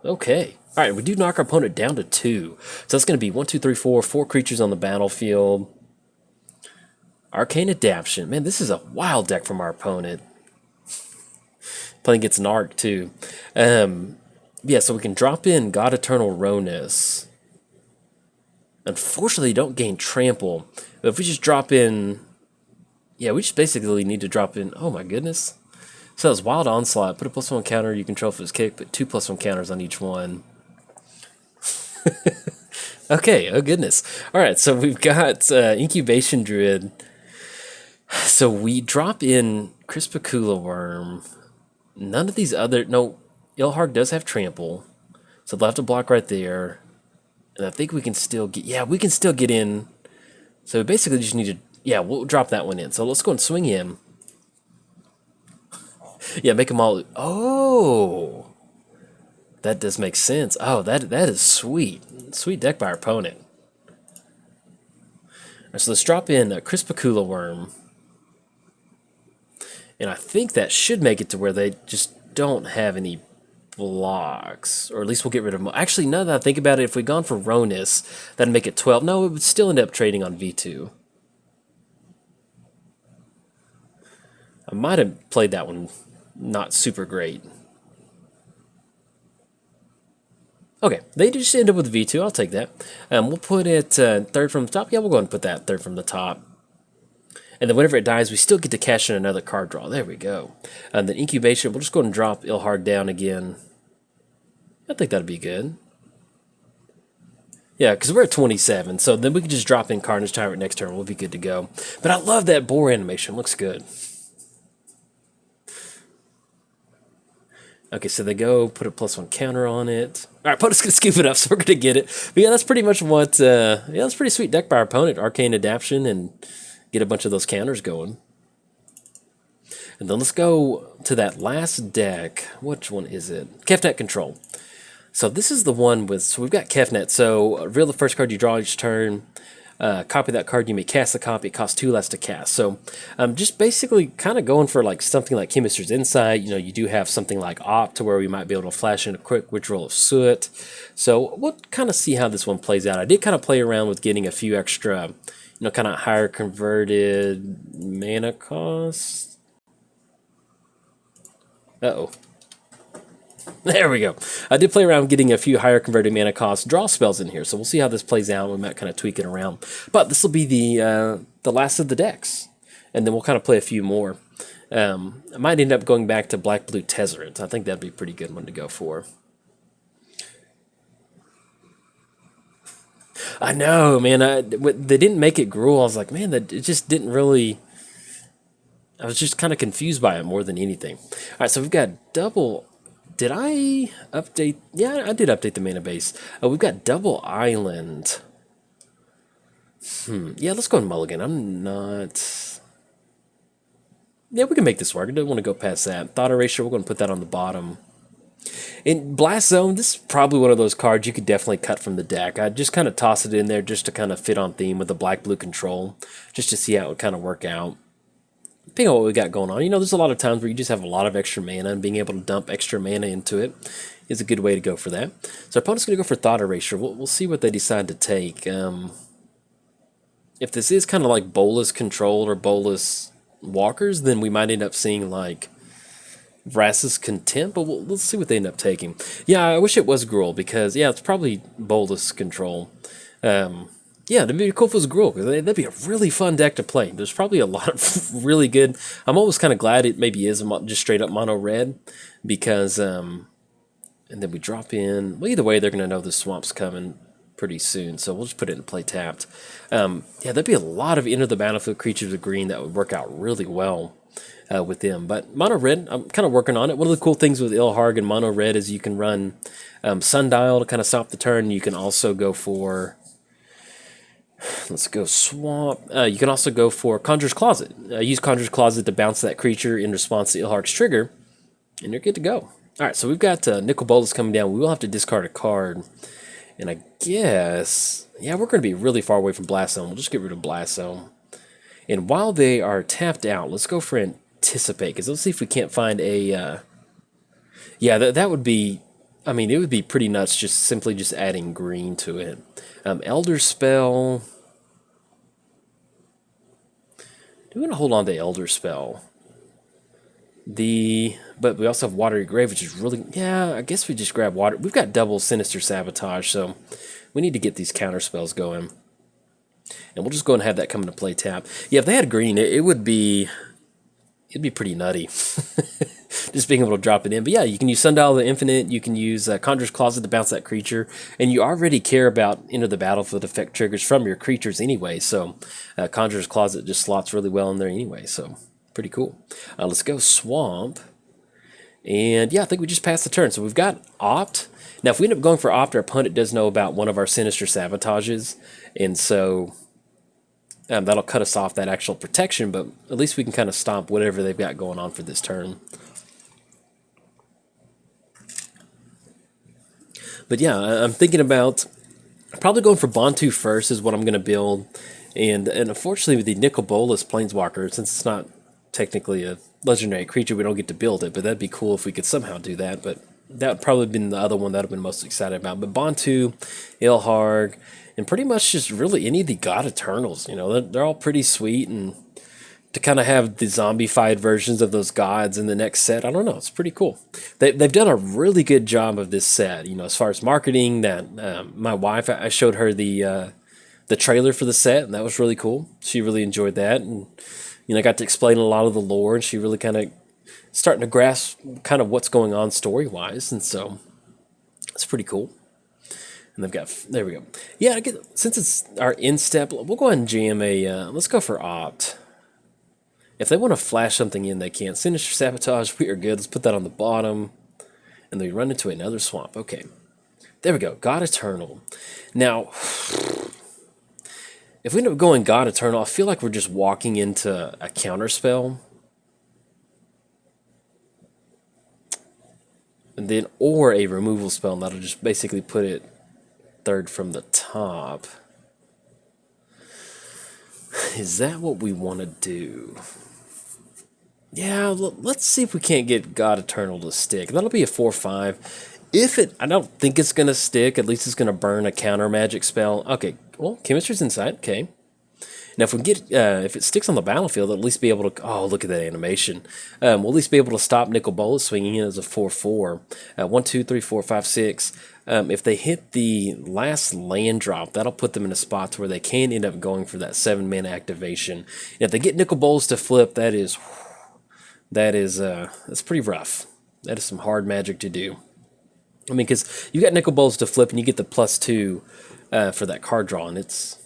okay. All right, we do knock our opponent down to 2. So that's going to be 1, 2, 3, 4, 4 creatures on the battlefield. Arcane Adaption. Man, this is a wild deck from our opponent. Playing against an Arc too. Yeah, so we can drop in God Eternal Ronus. Unfortunately, you don't gain Trample. But if we just drop in... Yeah, we just basically need to drop in... Oh my goodness. So it's Wild Onslaught. Put a +1 counter you control for his kick. Put 2 +1 counters on each one. Okay, oh goodness. Alright, so we've got Incubation Druid. So we drop in Crispicula Worm. None of these other... No, Ilharg does have Trample. So they'll have to block right there. And I think we can still get... Yeah, we can still get in. So we basically just need to... Yeah, we'll drop that one in. So let's go and swing him. Yeah, make them all... Oh! That does make sense. Oh, that is sweet. Sweet deck by our opponent. Right, so let's drop in Crispicula Worm. And I think that should make it to where they just don't have any blocks. Or at least we'll get rid of them. Actually, now that I think about it, if we'd gone for Ronus, that'd make it 12. No, it would still end up trading on V2. I might have played that one not super great. Okay, they just end up with V2. I'll take that. We'll put it third from the top. Yeah, we'll go ahead and put that third from the top. And then whenever it dies, we still get to cash in another card draw. There we go. And then Incubation, we'll just go ahead and drop Ilharg down again. I think that'd be good. Yeah, because we're at 27, so then we can just drop in Carnage Tyrant next turn. We'll be good to go. But I love that boar animation. Looks good. Okay, so they go, put a +1 counter on it. All right, opponent's going to scoop it up, so we're going to get it. But yeah, that's pretty much what... yeah, that's pretty sweet deck by our opponent. Arcane Adaption and get a bunch of those counters going. And then let's go to that last deck. Which one is it? Kefnet Control. So this is the one with... So we've got Kefnet. So reveal the first card you draw each turn. Copy that card, you may cast the copy. It costs 2 less to cast. So just basically kind of going for like something like Chemist's Insight. You know, you do have something like Opt to where we might be able to flash in a quick withdrawal of Soot. So we'll kind of see how this one plays out. I did kind of play around with getting a few extra, you know, kind of higher converted mana costs. Uh-oh. There we go. I did play around getting a few higher converted mana cost draw spells in here, so we'll see how this plays out. We might kind of tweak it around. But this will be the last of the decks, and then we'll kind of play a few more. I might end up going back to Black-Blue Tezzeret. I think that'd be a pretty good one to go for. I know, man. They didn't make it Gruul. I was like, man, it just didn't really... I was just kind of confused by it more than anything. All right, so we've got double... Did I update? Yeah, I did update the mana base. We've got double island. Yeah, let's go and mulligan. I'm not... Yeah, we can make this work. I don't want to go past that. Thought Erasure, we're going to put that on the bottom. In Blast Zone, this is probably one of those cards you could definitely cut from the deck. I'd just kind of toss it in there just to kind of fit on theme with the black-blue control, just to see how it would kind of work out. Depending on what we got going on. You know, there's a lot of times where you just have a lot of extra mana, and being able to dump extra mana into it is a good way to go for that. So our opponent's going to go for Thought Erasure. We'll see what they decide to take. If this is kind of like Bolas controlled or Bolas walkers, then we might end up seeing like Vraska's Contempt, but we'll see what they end up taking. Yeah, I wish it was Gruul, because, yeah, it's probably Bolas control. Yeah, it'd be cool if it was Gruul, because that'd be a really fun deck to play. There's probably a lot of really good... I'm always kind of glad it maybe is just straight up mono red, because... and then we drop in... Well, either way, they're going to know the swamp's coming pretty soon, so we'll just put it in play tapped. Yeah, there'd be a lot of enter the battlefield creatures with green that would work out really well with them. But mono red, I'm kind of working on it. One of the cool things with Ilharg and mono red is you can run Sundial to kind of stop the turn. You can also go for... Let's go swamp. You can also go for Conjurer's Closet. Use Conjurer's Closet to bounce that creature in response to Ilharg's trigger, and you're good to go. All right, so we've got Nicol Bolas coming down. We will have to discard a card, and I guess, yeah, we're going to be really far away from Blast Zone. We'll just get rid of Blast Zone. And while they are tapped out, let's go for Anticipate, because let's see if we can't find a... yeah, that would be... I mean, it would be pretty nuts just simply just adding green to it. Elder Spell... Do we want to hold on to Elder Spell? But we also have Watery Grave, which is really... Yeah, I guess we just grab Water... We've got double Sinister Sabotage, so we need to get these counter spells going. And we'll just go and have that come into play tap. Yeah, if they had green, it would be... It'd be pretty nutty. Just being able to drop it in. But yeah, you can use Sundial of the Infinite. You can use Conjurer's Closet to bounce that creature. And you already care about Enter the Battlefield effect triggers from your creatures anyway. So Conjurer's Closet just slots really well in there anyway. So pretty cool. Let's go Swamp. And yeah, I think we just passed the turn. So we've got Opt. Now, if we end up going for Opt, our opponent does know about one of our Sinister Sabotages. And so... that'll cut us off that actual protection, but at least we can kind of stomp whatever they've got going on for this turn. But yeah, I'm thinking about probably going for Bantu first is what I'm going to build. And unfortunately with the Nicol Bolas Planeswalker, since it's not technically a legendary creature, we don't get to build it, but that'd be cool if we could somehow do that. But that would probably have been the other one that I've been most excited about. But Bantu, Ilharg, and pretty much just really any of the God Eternals, you know, they're all pretty sweet, and to kind of have the zombified versions of those gods in the next set, I don't know, it's pretty cool. They've done a really good job of this set, you know, as far as marketing. That my wife, I showed her the trailer for the set, and that was really cool. She really enjoyed that, and you know, I got to explain a lot of the lore, and she really kind of starting to grasp kind of what's going on story-wise, and so it's pretty cool. And they've got, there we go. Yeah, since it's our in-step, we'll go ahead and jam let's go for Opt. If they want to flash something in, they can. Sinister Sabotage, we are good. Let's put that on the bottom. And then we run into another swamp. Okay. There we go. God Eternal. Now, if we end up going God Eternal, I feel like we're just walking into a counterspell. And then, or a removal spell, and that'll just basically put it third from the top. Is that what we want to do? Yeah, let's see if we can't get God Eternal to stick. That'll be a 4/5. If it, I don't think it's going to stick. At least it's going to burn a counter magic spell. Okay, well, Chemistry's Insight. Okay. Now, if we get, if it sticks on the battlefield, at least be able to, oh, look at that animation. We'll at least be able to stop Nicol Bolas swinging in as a 4/4. 1, 2, 3, 4, 5, 6. If they hit the last land drop, that'll put them in a spot to where they can end up going for that 7-mana activation. And if they get Nicol Bolas to flip, that's pretty rough. That is some hard magic to do. I mean, because you got Nicol Bolas to flip and you get the +2 for that card draw, and it's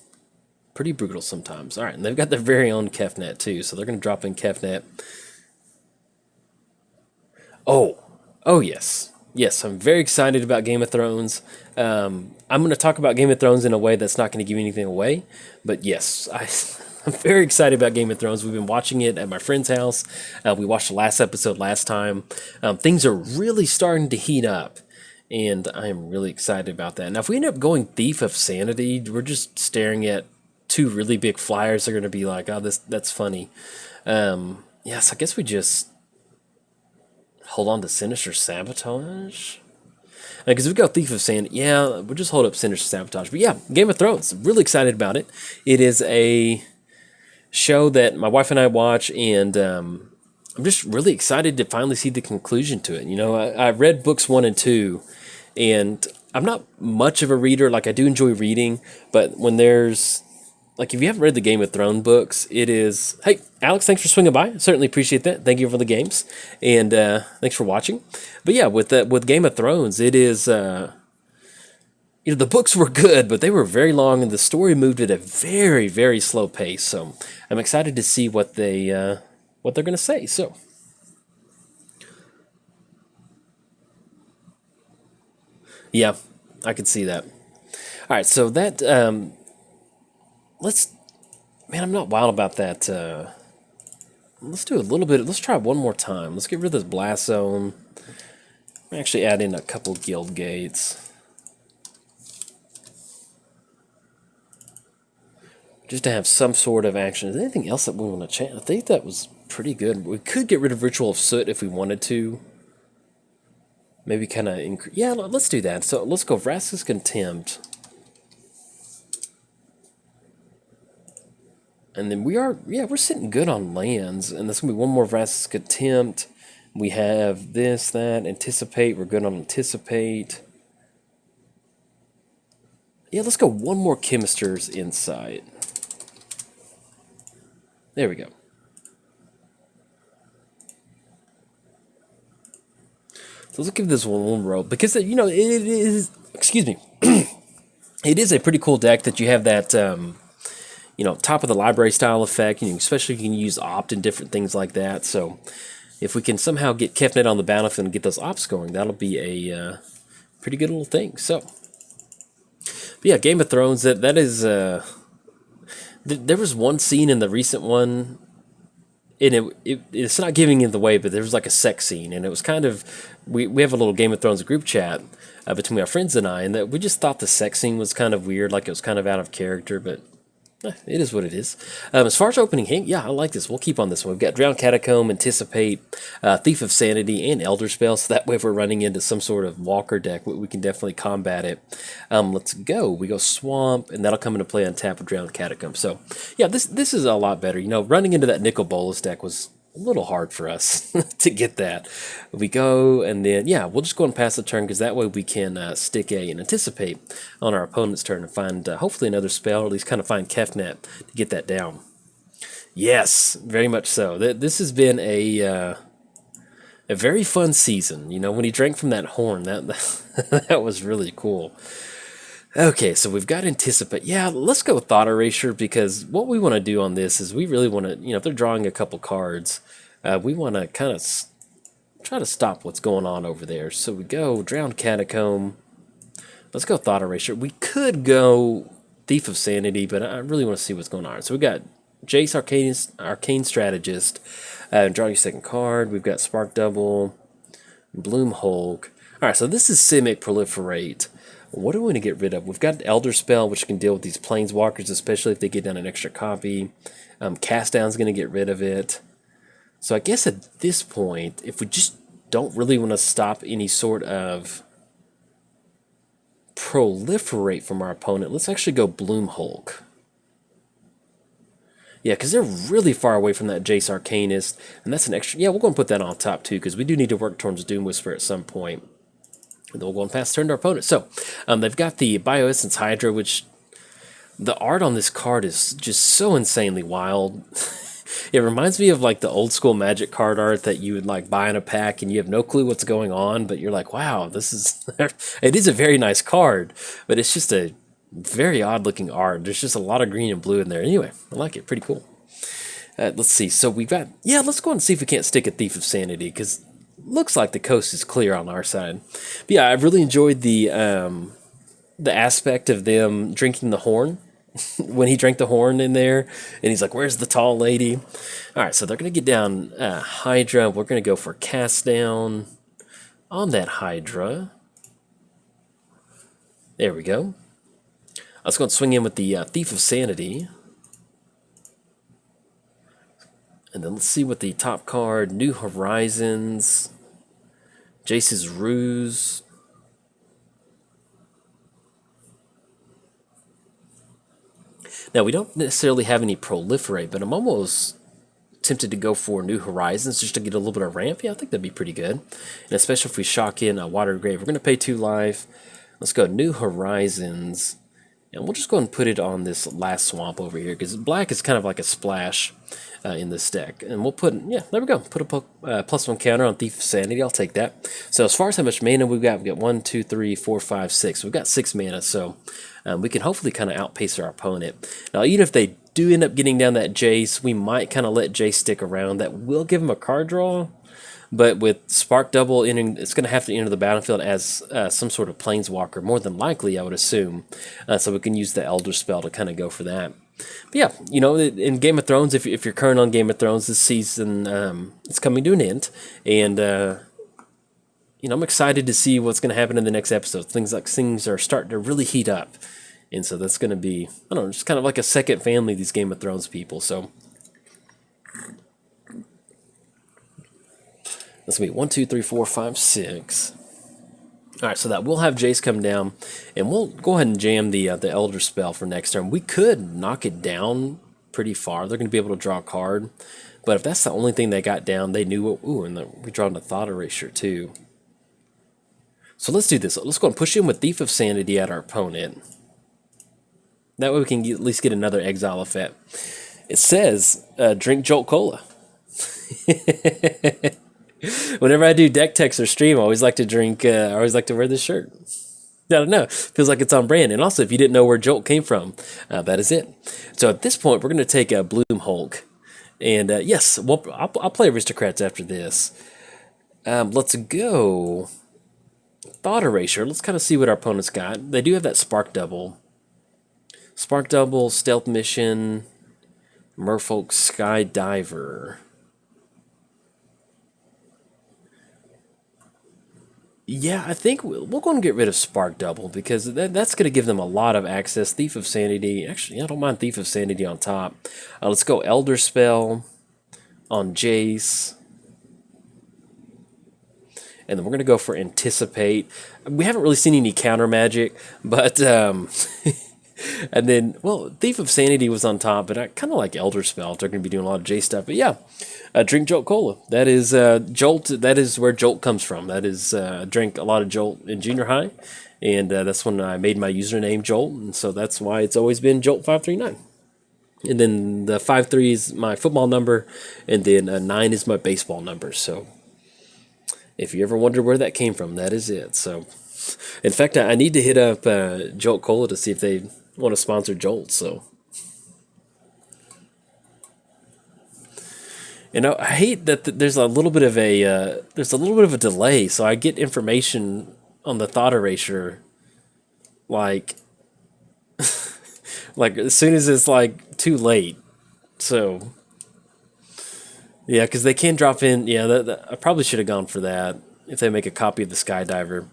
pretty brutal sometimes. All right, and they've got their very own Kefnet too, so they're going to drop in Kefnet. Oh yes. Yes, I'm very excited about Game of Thrones. I'm going to talk about Game of Thrones in a way that's not going to give anything away, but yes, I'm very excited about Game of Thrones. We've been watching it at my friend's house. We watched the last episode last time. Things are really starting to heat up, and I'm really excited about that. Now, if we end up going Thief of Sanity, we're just staring at two really big flyers. They're going to be like, oh, that's funny. Yes, I guess we just hold on to Sinister Sabotage. Because if we go Thief of Sanity, yeah, we'll just hold up Sinister Sabotage. But yeah, Game of Thrones, really excited about it. It is a show that my wife and I watch, and I'm just really excited to finally see the conclusion to it. You know, I read books 1 and 2, and I'm not much of a reader. Like, I do enjoy reading, but when there's, like, if you haven't read the Game of Thrones books, it is... Hey, Alex, thanks for swinging by. I certainly appreciate that. Thank you for the games, and thanks for watching. But yeah, with Game of Thrones, it is... you know, the books were good, but they were very long, and the story moved at a very, very slow pace. So I'm excited to see what they're going to say. So, yeah, I could see that. All right, so that let's, man, I'm not wild about that. Let's do a little bit. Let's try one more time. Let's get rid of this blast zone. Actually add in a couple guild gates. Just to have some sort of action. Is there anything else that we want to change? I think that was pretty good. We could get rid of Ritual of Soot if we wanted to. Maybe kind of increase. Yeah, let's do that. So let's go Vraska's Contempt. And then we're sitting good on lands. And that's going to be one more Vraska's Contempt. We have this, that, Anticipate. We're good on Anticipate. Yeah, let's go one more Chemister's Insight. There we go. So let's give this one roll. Because, you know, it is... Excuse me. It is a pretty cool deck that you have that... you know, top of the library style effect, you know, especially if you can use opt and different things like that. So if we can somehow get Kefnet on the battlefield and get those ops going, that'll be a pretty good little thing. So, but yeah, Game of Thrones, that is, there was one scene in the recent one, and it's not giving it away, but there was like a sex scene, and it was kind of, we have a little Game of Thrones group chat between our friends and I, and that we just thought the sex scene was kind of weird, like it was kind of out of character, but it is what it is. As far as opening hand, yeah, I like this. We'll keep on this one. We've got Drown Catacomb, Anticipate, Thief of Sanity, and Elder Spell. So that way if we're running into some sort of walker deck, we can definitely combat it. Let's go. We go Swamp, and that'll come into play on tap with Drown Catacomb. So, yeah, this is a lot better. You know, running into that Nicol Bolas deck was a little hard for us to get that. We go, and then, yeah, we'll just go and pass the turn, because that way we can stick an Anticipate on our opponent's turn and find, hopefully, another spell, or at least kind of find Kefnet to get that down. Yes, very much so. This has been a very fun season. You know, when he drank from that horn, that was really cool. Okay, so we've got Anticipate. Yeah, let's go with Thought Erasure, because what we want to do on this is we really want to, you know, if they're drawing a couple cards, we want to kind of try to stop what's going on over there. So we go Drowned Catacomb. Let's go Thought Erasure. We could go Thief of Sanity, but I really want to see what's going on. So we got Jace Arcane Strategist. Draw your second card. We've got Spark Double, Bloom Hulk. All right, so this is Simic Proliferate. What do we want to get rid of? We've got Elder Spell, which can deal with these Planeswalkers, especially if they get down an extra copy. Cast Down's going to get rid of it. So I guess at this point, if we just don't really want to stop any sort of proliferate from our opponent, let's actually go Bloom Hulk. Yeah, because they're really far away from that Jace Arcanist, and that's an extra... Yeah, we'll go and put that on top, too, because we do need to work towards Doom Whisper at some point. And then we'll go and pass turn to our opponent. So, they've got the Bioessence Hydra, which the art on this card is just so insanely wild. It reminds me of like the old school Magic card art that you would like buy in a pack and you have no clue what's going on, but you're like, wow, this is... It is a very nice card, but it's just a very odd looking art. There's just a lot of green and blue in there. Anyway, I like it. Pretty cool. Let's see. So we've got... Yeah, let's go and see if we can't stick a Thief of Sanity, because looks like the coast is clear on our side. But yeah, I really enjoyed the aspect of them drinking the horn. When he drank the horn in there, and he's like, where's the tall lady? All right, so they're going to get down Hydra. We're going to go for Cast Down on that Hydra. There we go. Let's go and swing in with the Thief of Sanity. And then let's see what the top card, New Horizons, Jace's Ruse. Now, we don't necessarily have any Proliferate, but I'm almost tempted to go for New Horizons just to get a little bit of ramp. Yeah, I think that'd be pretty good. And especially if we shock in a Water Grave. We're going to pay 2 life. Let's go New Horizons. And we'll just go and put it on this last swamp over here, because black is kind of like a splash in this deck. And we'll put, yeah, there we go. Put a +1 counter on Thief of Sanity. I'll take that. So as far as how much mana we've got 1, 2, 3, 4, 5, 6. We've got 6 mana, so we can hopefully kind of outpace our opponent. Now, even if they do end up getting down that Jace, we might kind of let Jace stick around. That will give him a card draw. But with Spark Double, it's going to have to enter the battlefield as some sort of Planeswalker, more than likely, I would assume. So we can use the Elder Spell to kind of go for that. But yeah, you know, in Game of Thrones, if you're current on Game of Thrones, this season it's coming to an end, and you know, I'm excited to see what's going to happen in the next episode. Things are starting to really heat up, and so that's going to be, I don't know, just kind of like a second family, these Game of Thrones people. So that's going to be 1, 2, 3, 4, 5, 6. All right, so that we'll have Jace come down, and we'll go ahead and jam the Elder spell for next turn. We could knock it down pretty far. They're going to be able to draw a card, but if that's the only thing they got down, they knew what. Ooh, and we draw a Thought Erasure too. So let's do this. Let's go and push in with Thief of Sanity at our opponent. That way we can at least get another exile effect. It says, drink Jolt Cola. Whenever I do deck techs or stream, I always like to drink, I always like to wear this shirt. I don't know. Feels like it's on brand. And also, if you didn't know where Jolt came from, that is it. So at this point, we're going to take a Bloom Hulk. And yes, I'll play Aristocrats after this. Let's go Thought Erasure. Let's kind of see what our opponent's got. They do have that Spark Double. Spark Double, Stealth Mission, Merfolk Skydiver. Yeah, I think we'll go and get rid of Spark Double because that's going to give them a lot of access. Thief of Sanity. Actually, I don't mind Thief of Sanity on top. Let's go Elder Spell on Jace. And then we're going to go for Anticipate. We haven't really seen any counter magic, but... and then, well, Thief of Sanity was on top, but I kind of like Elder Spell. They're going to be doing a lot of J stuff. But yeah, drink Jolt Cola. That is Jolt. That is where Jolt comes from. That is, drank a lot of Jolt in junior high. And that's when I made my username Jolt. And so that's why it's always been Jolt539. And then the 53 is my football number. And then 9 is my baseball number. So if you ever wonder where that came from, that is it. So, in fact, I need to hit up Jolt Cola to see if they want to sponsor Jolt. So, you know, I hate that there's a little bit of a delay. So I get information on the Thought Erasure, like, like as soon as it's like too late. So. Yeah, because they can drop in. Yeah, I probably should have gone for that if they make a copy of the Skydiver.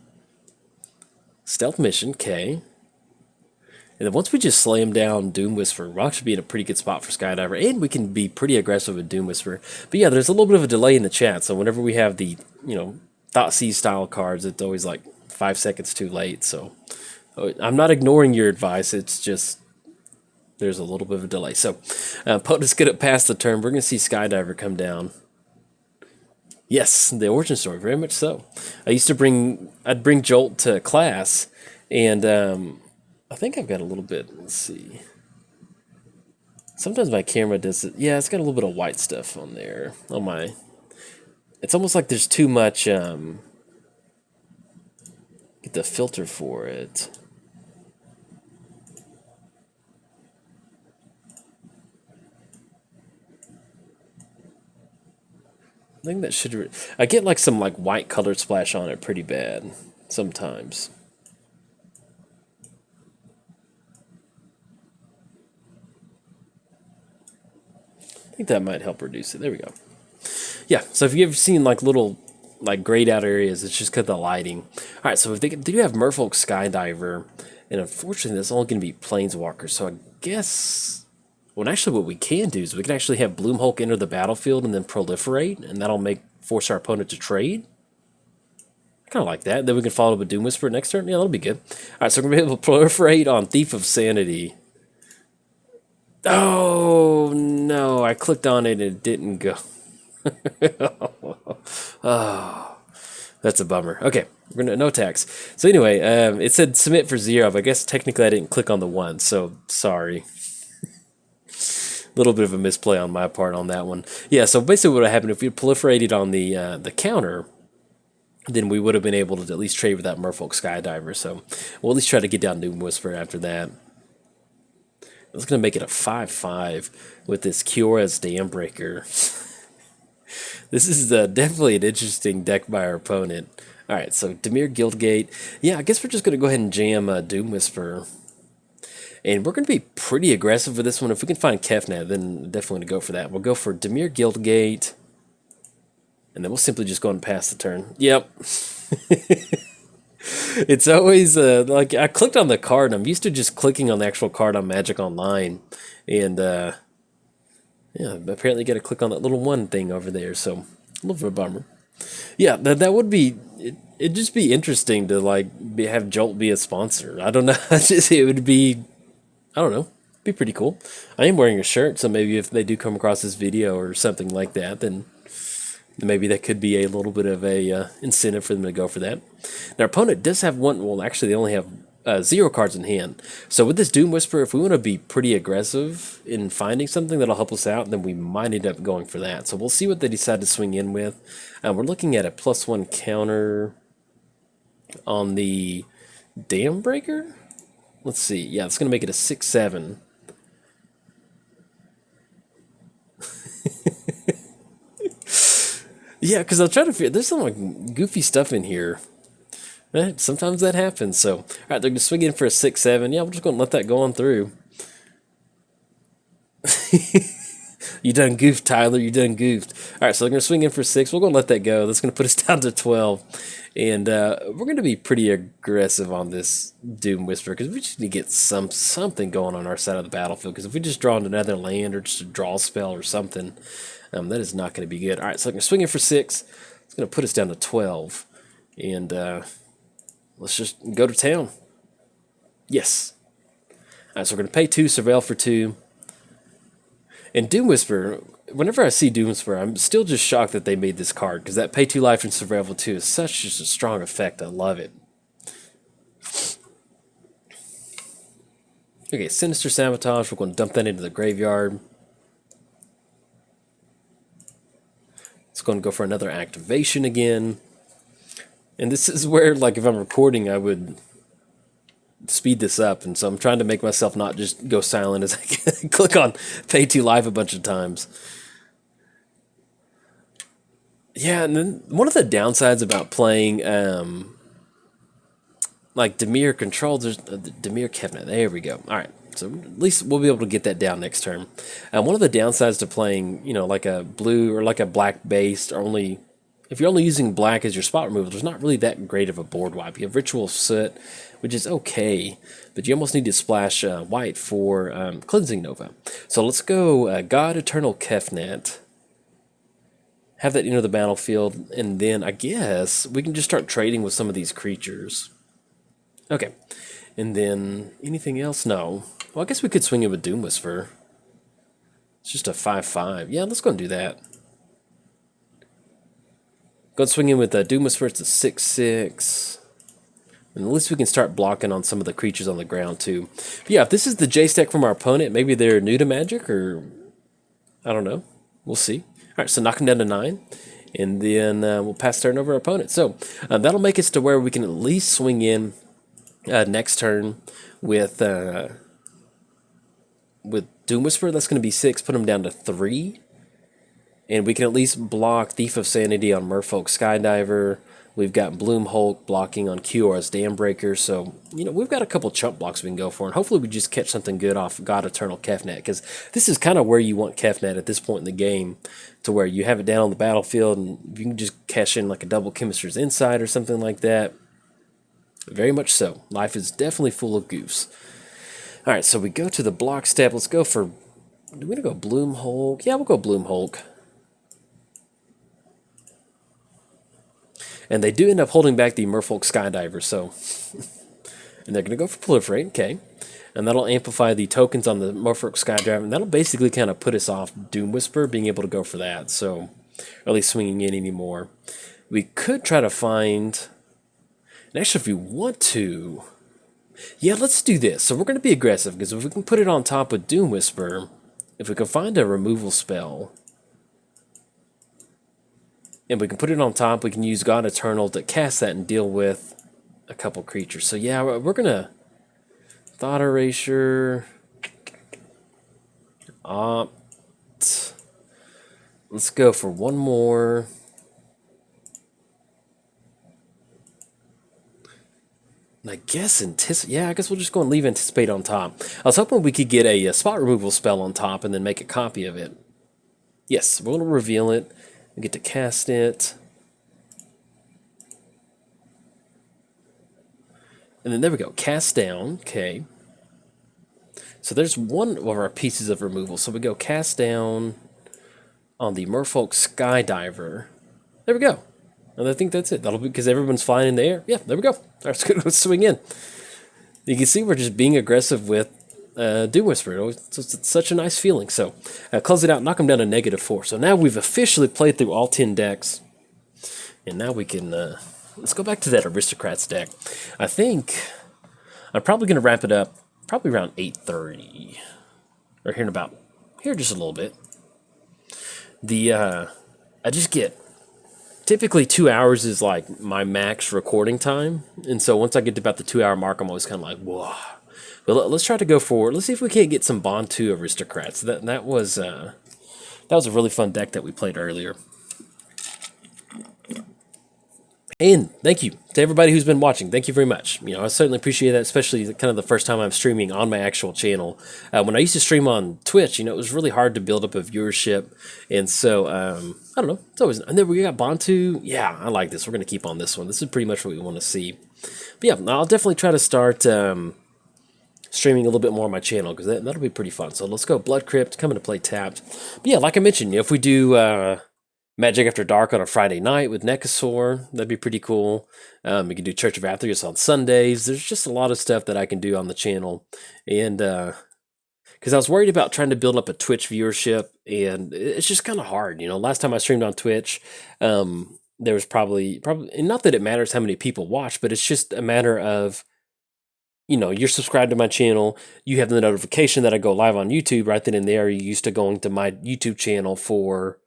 Stealth Mission, okay. And then once we just slay him down, Doom Whisper, we'll actually be in a pretty good spot for Skydiver, and we can be pretty aggressive with Doom Whisper. But yeah, there's a little bit of a delay in the chat, so whenever we have the, you know, Thoughtseize style cards, it's always like 5 seconds too late. So I'm not ignoring your advice, it's just... there's a little bit of a delay. So, opponent's going to pass the turn. We're going to see Skydiver come down. Yes, the origin story, very much so. I'd bring Jolt to class, and I think I've got a little bit, let's see. Sometimes my camera does it. Yeah, it's got a little bit of white stuff on there. On my, it's almost like there's too much, get the filter for it. I think that should... I get like some like white colored splash on it pretty bad sometimes. I think that might help reduce it. There we go. Yeah, so if you've ever seen like little like grayed out areas, it's just because of the lighting. All right, so if they do have Merfolk Skydiver, and unfortunately that's all going to be Planeswalkers, so I guess... well, actually, what we can do is we can actually have Bloom Hulk enter the battlefield and then proliferate, and that'll force our opponent to trade. I kind of like that. Then we can follow up with Doom Whisper next turn. Yeah, that'll be good. All right, so we're going to be able to proliferate on Thief of Sanity. Oh, no. I clicked on it and it didn't go. Oh, that's a bummer. Okay, we're gonna no tax. So anyway, it said submit for 0, but I guess technically I didn't click on the 1, so sorry. Little bit of a misplay on my part on that one. Yeah, so basically what would happen if we proliferated on the counter, then we would have been able to at least trade with that Merfolk Skydiver. So we'll at least try to get down Doom Whisper after that. It's going to make it a 5/5 with this Kiora's Dambreaker. This is definitely an interesting deck by our opponent. All right, so Dimir Guildgate. Yeah, I guess we're just going to go ahead and jam Doom Whisper. And we're going to be pretty aggressive with this one. If we can find Kefnet, then definitely going to go for that. We'll go for Dimir Guildgate. And then we'll simply just go and pass the turn. Yep. It's always, like, I clicked on the card. I'm used to just clicking on the actual card on Magic Online. And, yeah, apparently you got to click on that little one thing over there. So, a little bit of a bummer. Yeah, that would be... It'd just be interesting to, like, have Jolt be a sponsor. I don't know. It would be... I don't know. Be pretty cool. I am wearing a shirt, so maybe if they do come across this video or something like that, then maybe that could be a little bit of a incentive for them to go for that. Now, our opponent does have one... Well, actually, they only have 0 cards in hand. So with this Doom Whisperer, if we want to be pretty aggressive in finding something that'll help us out, then we might end up going for that. So we'll see what they decide to swing in with. We're looking at a +1 counter on the Dam Breaker. Let's see. Yeah, it's going to make it a 6/7. Yeah, because I'll try to figure... There's some like goofy stuff in here. Sometimes that happens. So, all right, they're going to swing in for a 6/7. Yeah, we're just going to let that go on through. You done goofed, Tyler. You done goofed. All right, so they're going to swing in for 6. We're going to let that go. That's going to put us down to 12. And we're going to be pretty aggressive on this Doom Whisperer because we just need to get something going on our side of the battlefield. Because if we just draw into another land or just a draw spell or something, that is not going to be good. All right, so I'm going to swing in for 6. It's going to put us down to 12. And let's just go to town. Yes. All right, so we're going to pay 2, surveil for 2. And Doom Whisperer, whenever I see Doom Whisperer, I'm still just shocked that they made this card, because that pay 2 life and survival 2 is such just a strong effect. I love it. Okay, Sinister Sabotage. We're going to dump that into the graveyard. It's going to go for another activation again. And this is where, like, if I'm recording, I would speed this up, and so I'm trying to make myself not just go silent as I click on pay 2 life a bunch of times. Yeah, and then one of the downsides about playing like Dimir control, there's Dimir Kefnet. There we go. All right, so at least we'll be able to get that down next turn. One of the downsides to playing, like a blue or like a black based, or only if you're only using black as your spot removal, there's not really that great of a board wipe. You have Ritual Soot, which is okay, but you almost need to splash white for Cleansing Nova. So let's go God Eternal Kefnet. Have that enter the battlefield, and then I guess we can just start trading with some of these creatures. Okay, and then anything else? No. Well, I guess we could swing it with Doom Whisperer. It's just a 5/5. Yeah, let's go and do that. Go and swing in with Doom Whisperer. It's a 6/6. And at least we can start blocking on some of the creatures on the ground, too. But yeah, if this is the J-Stack from our opponent, maybe they're new to Magic, or I don't know. We'll see. All right, so knock them down to 9. And then we'll pass turn over our opponent. So that'll make us to where we can at least swing in next turn with Doom Whisperer. That's going to be 6. Put them down to 3. And we can at least block Thief of Sanity on Merfolk Skydiver. We've got Bloom Hulk blocking on QR's Dam Breaker. So, we've got a couple chump blocks we can go for. And hopefully we just catch something good off God Eternal Kefnet. Because this is kind of where you want Kefnet at this point in the game. To where you have it down on the battlefield and you can just cash in like a double Chemister's Insight or something like that. Very much so. Life is definitely full of goofs. Alright, so we go to the block step. Let's go for... Do we want to go Bloom Hulk? Yeah, we'll go Bloom Hulk. And they do end up holding back the Merfolk Skydiver, so... and they're going to go for Proliferate, okay. And that'll amplify the tokens on the Merfolk Skydiver, and that'll basically kind of put us off Doom Whisper, being able to go for that, so... Or at least swinging in anymore. We could try to find... And actually, if we want to... Yeah, let's do this. So we're going to be aggressive, because if we can put it on top with Doom Whisper, if we can find a removal spell... And we can put it on top. We can use God Eternal to cast that and deal with a couple creatures. So yeah, we're going to... Thought Erasure... Opt... Let's go for one more. Now I guess yeah, I guess we'll just go and leave anticipate on top. I was hoping we could get a spot removal spell on top and then make a copy of it. Yes, we're going to reveal it. We get to cast it. And then there we go. Cast down. Okay. So there's one of our pieces of removal. So we go cast down on the Merfolk Skydiver. There we go. And I think that's it. That'll be because everyone's flying in the air. Yeah, there we go. All right, let's swing in. You can see we're just being aggressive with Doom Whisperer. It's such a nice feeling. So close it out, knock them down to -4. So now we've officially played through all 10 decks. And now we can... let's go back to that Aristocrats deck. I think I'm probably going to wrap it up probably around 8:30. Or here just a little bit. I just get... Typically 2 hours is like my max recording time. And so once I get to about the 2 hour mark, I'm always kind of like, whoa. But let's try to go forward. Let's see if we can't get some Bond 2 Aristocrats. That was a really fun deck that we played earlier. And thank you to everybody who's been watching. Thank you very much. You know, I certainly appreciate that, especially kind of the first time I'm streaming on my actual channel. When I used to stream on Twitch, you know, it was really hard to build up a viewership. And so, I don't know. It's always... And then we got Bantu. Yeah, I like this. We're going to keep on this one. This is pretty much what we want to see. But yeah, I'll definitely try to start streaming a little bit more on my channel because that'll be pretty fun. So let's go Blood Crypt, come into play tapped. But yeah, like I mentioned, you know, if we do... Magic After Dark on a Friday night with Necasaur, that'd be pretty cool. We can do Church of Athreus on Sundays. There's just a lot of stuff that I can do on the channel. And because I was worried about trying to build up a Twitch viewership, and it's just kind of hard. You know, last time I streamed on Twitch, there was probably, and not that it matters how many people watch, but it's just a matter of, you know, you're subscribed to my channel, you have the notification that I go live on YouTube right then and there. You're used to going to my YouTube channel for...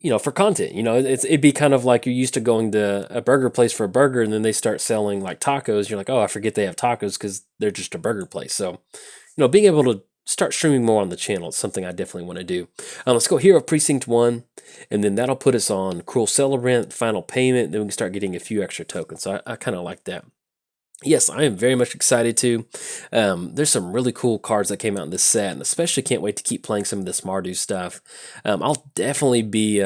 you know, for content. You know, it'd be kind of like you're used to going to a burger place for a burger, and then they start selling like tacos. You're like, oh, I forget they have tacos because they're just a burger place. So, you know, being able to start streaming more on the channel is something I definitely want to do. Let's go Hero Precinct 1, and then that'll put us on Cruel Celebrant, Final Payment. Then we can start getting a few extra tokens. So I kind of like that. Yes, I am very much excited too. There's some really cool cards that came out in this set, and especially can't wait to keep playing some of this Mardu stuff. I'll definitely be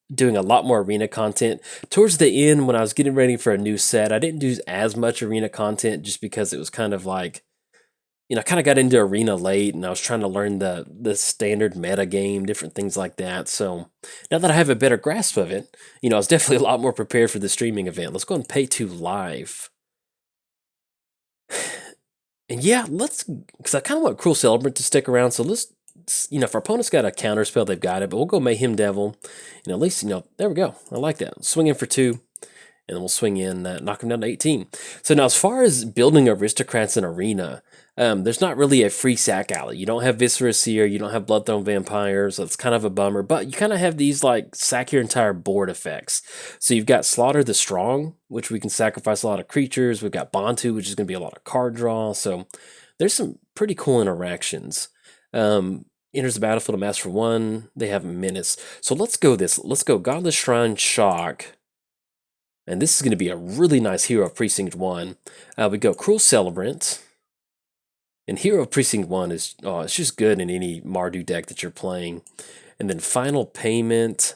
doing a lot more arena content. Towards the end, when I was getting ready for a new set, I didn't do as much arena content just because it was kind of like, you know, I kind of got into arena late, and I was trying to learn the standard meta game, different things like that. So now that I have a better grasp of it, you know, I was definitely a lot more prepared for the streaming event. Let's go and pay to live. And yeah, because I kind of want Cruel Celebrant to stick around, so let's, you know, if our opponent's got a counter spell, they've got it, but we'll go Mayhem Devil, and at least, you know, there we go. I like that. Swing in for 2, and then we'll swing in, knock him down to 18. So now, as far as building Aristocrats in Arena, there's not really a free sack alley. You don't have Viscera Seer, you don't have Bloodthorn Vampires, so it's kind of a bummer, but you kind of have these, like, sack your entire board effects. So you've got Slaughter the Strong, which we can sacrifice a lot of creatures. We've got Bantu, which is going to be a lot of card draw, so there's some pretty cool interactions. Enters the battlefield, amass for 1. They have menace. So let's go this. Let's go Godless Shrine, Shock. And this is going to be a really nice Hero of Precinct 1. We go Cruel Celebrant. And Hero of Precinct 1 is, oh, it's just good in any Mardu deck that you're playing. And then Final Payment.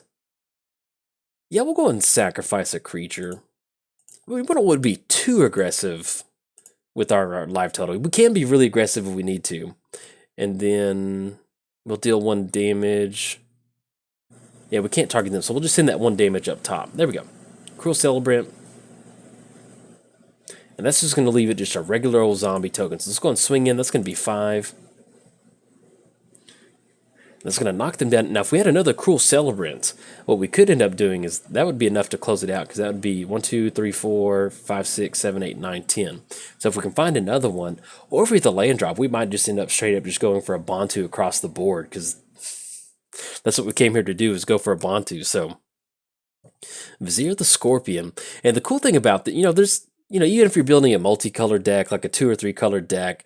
Yeah, we'll go ahead and sacrifice a creature. We don't want to be too aggressive with our live total. We can be really aggressive if we need to. And then we'll deal 1 damage. Yeah, we can't target them, so we'll just send that 1 damage up top. There we go. Cruel Celebrant. And that's just going to leave it just a regular old zombie token. So let's go and swing in. That's going to be 5. That's going to knock them down. Now, if we had another Cruel Celebrant, what we could end up doing is that would be enough to close it out, because that would be 1, 2, 3, 4, 5, 6, 7, 8, 9, 10. So if we can find another one, or if we hit the land drop, we might just end up straight up just going for a Bantu across the board, because that's what we came here to do, is go for a Bantu. So Vizier the Scorpion. And the cool thing about that, you know, there's, you know, even if you're building a multicolored deck, like a 2 or 3 colored deck,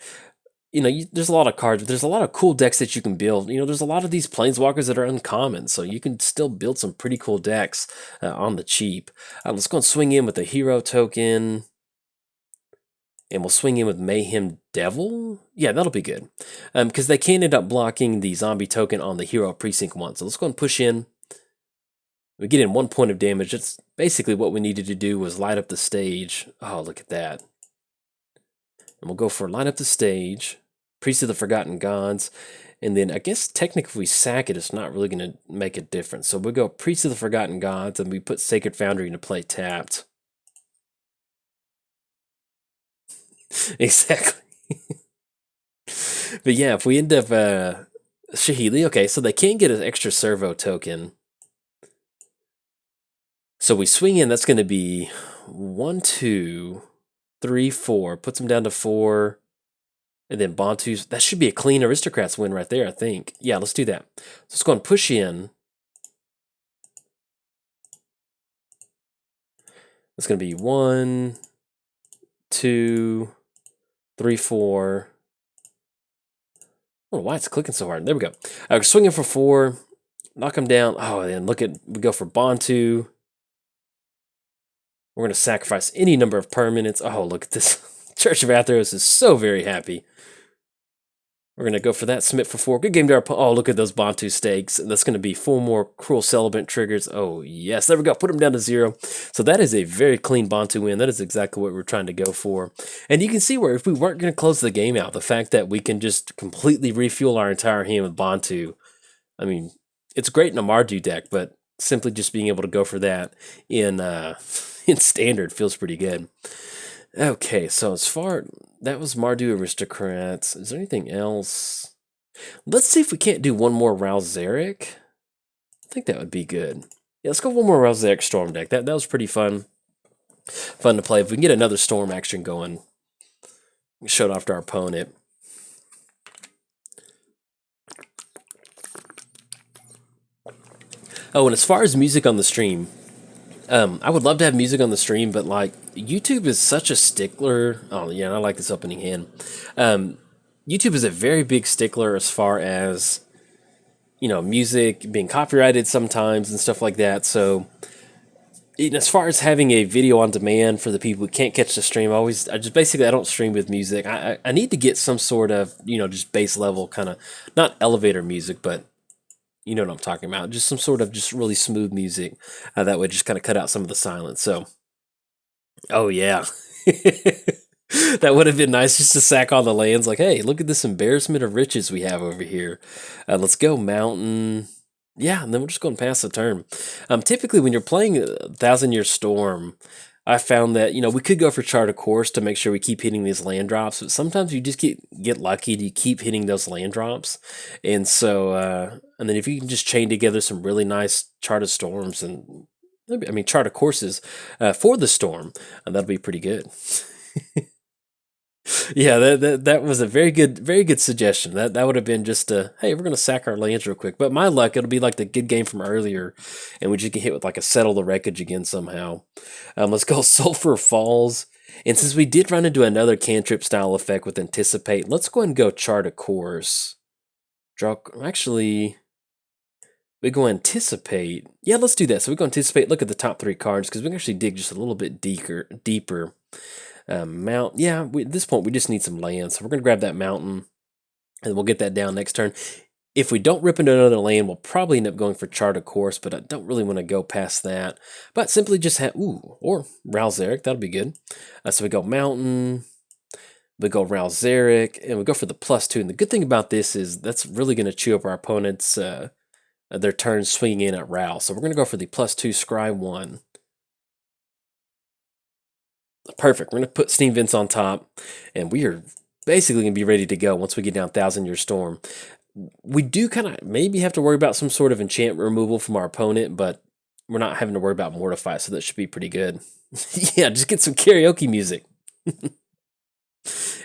you know, there's a lot of cards, but there's a lot of cool decks that you can build. You know, there's a lot of these Planeswalkers that are uncommon, so you can still build some pretty cool decks on the cheap. Let's go and swing in with a hero token. And we'll swing in with Mayhem Devil. Yeah, that'll be good. Because they can end up blocking the zombie token on the hero precinct 1. So let's go and push in. We get in 1 point of damage. That's basically what we needed to do, was light up the stage. Oh, look at that. And we'll go for light up the stage. Priest of the Forgotten Gods. And then I guess technically if we sack it, it's not really going to make a difference. So we'll go Priest of the Forgotten Gods, and we put Sacred Foundry into play tapped. Exactly. But yeah, if we end up Shahili, okay, so they can get an extra servo token. So we swing in, that's going to be 1, 2, 3, 4. Puts them down to 4. And then Bantu's, that should be a clean Aristocrats win right there, I think. Yeah, let's do that. So let's go and push in. It's going to be 1, 2, 3, 4. I don't know why it's clicking so hard. There we go. We're swinging for 4. Knock them down. Oh, and look at, we go for Bantu. We're going to sacrifice any number of permanents. Oh, look at this. Church of Athros is so very happy. We're going to go for that. Submit for 4. Good game to our... Oh, look at those Bantu stakes. That's going to be 4 more Cruel Celebrant triggers. Oh, yes. There we go. Put them down to 0. So that is a very clean Bantu win. That is exactly what we're trying to go for. And you can see where if we weren't going to close the game out, the fact that we can just completely refuel our entire hand with Bantu. I mean, it's great in a Mardu deck, but simply just being able to go for that in Standard feels pretty good. Okay, so as far... That was Mardu Aristocrats. Is there anything else? Let's see if we can't do one more Ral-Zeric. I think that would be good. Yeah, let's go one more Ral-Zeric Storm deck. That was pretty fun. Fun to play. If we can get another Storm action going, we show it off to our opponent. Oh, and as far as music on the stream, I would love to have music on the stream, but like YouTube is such a stickler. Oh yeah, I like this opening hand. YouTube is a very big stickler as far as, you know, music being copyrighted sometimes and stuff like that. So as far as having a video on demand for the people who can't catch the stream, I don't stream with music. I need to get some sort of, you know, just base level kind of, not elevator music, but you know what I'm talking about. Just some sort of just really smooth music that would just kind of cut out some of the silence. So, oh yeah. That would have been nice just to sack all the lands. Like, hey, look at this embarrassment of riches we have over here. Let's go mountain. Yeah, and then we'll just go and pass the turn. Typically, when you're playing Thousand Year Storm, I found that, you know, we could go for Chart of Course to make sure we keep hitting these land drops, but sometimes you just get lucky to keep hitting those land drops. And so, and then if you can just chain together some really nice Chart of Storms and, I mean, Chart of Courses for the Storm, that'll be pretty good. Yeah, that was a very good suggestion. That would have been just hey, we're gonna sack our lands real quick. But my luck, it'll be like the good game from earlier, and we just get hit with like a Settle the Wreckage again somehow. Let's go Sulphur Falls. And since we did run into another cantrip style effect with Anticipate, let's go and go Chart a Course. Actually, we go Anticipate. Yeah, let's do that. So we go Anticipate. Look at the top 3 cards because we can actually dig just a little bit deeper. Mount, yeah, at this point we just need some land, so we're going to grab that mountain, and we'll get that down next turn. If we don't rip into another land, we'll probably end up going for Chart of Course, but I don't really want to go past that. But simply just have, or Ral-Zeric, that'll be good. So we go mountain, we go Ral-Zeric, and we go for the +2. And the good thing about this is that's really going to chew up our opponent's, their turn swinging in at Ral. So we're going to go for the +2 Scry 1. Perfect. We're going to put Steam Vents on top, and we are basically going to be ready to go once we get down Thousand Year Storm. We do kind of maybe have to worry about some sort of enchant removal from our opponent, but we're not having to worry about Mortify, so that should be pretty good. Yeah, just get some karaoke music.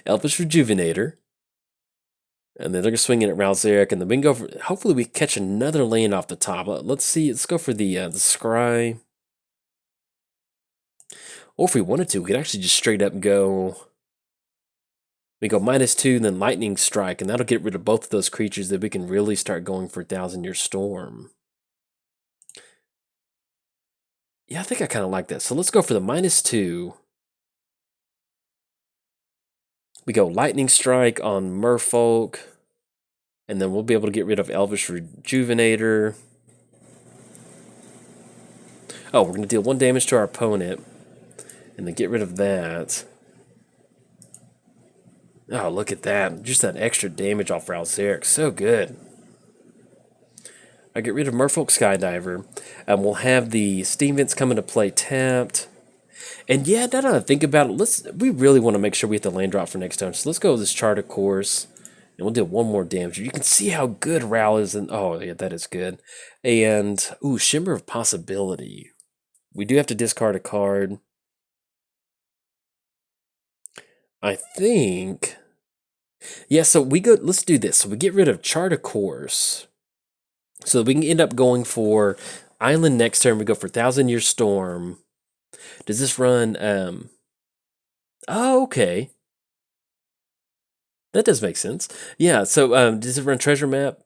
Elvish Rejuvenator. And then they're going to swing in at Ral-Zeric, and then we can go for, hopefully we catch another land off the top. Let's see, let's go for the Scry. Or if we wanted to, we could actually just straight up go... We go -2, and then Lightning Strike, and that'll get rid of both of those creatures that we can really start going for Thousand Year Storm. Yeah, I think I kind of like that. So let's go for the -2. We go Lightning Strike on Merfolk. And then we'll be able to get rid of Elvish Rejuvenator. Oh, we're going to deal 1 damage to our opponent. And then get rid of that. Oh, look at that. Just that extra damage off Ral-Zeric. So good. I get rid of Merfolk Skydiver. And we'll have the Steam Vents come into play tapped. And yeah, now that I think about it, we really want to make sure we hit the land drop for next time. So let's go with this Chart of Course. And we'll deal 1 more damage. You can see how good Ral is. Oh, yeah, that is good. And, ooh, Shimmer of Possibility. We do have to discard a card. I think... Yeah, so let's do this. So we get rid of Chart of Course. So we can end up going for Island next turn. We go for 1,000 Year Storm. Does this run... Oh, okay. That does make sense. Yeah, so does it run Treasure Map?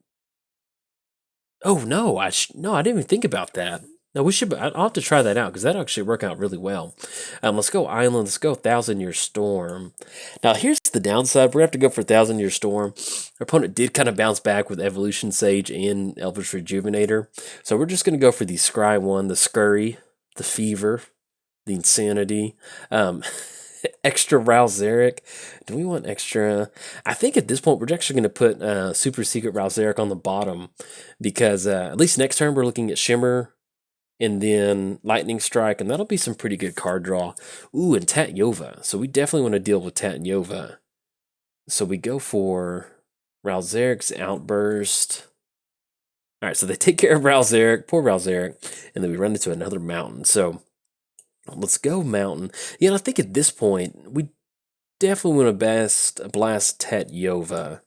Oh, no, no, I didn't even think about that. No, I'll have to try that out, because that'll actually work out really well. Let's go Island, let's go 1,000 Year Storm. Now, here's the downside. We're going to have to go for 1,000 Year Storm. Our opponent did kind of bounce back with Evolution Sage and Elvish Rejuvenator. So we're just going to go for the Scry one, the Scurry, the Fever, the Insanity. Extra Ral-Zeric. Do we want extra? I think at this point we're actually going to put Super Secret Ral-Zeric on the bottom, because at least next turn we're looking at Shimmer and then Lightning Strike, and that'll be some pretty good card draw. Ooh, and Tat-Yova. So we definitely want to deal with Tat-Yova. So we go for Ral-Zeric's Outburst. All right, so they take care of Ral-Zeric, poor Ral-Zeric, and then we run into another mountain. So let's go Mountain. Yeah, I think at this point, we definitely want to blast Tat-Yova.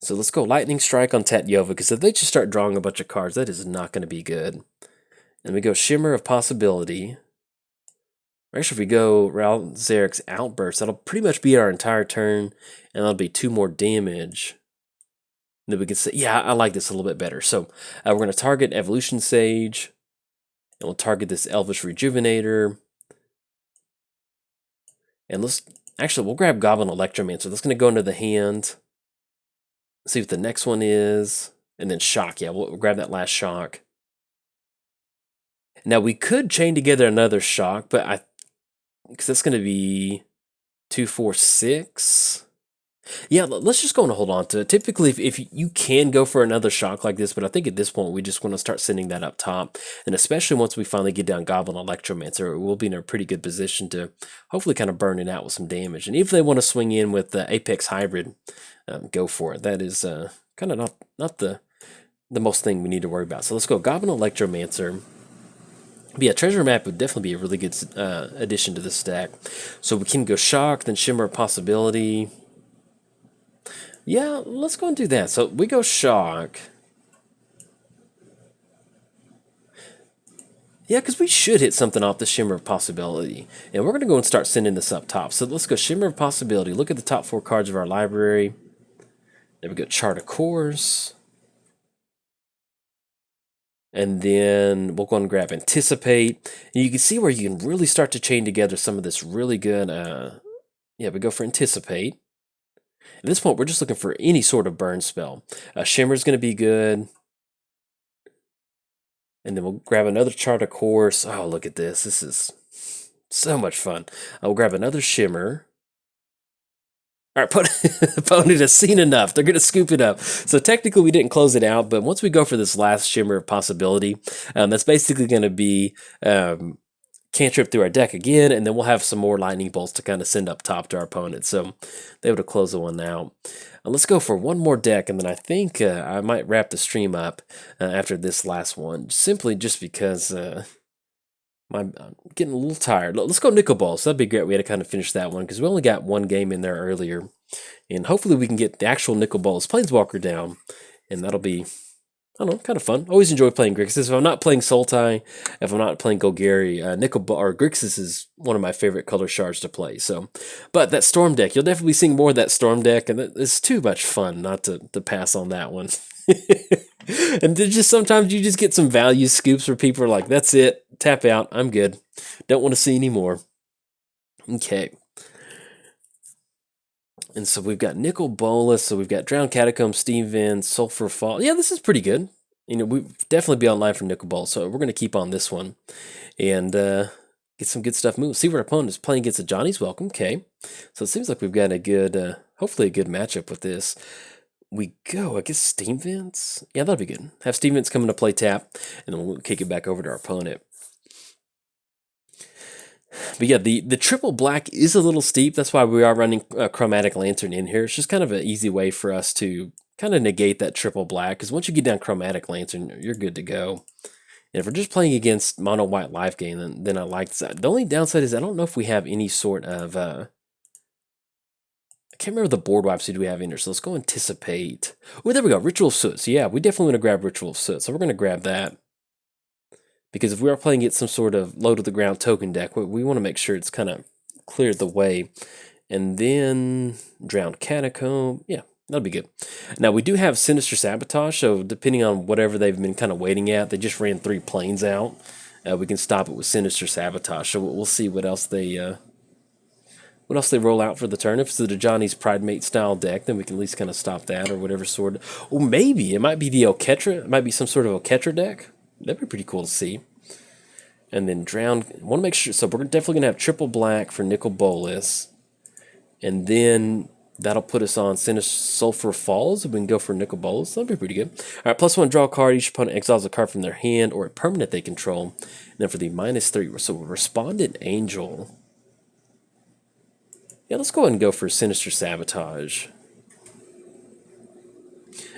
So let's go Lightning Strike on Tat-Yova, because if they just start drawing a bunch of cards, that is not going to be good. And we go Shimmer of Possibility. Actually, if we go Ral-Zeric's Outburst, that'll pretty much be our entire turn, and that'll be 2 more damage. And then we can say, yeah, I like this a little bit better. So we're going to target Evolution Sage. And we'll target this Elvish Rejuvenator. And we'll grab Goblin Electromancer. That's going to go into the hand. See what the next one is. And then Shock. Yeah, we'll grab that last Shock. Now, we could chain together another Shock, but because that's going to be 2, 4, 6. Yeah, let's just go and hold on to it. Typically, if you can go for another Shock like this, but I think at this point we just want to start sending that up top. And especially once we finally get down Goblin Electromancer, we'll be in a pretty good position to hopefully kind of burn it out with some damage. And if they want to swing in with the Apex Hybrid, go for it. That is kind of not the most thing we need to worry about. So let's go Goblin Electromancer. But yeah, Treasure Map would definitely be a really good addition to this stack. So we can go Shock, then Shimmer of Possibility. Yeah, let's go and do that. So we go Shock. Yeah, because we should hit something off the Shimmer of Possibility. And we're going to go and start sending this up top. So let's go Shimmer of Possibility. Look at the top 4 cards of our library. There we go, Chart of Course. And then we'll go and grab Anticipate. And you can see where you can really start to chain together some of this really good... yeah, we go for Anticipate. At this point, we're just looking for any sort of burn spell. Shimmer's going to be good. And then we'll grab another Chart of Course. Oh, look at this. This is so much fun. We'll grab another Shimmer. All right, opponent has seen enough. They're going to scoop it up. So technically, we didn't close it out, but once we go for this last Shimmer of Possibility, that's basically going to be cantrip through our deck again, and then we'll have some more lightning bolts to kind of send up top to our opponent. So they would have closed the one out. Let's go for one more deck, and then I think I might wrap the stream up after this last one, simply just because I'm getting a little tired. Let's go Nicol Bolas. That'd be great. We had to kind of finish that one because we only got 1 game in there earlier. And hopefully we can get the actual Nicol Bolas Planeswalker down. And that'll be, I don't know, kind of fun. Always enjoy playing Grixis. If I'm not playing Sultai, if I'm not playing Golgari, Grixis is one of my favorite color shards to play. So, but that Storm deck, you'll definitely be seeing more of that Storm deck. And it's too much fun not to pass on that one. And just sometimes you just get some value scoops where people are like, that's it, tap out, I'm good, don't want to see any more. Okay, And so we've got Nicol Bolas, so we've got Drowned Catacomb, Steam Vents, Sulfur Fall. Yeah, this is pretty good. You know, we definitely be online for Nicol Bolas, so we're going to keep on this one and get some good stuff moving. See what our opponent is playing against a Johnny's Welcome. Okay, so it seems like we've got a good, hopefully a good matchup with this. We go, I guess, Steam Vents? Yeah, that'll be good. Have Steam Vents come into play tap, and then we'll kick it back over to our opponent. But yeah, the triple black is a little steep. That's why we are running a Chromatic Lantern in here. It's just kind of an easy way for us to kind of negate that triple black, because once you get down Chromatic Lantern, you're good to go. And if we're just playing against mono white life gain, then I like that. The only downside is I don't know if we have any sort of I can't remember the board wipes we have in here, so let's go anticipate. Oh, there we go, Ritual of Soot. So yeah, we definitely want to grab Ritual of Soot, so we're going to grab that. Because if we are playing it some sort of low to the ground token deck, we want to make sure it's kind of cleared the way. And then Drowned Catacomb, yeah, that'll be good. Now we do have Sinister Sabotage, so depending on whatever they've been kind of waiting at, they just ran 3 planes out. We can stop it with Sinister Sabotage, so we'll see what else they roll out for the turn. If it's the Johnny's Pridemate style deck, then we can at least kind of stop that or whatever sort of. Or maybe it might be the Oketra. It might be some sort of Oketra deck. That'd be pretty cool to see. And then Drowned. I want to make sure. So we're definitely going to have triple black for Nicol Bolas. And then that'll put us on Sulfur Falls. We can go for Nicol Bolas. That'd be pretty good. All right, +1, draw a card. Each opponent exiles a card from their hand or a permanent they control. And then for the -3, so Respondent Angel. Yeah, let's go ahead and go for Sinister Sabotage.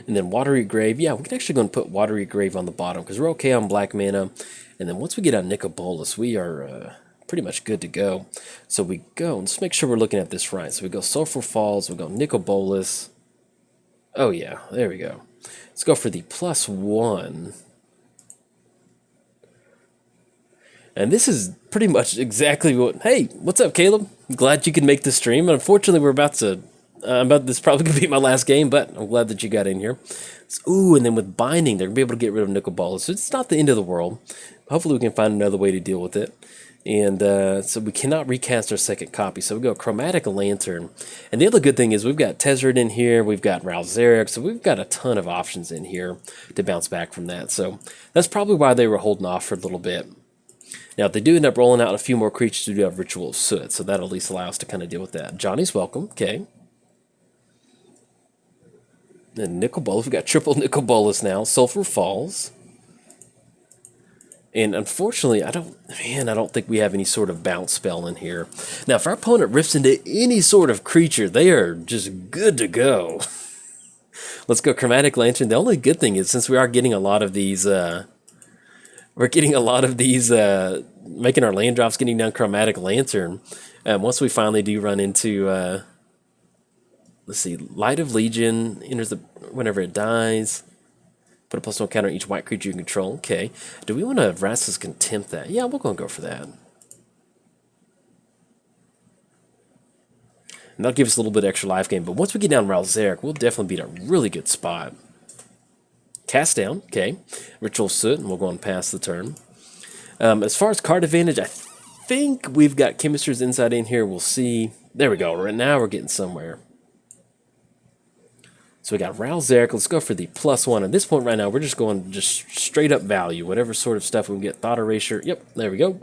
And then Watery Grave. Yeah, we can actually go and put Watery Grave on the bottom because we're okay on black mana. And then once we get on Nicol Bolas, we are pretty much good to go. So we go, let's make sure we're looking at this right. So we go Sulfur Falls, we go Nicol Bolas. Oh yeah, there we go. Let's go for the +1. And this is pretty much exactly what... Hey, what's up, Caleb? Glad you can make the stream. Unfortunately, we're about to... this is probably going to be my last game, but I'm glad that you got in here. So, ooh, and then with Binding, they're going to be able to get rid of Nicol Bolas. So it's not the end of the world. Hopefully we can find another way to deal with it. And so we cannot recast our second copy. So we go Chromatic Lantern. And the other good thing is we've got Tezzeret in here. We've got Ral-Zeric. So we've got a ton of options in here to bounce back from that. So that's probably why they were holding off for a little bit. Now, if they do end up rolling out a few more creatures, we do have Ritual of Soot. So that'll at least allow us to kind of deal with that. Johnny's Welcome. Okay. And Nicol Bolas, we've got triple Nicol Bolas now. Sulfur Falls. And unfortunately, I don't think we have any sort of bounce spell in here. Now, if our opponent rips into any sort of creature, they are just good to go. Let's go Chromatic Lantern. The only good thing is, since we are getting a lot of these, making our land drops, getting down Chromatic Lantern. Once we finally do run into... let's see, Light of Legion enters whenever it dies. Put a +1 counter on each white creature you control. Okay. Do we want to Vraska's Contempt that? Yeah, we're going to go for that. And that'll give us a little bit extra life gain. But once we get down Ral-Zeric, we'll definitely be in a really good spot. Cast down. Okay. Ritual Soot, and we'll go on past the turn. As far as card advantage, I think we've got Chemistry's Insight in here. We'll see. There we go. Right now we're getting somewhere. So we got Ral-Zeric. Let's go for the +1. At this point right now, we're just going straight up value. Whatever sort of stuff we can get. Thought Erasure. Yep, there we go.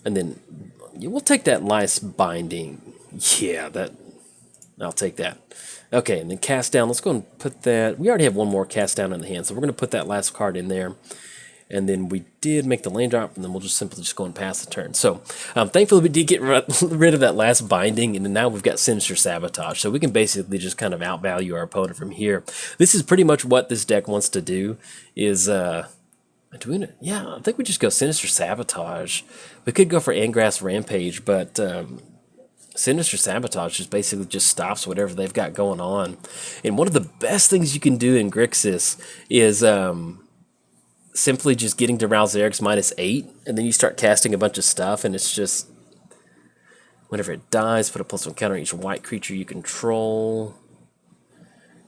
And then we'll take that last Binding. Yeah, I'll take that. Okay, and then Cast Down. Let's go and put that. We already have one more Cast Down in the hand, so we're going to put that last card in there. And then we did make the land drop, and then we'll just simply go and pass the turn. So, thankfully, we did get rid of that last Binding, and then now we've got Sinister Sabotage. So we can basically just kind of outvalue our opponent from here. This is pretty much what this deck wants to do, is... doing it? Yeah, I think we just go Sinister Sabotage. We could go for Angrass Rampage, but Sinister Sabotage just stops whatever they've got going on. And one of the best things you can do in Grixis is... simply just getting to Ral-Zeric's -8, and then you start casting a bunch of stuff, and it's just... Whenever it dies, put a +1 counter on each white creature you control.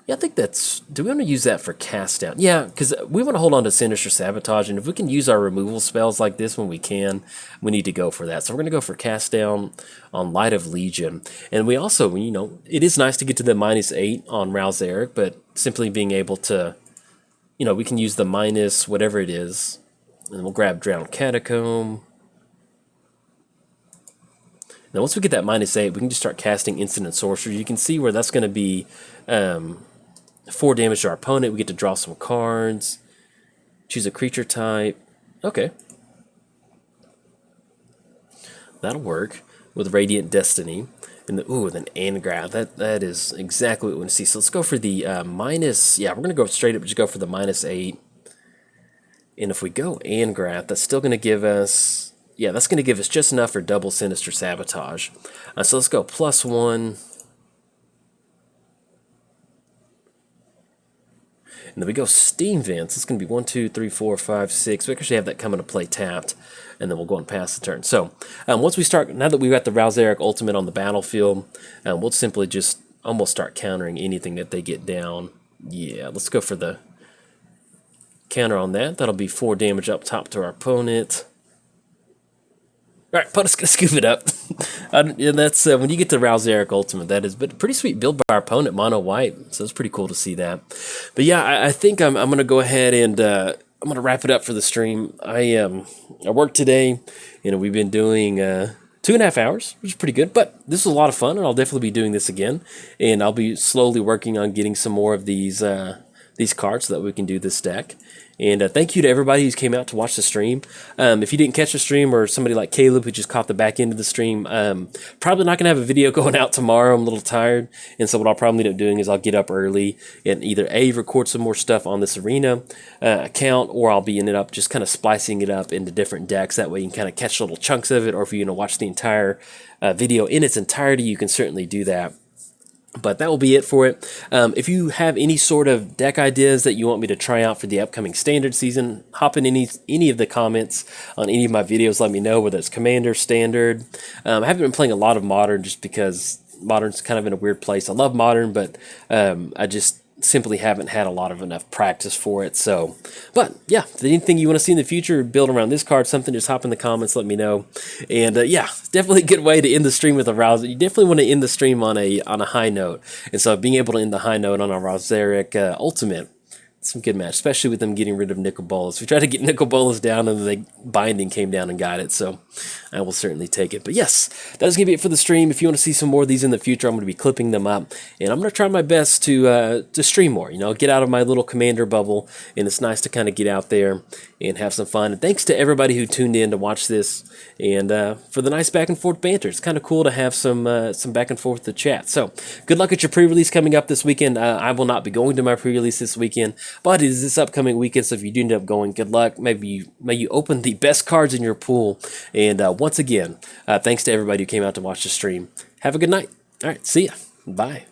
Yeah, I think that's... Do we want to use that for cast down? Yeah, because we want to hold on to Sinister Sabotage, and if we can use our removal spells like this when we can, we need to go for that. So we're going to go for cast down on Light of Legion. And we also, you know, it is nice to get to the -8 on Ral-Zeric, but simply being able to, you know, we can use the minus whatever it is, and we'll grab Drowned Catacomb. Now once we get that -8, we can just start casting Instant and Sorcery. You can see where that's going to be 4 damage to our opponent. We get to draw some cards. Choose a creature type. Okay. That'll work with Radiant Destiny. And the, ooh, with an Angrath. That is exactly what we want to see. So let's go for the minus... Yeah, we're going to go straight up, just go for the -8. And if we go Angrath, that's still going to give us... Yeah, that's going to give us just enough for double Sinister Sabotage. So let's go +1. And then we go Steam Vents. It's going to be 1, 2, 3, 4, 5, 6. We actually have that coming to play tapped. And then we'll go and pass the turn. So once we start, now that we've got the Ral-Zeric Ultimate on the battlefield, we'll simply just almost start countering anything that they get down. Yeah, let's go for the counter on that. That'll be 4 damage up top to our opponent. All right, opponent's going to scoop it up. And that's when you get the Ral-Zeric Ultimate, that is but a pretty sweet build by our opponent, mono white. So it's pretty cool to see that. But yeah, I think I'm going to go ahead and I'm going to wrap it up for the stream. I worked today. You know, we've been doing 2.5 hours, which is pretty good. But this was a lot of fun, and I'll definitely be doing this again. And I'll be slowly working on getting some more of these cards so that we can do this deck. And thank you to everybody who's came out to watch the stream. If you didn't catch the stream, or somebody like Caleb who just caught the back end of the stream, probably not going to have a video going out tomorrow. I'm a little tired. And so what I'll probably end up doing is I'll get up early and either A, record some more stuff on this arena account, or I'll be ended up just kind of splicing it up into different decks. That way you can kind of catch little chunks of it, or if you watch the entire video in its entirety, you can certainly do that. But that will be it for it. If you have any sort of deck ideas that you want me to try out for the upcoming Standard season, hop in any of the comments on any of my videos. Let me know, whether it's Commander, Standard. I haven't been playing a lot of Modern just because Modern's kind of in a weird place. I love Modern, but I just simply haven't had a lot of enough practice for it. So, but yeah, if there's anything you want to see in the future, build around this card, something, just hop in the comments, let me know. And yeah, definitely a good way to end the stream with a Ral-Zeric. You definitely want to end the stream on a high note. And so being able to end the high note on a Ral-Zeric Ultimate, some good match, especially with them getting rid of Nicol Bolas. We tried to get Nicol Bolas down, and the binding came down and got it, so I will certainly take it. But yes, that is going to be it for the stream. If you want to see some more of these in the future, I'm going to be clipping them up, and I'm going to try my best to stream more, you know, get out of my little Commander bubble, and it's nice to kind of get out there and have some fun. And thanks to everybody who tuned in to watch this, and for the nice back and forth banter. It's kind of cool to have some back and forth to chat. So good luck at your pre-release coming up this weekend. I will not be going to my pre-release this weekend, but it is this upcoming weekend, so if you do end up going, good luck. May you open the best cards in your pool. And once again, thanks to everybody who came out to watch the stream. Have a good night. All right, see ya. Bye.